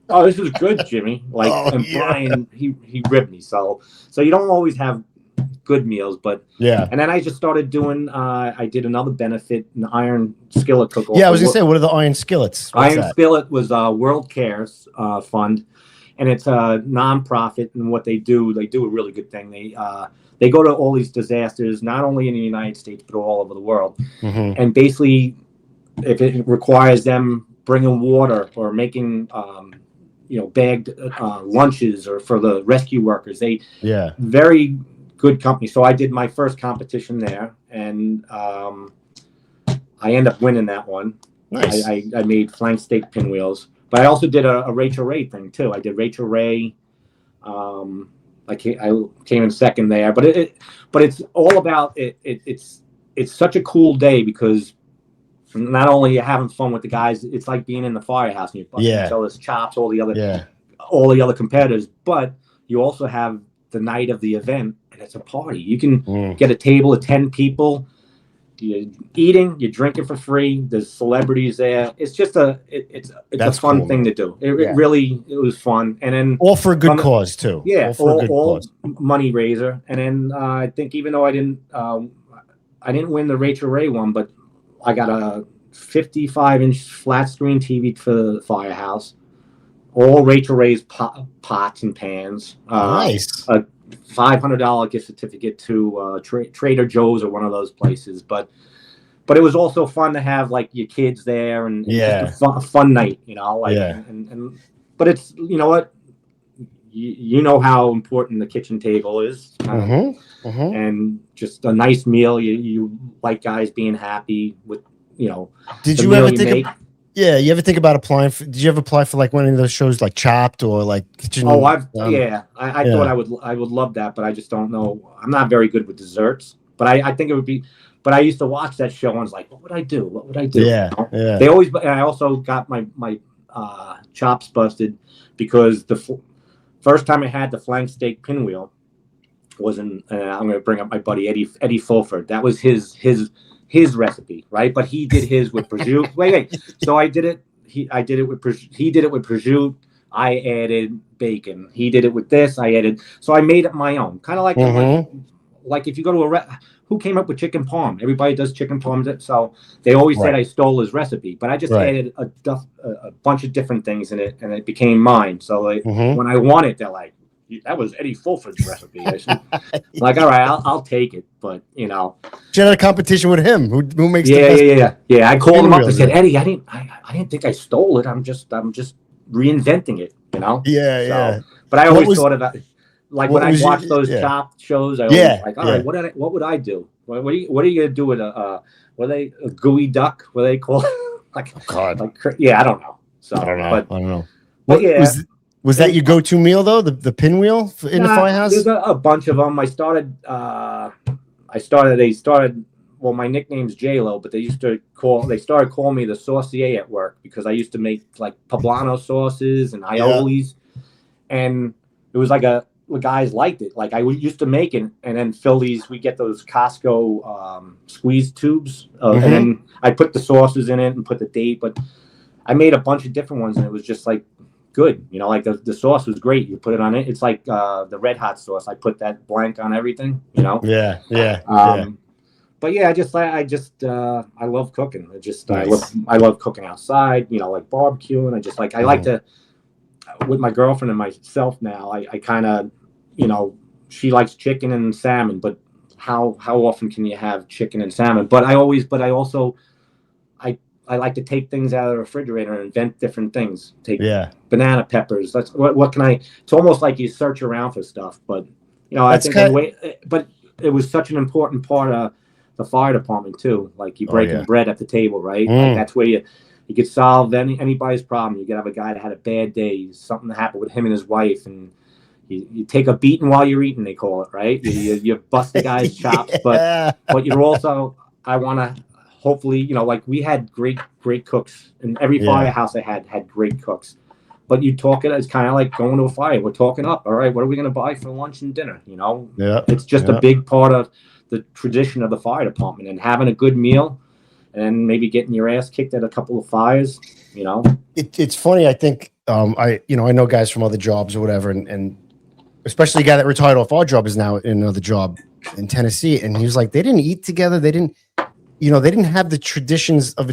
"Oh, this is good, Jimmy." Brian, he ribbed me. So you don't always have good meals, but And then I just started doing. I did another benefit, an iron skillet cook-off. Yeah, I was gonna say, what are the iron skillets? Skillet was World Cares Fund, and it's a nonprofit. And what they do a really good thing. They go to all these disasters, not only in the United States, but all over the world. And basically, if it requires them bringing water or making, bagged lunches or for the rescue workers, they very good company. So I did my first competition there, and I ended up winning that one. Nice. I made flank steak pinwheels, but I also did a Rachel Ray thing too. I did Rachel Ray. I came in second there, but it's all about it. It's such a cool day because not only you're having fun with the guys, it's like being in the firehouse and you're busting each other's chops, all the other competitors, but you also have the night of the event, and it's a party. You can get a table of 10 people. You're eating, you're drinking for free. There's celebrities there. It's just it's a fun thing to do. It was fun, and then all for a good cause too. Yeah, all money raiser. And then I think even though I didn't win the Rachel Ray one, but I got a 55-inch flat screen TV for the firehouse. All Rachel Ray's pots and pans. Nice. A $500 gift certificate to Trader Joe's or one of those places. But it was also fun to have like your kids there and just a fun night, you know. Like, but it's, you know what, you know how important the kitchen table is, and just a nice meal. You like guys being happy with, you know. Did you ever think? You ever think about applying for? Did you ever apply for like one of those shows like Chopped or like Kitchen? Oh, I thought I would love that, but I just don't know. I'm not very good with desserts, but I think it would be. But I used to watch that show and was like, what would I do? What would I do? Yeah, you know? They always. And I also got my chops busted because the first time I had the flank steak pinwheel was in. I'm going to bring up my buddy Eddie Fulford. That was his recipe, right? But he did his with prosciutto. wait. So I did it. He did it with prosciutto. I added bacon. He did it with this. I added. So I made it my own. Kind of like if you go to who came up with chicken parm? Everybody does chicken parm. So they always said I stole his recipe, but I just added a bunch of different things in it, and it became mine. So when I won it, they're like, that was Eddie Fulford's recipe. I said, like, all right, I'll take it, but you know, you had a competition with him. Who makes the best? I called him up and said, Eddie, I didn't think I stole it. I'm just reinventing it, you know. But I always thought about it. Like when I watch those Chopped shows, I always like, all right, what would I do? What are you gonna do with a gooey duck? What do they call it? Like, oh God, I don't know. So I don't know. But yeah. Was that your go-to meal though? The pinwheel in the firehouse? There's a bunch of them. Well, my nickname's J-Lo, but they started calling me the saucier at work because I used to make like poblano sauces and aiolis, and it was like the guys liked it. Like I used to make it and then fill these. We get those Costco squeeze tubes, and then I put the sauces in it and put the date. But I made a bunch of different ones, and it was just like good, you know. Like the sauce was great. You put it on it. It's like the Red Hot sauce. I put that blank on everything, you know. But yeah, I love cooking. I love cooking outside, you know, like barbecuing. I like to, with my girlfriend and myself now, I kind of, you know, she likes chicken and salmon, but how often can you have chicken and salmon? But I like to take things out of the refrigerator and invent different things. Take banana peppers. That's what can I? It's almost like you search around for stuff, but you know, but it was such an important part of the fire department too. Like you breaking bread at the table, right? Like that's where you could solve anybody's problem. You could have a guy that had a bad day, something that happened with him and his wife, and you take a beating while you're eating. They call it, right? You bust the guy's chops, but you're also, I want to. Hopefully, you know, like we had great cooks, and every firehouse I had great cooks. But you talk it, it's kind of like going to a fire. We're talking up. All right, what are we going to buy for lunch and dinner? You know, it's just a big part of the tradition of the fire department, and having a good meal, and maybe getting your ass kicked at a couple of fires. You know, it's funny. I think I know guys from other jobs or whatever, and especially a guy that retired off our job is now in another job in Tennessee, and he was like, they didn't eat together. They didn't have the traditions of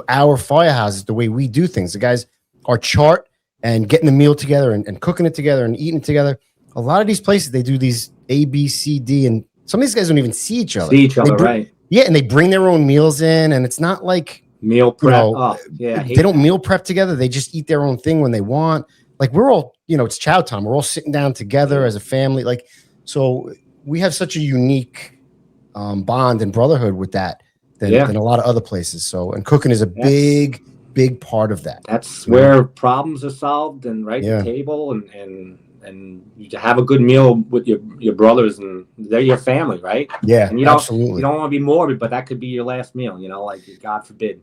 our firehouses the way we do things. The guys are chart and getting the meal together and cooking it together and eating it together. A lot of these places, they do these A, B, C, D, and some of these guys don't even see each other. Right? Yeah, and they bring their own meals in, and it's not like meal prep. They don't meal prep together. They just eat their own thing when they want. Like we're all, it's chow time. We're all sitting down together as a family. Like, so we have such a unique bond and brotherhood with that than a lot of other places. So, and cooking is a big part of that. That's where problems are solved, and the table, and you have a good meal with your brothers, and they're your family, right? Yeah, and absolutely. You don't want to be morbid, but that could be your last meal, like God forbid,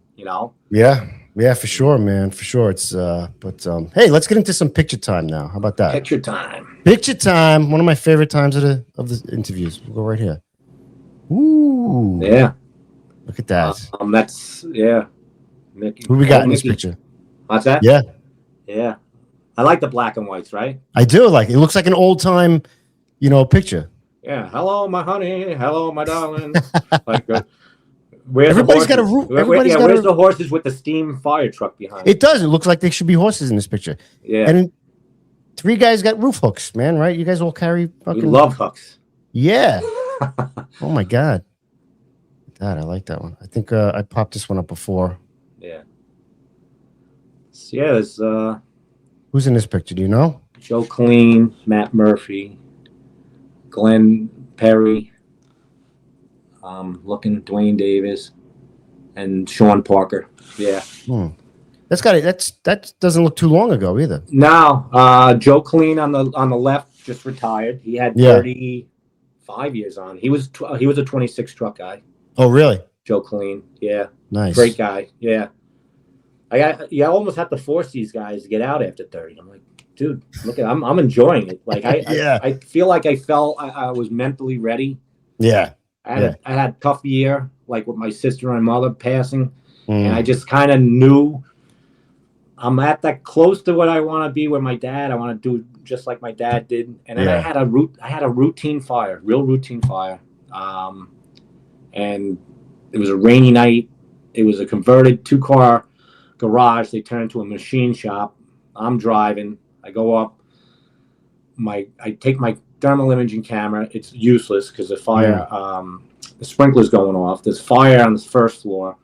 Yeah, for sure, man, for sure. It's hey, let's get into some picture time now. How about that? Picture time. Picture time. One of my favorite times of the interviews. We'll go right here. Ooh. Yeah. Look at that. That's Mickey. Who we got in this picture? What's that? Yeah. Yeah. I like the black and whites, right? I do like it. Looks like an old time, picture. Yeah. Hello, my honey. Hello, my darling. Everybody's got a roof. Where's the horses with the steam fire truck behind? It does. It looks like there should be horses in this picture. Yeah. And 3 guys got roof hooks, man. Right? You guys all carry fucking. We love hooks. Yeah. Oh my God. God, I like that one. I think I popped this one up before. Yeah. So, yeah, there's who's in this picture? Do you know? Joe Clean, Matt Murphy, Glenn Perry, looking Dwayne Davis, and Sean Parker. Yeah. That doesn't look too long ago either. No, Joe Clean on the left just retired. He had 35 years on. He was a 26 truck guy. Oh, really? Joe Clean. Yeah. Nice. Great guy. Yeah. I almost have to force these guys to get out after 30. I'm like, dude, look I'm enjoying it. Like I feel like I was mentally ready. Yeah. I had a tough year, like with my sister and mother passing, and I just kind of knew I'm at that close to what I want to be with my dad. I want to do just like my dad did. And then I had a routine fire, real routine fire. And it was a rainy night. It was a converted 2-car garage. They turned into a machine shop. I'm driving. I go up. I take my thermal imaging camera. It's useless because the fire, the sprinkler's going off. There's fire on the first floor.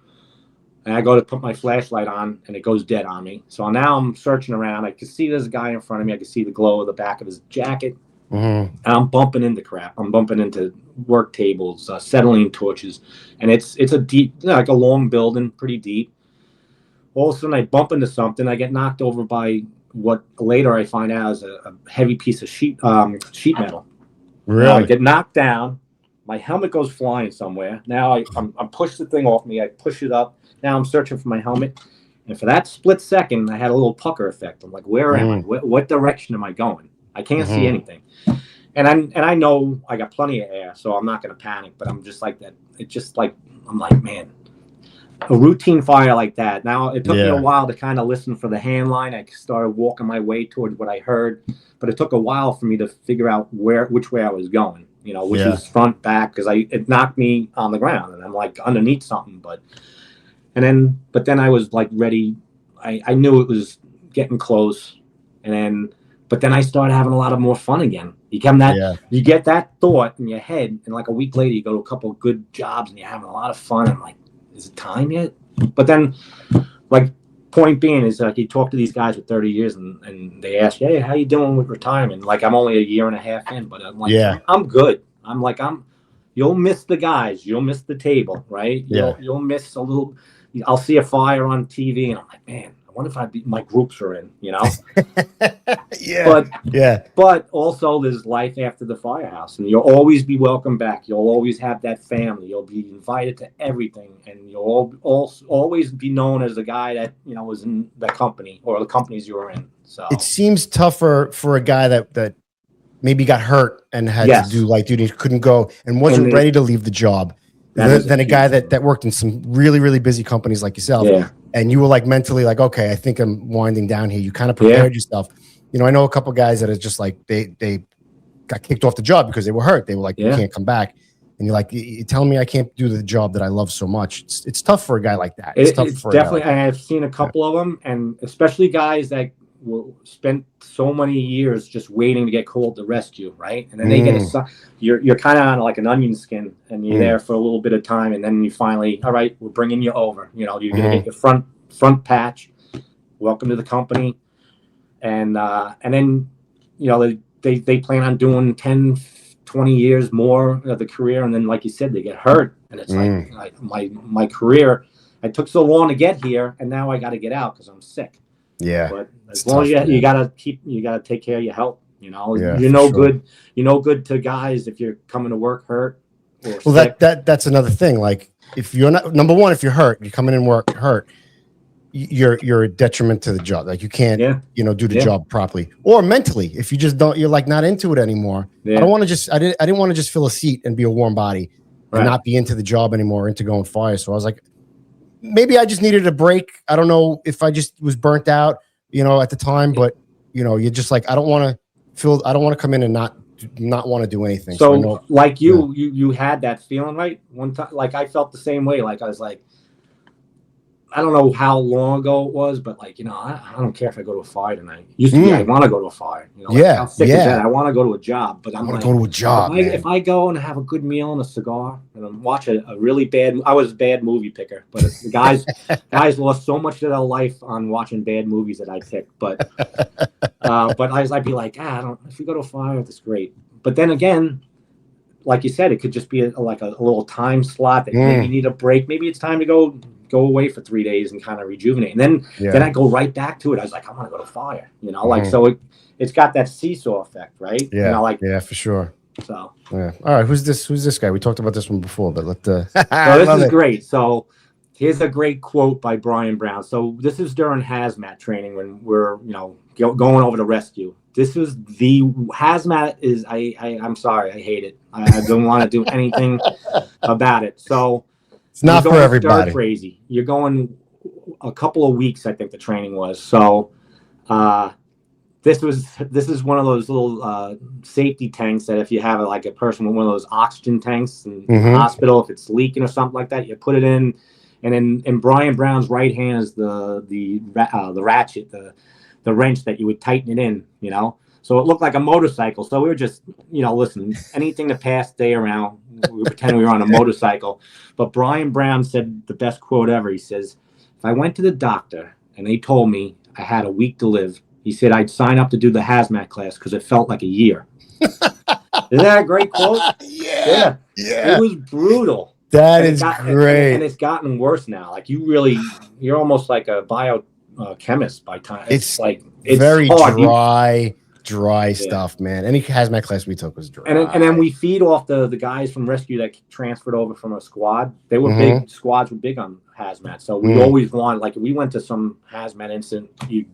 And I go to put my flashlight on, and it goes dead on me. So now I'm searching around. I can see there's a guy in front of me. I can see the glow of the back of his jacket. And I'm bumping into crap. I'm bumping into work tables, acetylene torches. And it's a deep, like a long building, pretty deep. All of a sudden, I bump into something. I get knocked over by what later I find out is a heavy piece of sheet metal. Really? Now I get knocked down. My helmet goes flying somewhere. Now I push the thing off me. I push it up. Now I'm searching for my helmet. And for that split second, I had a little pucker effect. I'm like, where am I? What direction am I going? I can't see anything. And I know I got plenty of air, so I'm not going to panic. But I'm just like that. It's just like, I'm like, man, a routine fire like that. Now, it took me a while to kind of listen for the hand line. I started walking my way towards what I heard. But it took a while for me to figure out which way I was going, which is front, back, because it knocked me on the ground. And I'm like underneath something. But then I was like ready. I knew it was getting close. But then I started having a lot of more fun again. You get that thought in your head, and like a week later, you go to a couple of good jobs, and you're having a lot of fun. I'm like, is it time yet? But then, like, point being is like you talk to these guys with 30 years, and they ask, hey, how you doing with retirement? Like, I'm only a year and a half in, but I'm like, I'm good. I'm like, you'll miss the guys, you'll miss the table, right? You'll miss a little. I'll see a fire on TV, and I'm like, man, I wonder if my groups are in, But also there's life after the firehouse, and you'll always be welcome back. You'll always have that family. You'll be invited to everything, and you'll always be known as the guy that was in the company or the companies you were in. So it seems tougher for a guy that maybe got hurt and had to do light duty, couldn't go, and wasn't ready to leave the job. Than a guy that worked in some really, really busy companies like yourself. Yeah. And you were like mentally like, okay, I think I'm winding down here. You kind of prepared yourself. I know a couple of guys that are just like, they got kicked off the job because they were hurt. They were like, you can't come back. And you're like, you're telling me I can't do the job that I love so much. It's tough for a guy like that. It's tough for definitely. I've seen a couple of them, and especially guys that spent so many years just waiting to get called to rescue, right? And then they get you're kind of on like an onion skin, and you're there for a little bit of time, and then you finally, all right, we're bringing you over. You're gonna get your front patch. Welcome to the company, and then they plan on doing 10, 20 years more of the career, and then like you said, they get hurt, and it's like my career. I took so long to get here, and now I got to get out because I'm sick. Yeah, but as long as you gotta take care of your health. You know, yeah, you're no good. You're no good to guys if you're coming to work hurt. Or well, sick. that's another thing. Like, if you're not, number one, if you're hurt, you're coming in work hurt, you're a detriment to the job. Like, you can't, do the job properly, or mentally. If you just don't, you're like not into it anymore. I don't want to just, I didn't want to just fill a seat and be a warm body and not be into the job anymore, into going fire. So I was like, maybe I just needed a break. I don't know if I just was burnt out, at the time, but you're just like, I don't want to come in and not want to do anything. So like you had that feeling, right? One time, like I felt the same way. Like I was like, I don't know how long ago it was, but like, I don't care if I go to a fire tonight. Used to be, I want to go to a fire. How sick is that? I want to go to a job, but I'm like, go to a job. If I go and have a good meal and a cigar and I'm watching a really bad, I was a bad movie picker, but the guys lost so much of their life on watching bad movies that I picked. But I'd be like, if we go to a fire, that's great. But then again, like you said, it could just be a little time slot that maybe you need a break. Maybe it's time to go away for 3 days and kind of rejuvenate. And then I go right back to it. I was like, I want to go to fire, so it's got that seesaw effect, right? Yeah, for sure. So, yeah. All right. Who's this guy? We talked about this one before, but so this is great. So here's a great quote by Brian Brown. So this is during hazmat training when we're, going over the rescue. This is the hazmat is, I'm sorry. I hate it. I don't want to do anything about it. So, it's not for everybody. Crazy. You're going a couple of weeks, I think the training was. So this is one of those little safety tanks that if you have a person with one of those oxygen tanks in the hospital, if it's leaking or something like that, you put it in, and in Brian Brown's right hand is the ratchet, the wrench that you would tighten it in, So it looked like a motorcycle. So we were just, listen, anything to pass day around. We were pretending we were on a motorcycle. But Brian Brown said the best quote ever. He says, if I went to the doctor and they told me I had a week to live, he said I'd sign up to do the hazmat class because it felt like a year. Isn't that a great quote? Yeah. It was brutal. That is great. And it's gotten worse now. Like you're almost like a biochemist by time. It's very hard. dry stuff, man. Any hazmat class we took was dry. And then we feed off the guys from rescue that transferred over from a squad. They were big. Squads were big on hazmat. So we always want, if we went to some hazmat incident, you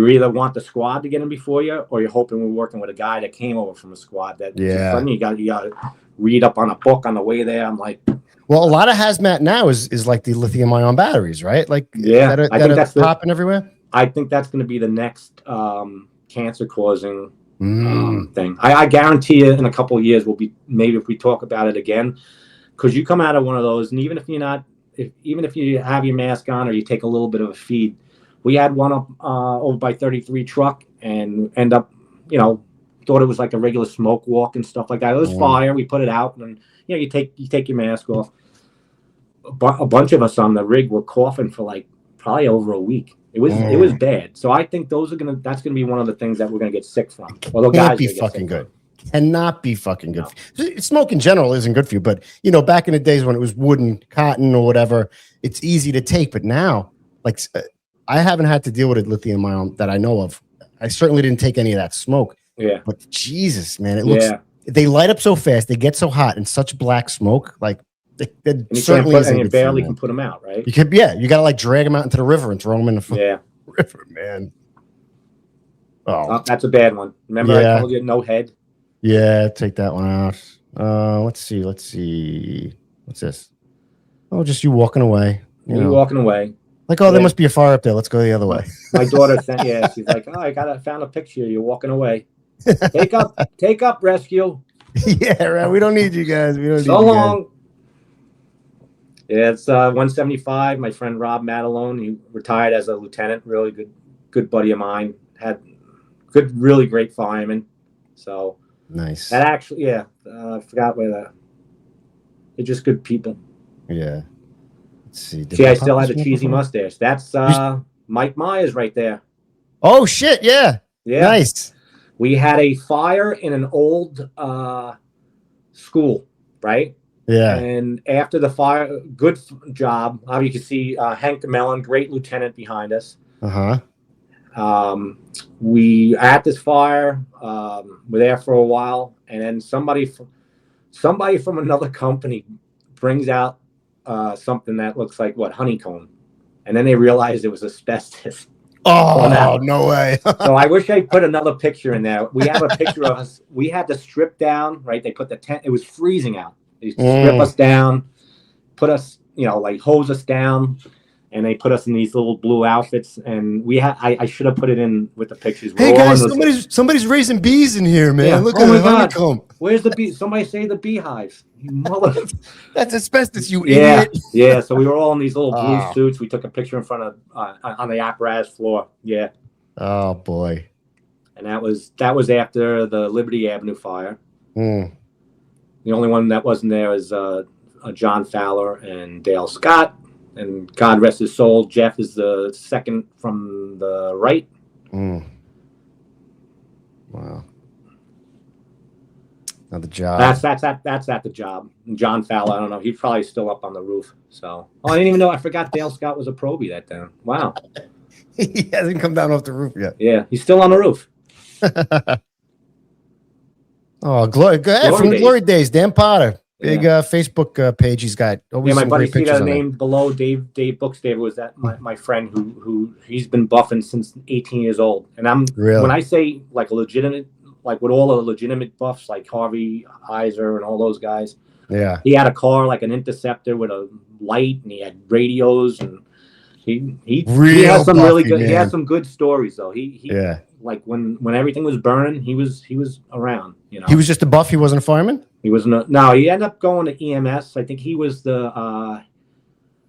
either want the squad to get in before you, or you're hoping we're working with a guy that came over from a squad. You got to read up on a book on the way there. I'm like, well, a lot of hazmat now is like the lithium-ion batteries, right? Like, I think that's popping everywhere. I think that's going to be the next cancer-causing thing. I guarantee you, in a couple of years, we'll be, maybe if we talk about it again, because you come out of one of those, and even if you have your mask on or you take a little bit of a feed, we had one up over by 33 truck and end up, thought it was like a regular smoke walk and stuff like that. It was fire. We put it out, and you take your mask off. A bunch of us on the rig were coughing for probably over a week. It was bad. So I think that's gonna be one of the things that we're gonna get sick from. Although can't be fucking good. Cannot be fucking good. No. Smoke in general isn't good for you, but back in the days when it was wood and cotton or whatever, it's easy to take. But now, I haven't had to deal with a lithium ion that I know of. I certainly didn't take any of that smoke. Yeah. But Jesus, man, it looks. They light up so fast. They get so hot and such black smoke. And you barely can put them out, right? You gotta drag them out into the river and throw them in the river, man. Oh, that's a bad one. Remember I told you no head? Yeah, take that one out. Let's see. What's this? Oh, just you walking away. You walking away. There must be a fire up there. Let's go the other way. My daughter said, she's like, I found a picture. You're walking away. Take up rescue. Yeah, right. We don't need you guys. We don't need so you long. Guys. Yeah, it's 175. My friend Rob Matalone, he retired as a lieutenant. Really good buddy of mine. Had really great fireman. So nice. That actually, I forgot where that. They're just good people. Yeah. Let's see. I still had a cheesy mustache. That's Mike Myers right there. Oh shit! Yeah. Yeah. Nice. We had a fire in an old school, right? Yeah. And after the fire, good job. You can see Hank Mellon, great lieutenant behind us. We at this fire, we're there for a while, and then somebody from another company brings out something that looks like honeycomb, and then they realized it was asbestos. Oh, no way. So I wish I put another picture in there. We have a picture of us. We had to strip down, right? They put the tent. It was freezing out. They strip us down, put us, hose us down, and they put us in these little blue outfits. And we had, I should have put it in with the pictures. Hey guys, somebody's raising bees in here, man. Yeah. Look at the honeycomb. Where's the bee? Somebody say the beehives. You mother. That's asbestos, you idiot. Yeah. So we were all in these little blue suits. We took a picture in front of on the apparatus floor. Yeah. Oh boy. And that was after the Liberty Avenue fire. The only one that wasn't there is John Fowler and Dale Scott, and God rest his soul. Jeff is the second from the right. Wow. Now the job. That's at the job. And John Fowler, I don't know. He's probably still up on the roof. So, I didn't even know. I forgot Dale Scott was a probie that day. Wow. He hasn't come down off the roof yet. Yeah, he's still on the roof. Oh, glory from the Glory Days. Dan Potter, big Facebook page he's got. Always my buddy, see that name name below. Dave Bookstave was that my friend who he's been buffing since 18 years old. And when I say like a legitimate, like with all the legitimate buffs like Harvey Heiser and all those guys. Yeah, he had a car like an Interceptor with a light, and he had radios, and he has some really good. Man. He has some good stories though. He like when everything was burning, he was around. He was just a buff. He wasn't a fireman. He was no. He ended up going to EMS. I think he was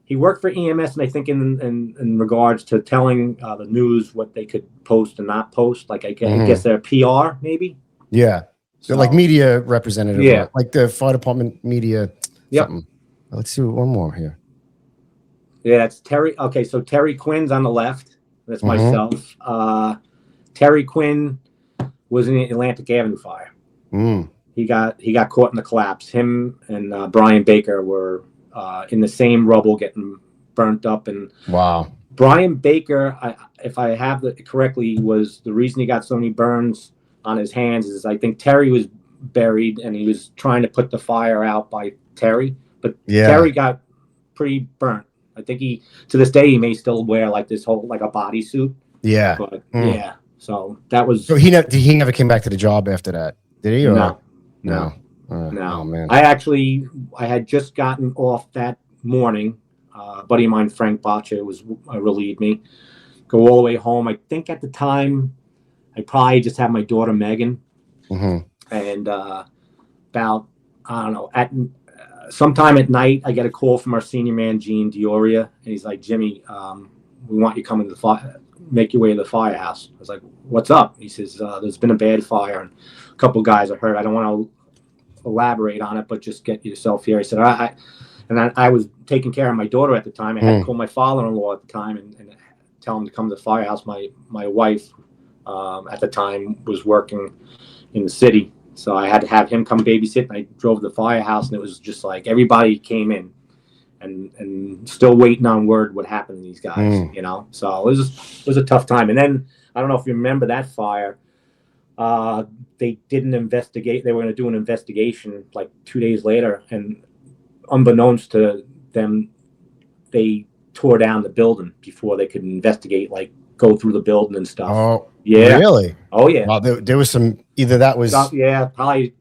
he worked for EMS, and I think in regards to telling the news what they could post and not post. Like I guess they're PR maybe. Yeah, so like media representative. Yeah, like the fire department media. Yep. Something. Let's see one more here. Yeah, that's Terry. Okay, so Terry Quinn's on the left. That's myself. Terry Quinn was in the Atlantic Avenue fire. He got caught in the collapse. Him and Brian Baker were in the same rubble, getting burnt up. And wow, Brian Baker, if I have it correctly, was the reason he got so many burns on his hands. Is I think Terry was buried, and he was trying to put the fire out by Terry, but Terry got pretty burnt. I think to this day, he may still wear like this whole like a bodysuit. Yeah, but yeah. So that was. So he never came back to the job after that, did he? Or? No. Oh man. I had just gotten off that morning. A buddy of mine, Frank Boccia, was relieved me. Go all the way home. I think at the time, I probably just had my daughter Megan, and about I don't know at. Sometime at night, I get a call from our senior man, Gene Dioria, and he's like, Jimmy, we want you coming to the fire, make your way to the firehouse. I was like, what's up? He says, there's been a bad fire, and a couple guys are hurt. I don't want to elaborate on it, but just get yourself here. He said, I was taking care of my daughter at the time. I had to call my father-in-law at the time and tell him to come to the firehouse. My wife at the time was working in the city. So I had to have him come babysit, and I drove to the firehouse, and it was just like everybody came in and still waiting on word what happened to these guys, So it was a tough time. And then I don't know if you remember that fire. They didn't investigate. They were going to do an investigation like 2 days later, and unbeknownst to them, they tore down the building before they could investigate, like go through the building and stuff. Oh, yeah, really? Oh, yeah. Wow, there was some. Either that was probably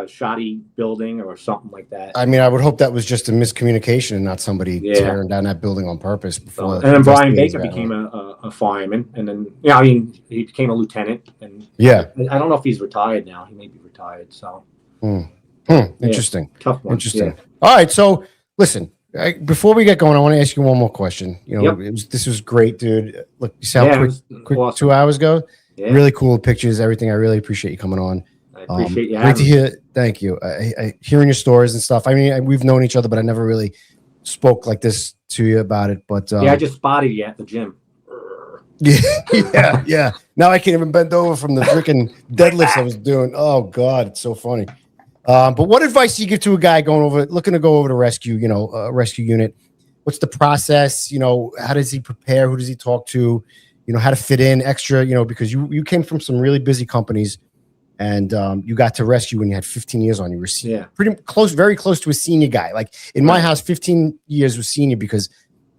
shoddy building or something like that. I mean, I would hope that was just a miscommunication and not somebody tearing down that building on purpose. Before and then Brian Baker became a fireman, and then he became a lieutenant. And I don't know if he's retired now. He may be retired. So interesting. Tough one. Interesting. Yeah. All right, so listen. Before we get going, I want to ask you one more question. This was great, dude. Look, you see how quick awesome. 2 hours ago. Yeah. Really cool pictures, everything. I really appreciate you coming on. I appreciate you. Great to hear. Thank you. Hearing your stories and stuff. I mean, we've known each other, but I never really spoke like this to you about it. But I just spotted you at the gym. Yeah. Now I can't even bend over from the freaking deadlifts I was doing. Oh God, it's so funny. But what advice do you give to a guy looking to go over to rescue, a rescue unit? What's the process? How does he prepare? Who does he talk to? How to fit in extra, because you came from some really busy companies and you got to rescue when you had 15 years on. You were pretty close, very close to a senior guy. Like in my house, 15 years was senior because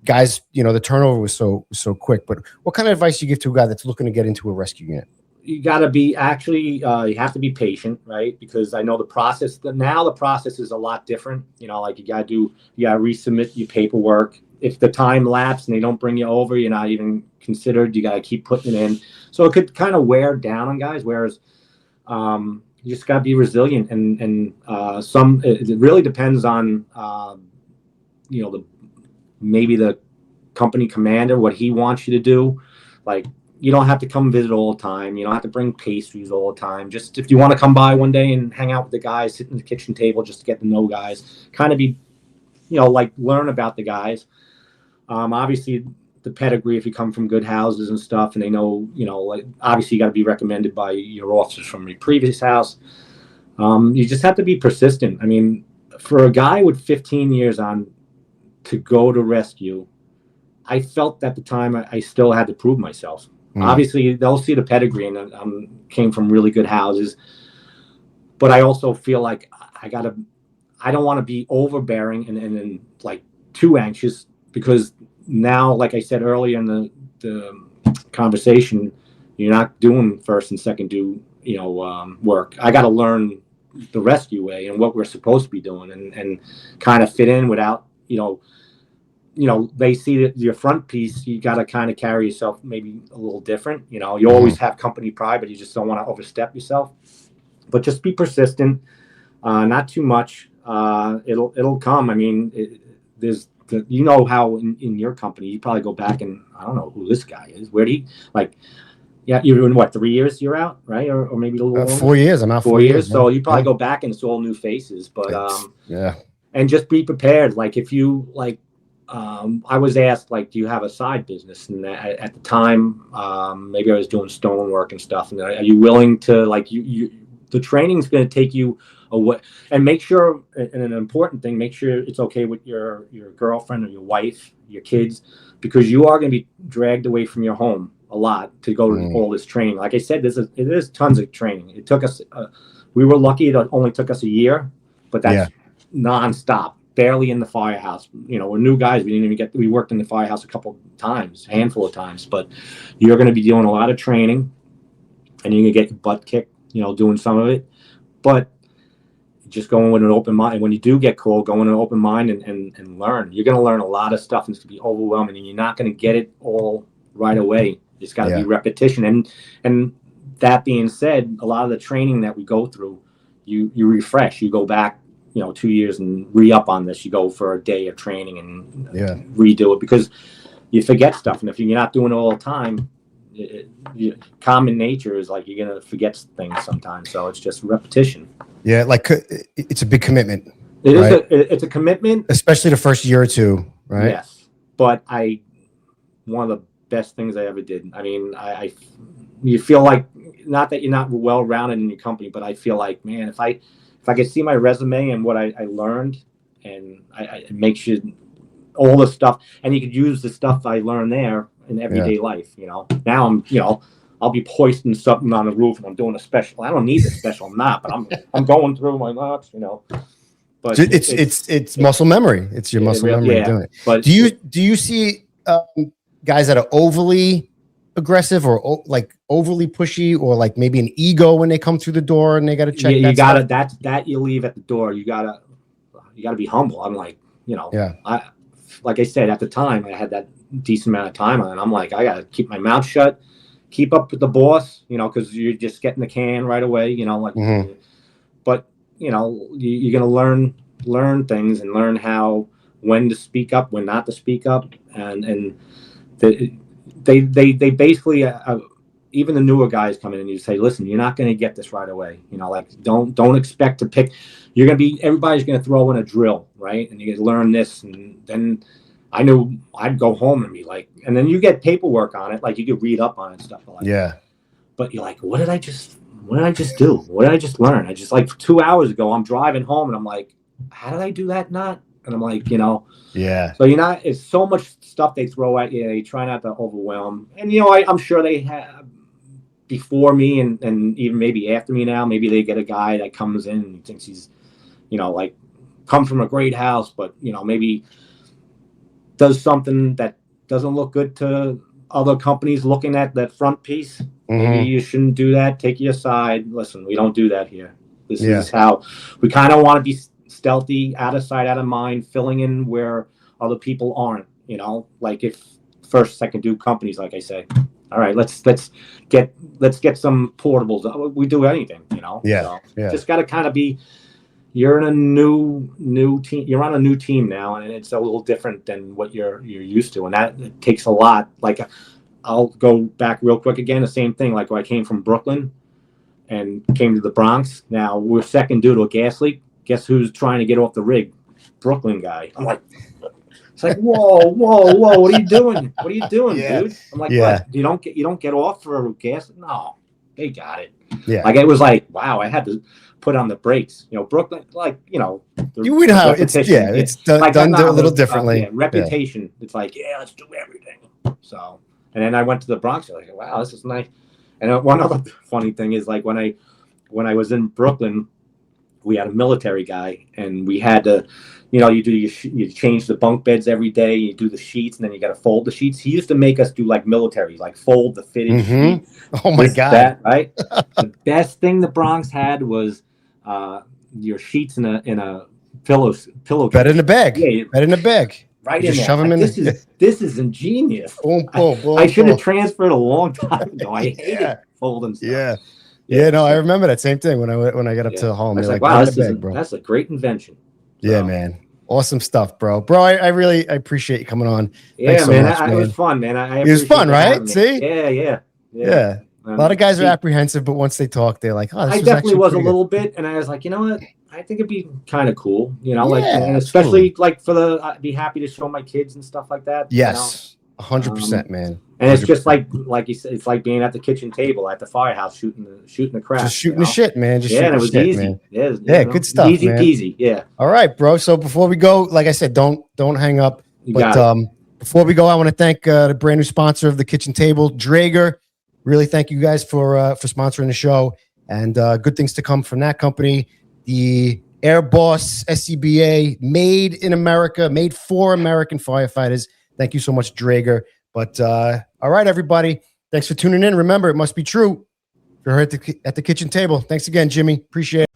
guys, the turnover was so quick. But what kind of advice do you give to a guy that's looking to get into a rescue unit? You got to be you have to be patient, right? Because I know the process is a lot different. Like you got to resubmit your paperwork. If the time lapses and they don't bring you over, you're not even considered. You got to keep putting it in. So it could kind of wear down on guys. Whereas you just got to be resilient, and it really depends on maybe the company commander, what he wants you to do. Like, you don't have to come visit all the time. You don't have to bring pastries all the time. Just if you want to come by one day and hang out with the guys, sit in the kitchen table just to get to know guys, kind of be, learn about the guys. Obviously the pedigree, if you come from good houses and stuff, and they know, obviously you got to be recommended by your officers from your previous house. You just have to be persistent. I mean, for a guy with 15 years on to go to rescue, I felt at the time I still had to prove myself. Obviously, they'll see the pedigree, and came from really good houses. But I also feel like I don't want to be overbearing and like too anxious, because now, like I said earlier in the conversation, you're not doing first and second work. I got to learn the rescue way and what we're supposed to be doing, and kind of fit in without, they see that your front piece, you got to kind of carry yourself maybe a little different. You always have company pride, but you just don't want to overstep yourself. But just be persistent, not too much. It'll come. I mean, there's how in your company, you probably go back and I don't know who this guy is. Where do you yeah, you're doing what, 3 years you're out, right? Or maybe a little longer? 4 years. I'm out 4 years. So you probably go back and it's all new faces, but and just be prepared. Like if you I was asked, like, do you have a side business? And at the time, maybe I was doing stonework and stuff. And are you willing to, like, the training's going to take you away, and make sure, and an important thing, make sure it's okay with your girlfriend or your wife, your kids, because you are going to be dragged away from your home a lot to go to all this training. Like I said, there's tons of training. It took us, we were lucky it only took us a year, but that's nonstop. Barely in the firehouse. We're new guys. We worked in the firehouse a handful of times, but you're going to be doing a lot of training, and you're going to get your butt kicked, doing some of it. But just going with an open mind. When you do get called, go with an open mind and learn. You're going to learn a lot of stuff, and it's going to be overwhelming, and you're not going to get it all right away. It's got to be repetition. And that being said, a lot of the training that we go through, you refresh. You go back 2 years and re-up on this. You go for a day of training and redo it, because you forget stuff. And if you're not doing it all the time, common nature is like you're going to forget things sometimes. So it's just repetition. Yeah, like it's a big commitment. It's a commitment. Especially the first year or two, right? Yes. But one of the best things I ever did. I mean, you feel like, not that you're not well-rounded in your company, but I feel like, man, if I could see my resume and what I learned, and it makes you all the stuff, and you could use the stuff I learned there in everyday life. Now I'll be hoisting something on the roof and I'm doing a special. I don't need a special, I'm not, but I'm going through my knots, But it's muscle memory. It's your muscle memory doing it. But do you see guys that are overly aggressive or like overly pushy, or like maybe an ego when they come through the door and they got to check? You gotta that you leave at the door. You gotta be humble. I'm like, like I said, at the time I had that decent amount of time on, and I'm like, I gotta keep my mouth shut, keep up with the boss, because you're just getting the can right away, But you're gonna learn things and learn when to speak up, when not to speak up, and they basically even the newer guys come in and you say, listen, you're not going to get this right away. Like don't expect to pick. Everybody's going to throw in a drill, right? And you get to learn this, and then I knew I'd go home and be like, and then you get paperwork on it, like you could read up on it and stuff like that. But you're like, what did I just what did I just do? What did I just learn? I just like 2 hours ago, I'm driving home and I'm like, how did I do that? Not, and I'm like, Yeah. So it's so much stuff they throw at you. They try not to overwhelm. And I'm sure they have before me and even maybe after me now. Maybe they get a guy that comes in and thinks he's, like come from a great house, but maybe does something that doesn't look good to other companies looking at that front piece. Maybe you shouldn't do that. Take you aside. Listen, we don't do that here. This is how we kind of want to be stealthy, out of sight, out of mind, filling in where other people aren't. Like if first, second do companies, like I say, all right, let's get some portables. We do anything, Yeah. So just got to kind of be. You're in a new team. You're on a new team now, and it's a little different than what you're used to, and that takes a lot. Like, I'll go back real quick again. The same thing. Like when I came from Brooklyn and came to the Bronx. Now we're second due to a gas leak. Guess who's trying to get off the rig? Brooklyn guy. I'm like, it's like, whoa. What are you doing? What are you doing, dude? I'm like, what? You don't get off for gas? No, they got it. Yeah. Like it was like, wow. I had to put on the brakes. Brooklyn, like, you know how it's done, like, done a little differently. Reputation. It's like, let's do everything. So, and then I went to the Bronx. Like, wow, this is nice. And one other funny thing is, like, when I was in Brooklyn, we had a military guy, and we had to, you change the bunk beds every day. You do the sheets, and then you got to fold the sheets. He used to make us do like military, like fold the fitted sheet. Oh my God! That, right? The best thing the Bronx had was your sheets in a pillowcase. Bed in a bag. Yeah, bed in a bag. Right you in just there. shove them in. This is ingenious. I should have transferred a long time ago. I hated folding stuff. Yeah, no, I remember that same thing when I got up to home. I was like, wow, that's a great invention. Yeah, man. Awesome stuff, bro. I really appreciate you coming on. Yeah, Thanks so man. much, It was fun, man. It was fun, right? See? Yeah. A lot of guys are apprehensive, but once they talk, they're like, "Oh, this I definitely was a good." little bit," and I was like, you know what? I think it'd be kind of cool, like, and absolutely. especially like I'd be happy to show my kids and stuff like that. Yes, 100%, man. And it's just like you said, it's like being at the kitchen table at the firehouse shooting the crap. Just shooting the shit, man. Just and it was shit, easy. Man. Yeah, good stuff, easy man. peasy. Yeah. All right, bro. So before we go, like I said, don't hang up. Before we go, I want to thank the brand new sponsor of the kitchen table, Draeger. Really thank you guys for sponsoring the show, and good things to come from that company. The Airboss SCBA, made in America, made for American firefighters. Thank you so much, Draeger. But all right, everybody. Thanks for tuning in. Remember, it must be true. You're at the kitchen table. Thanks again, Jimmy. Appreciate it.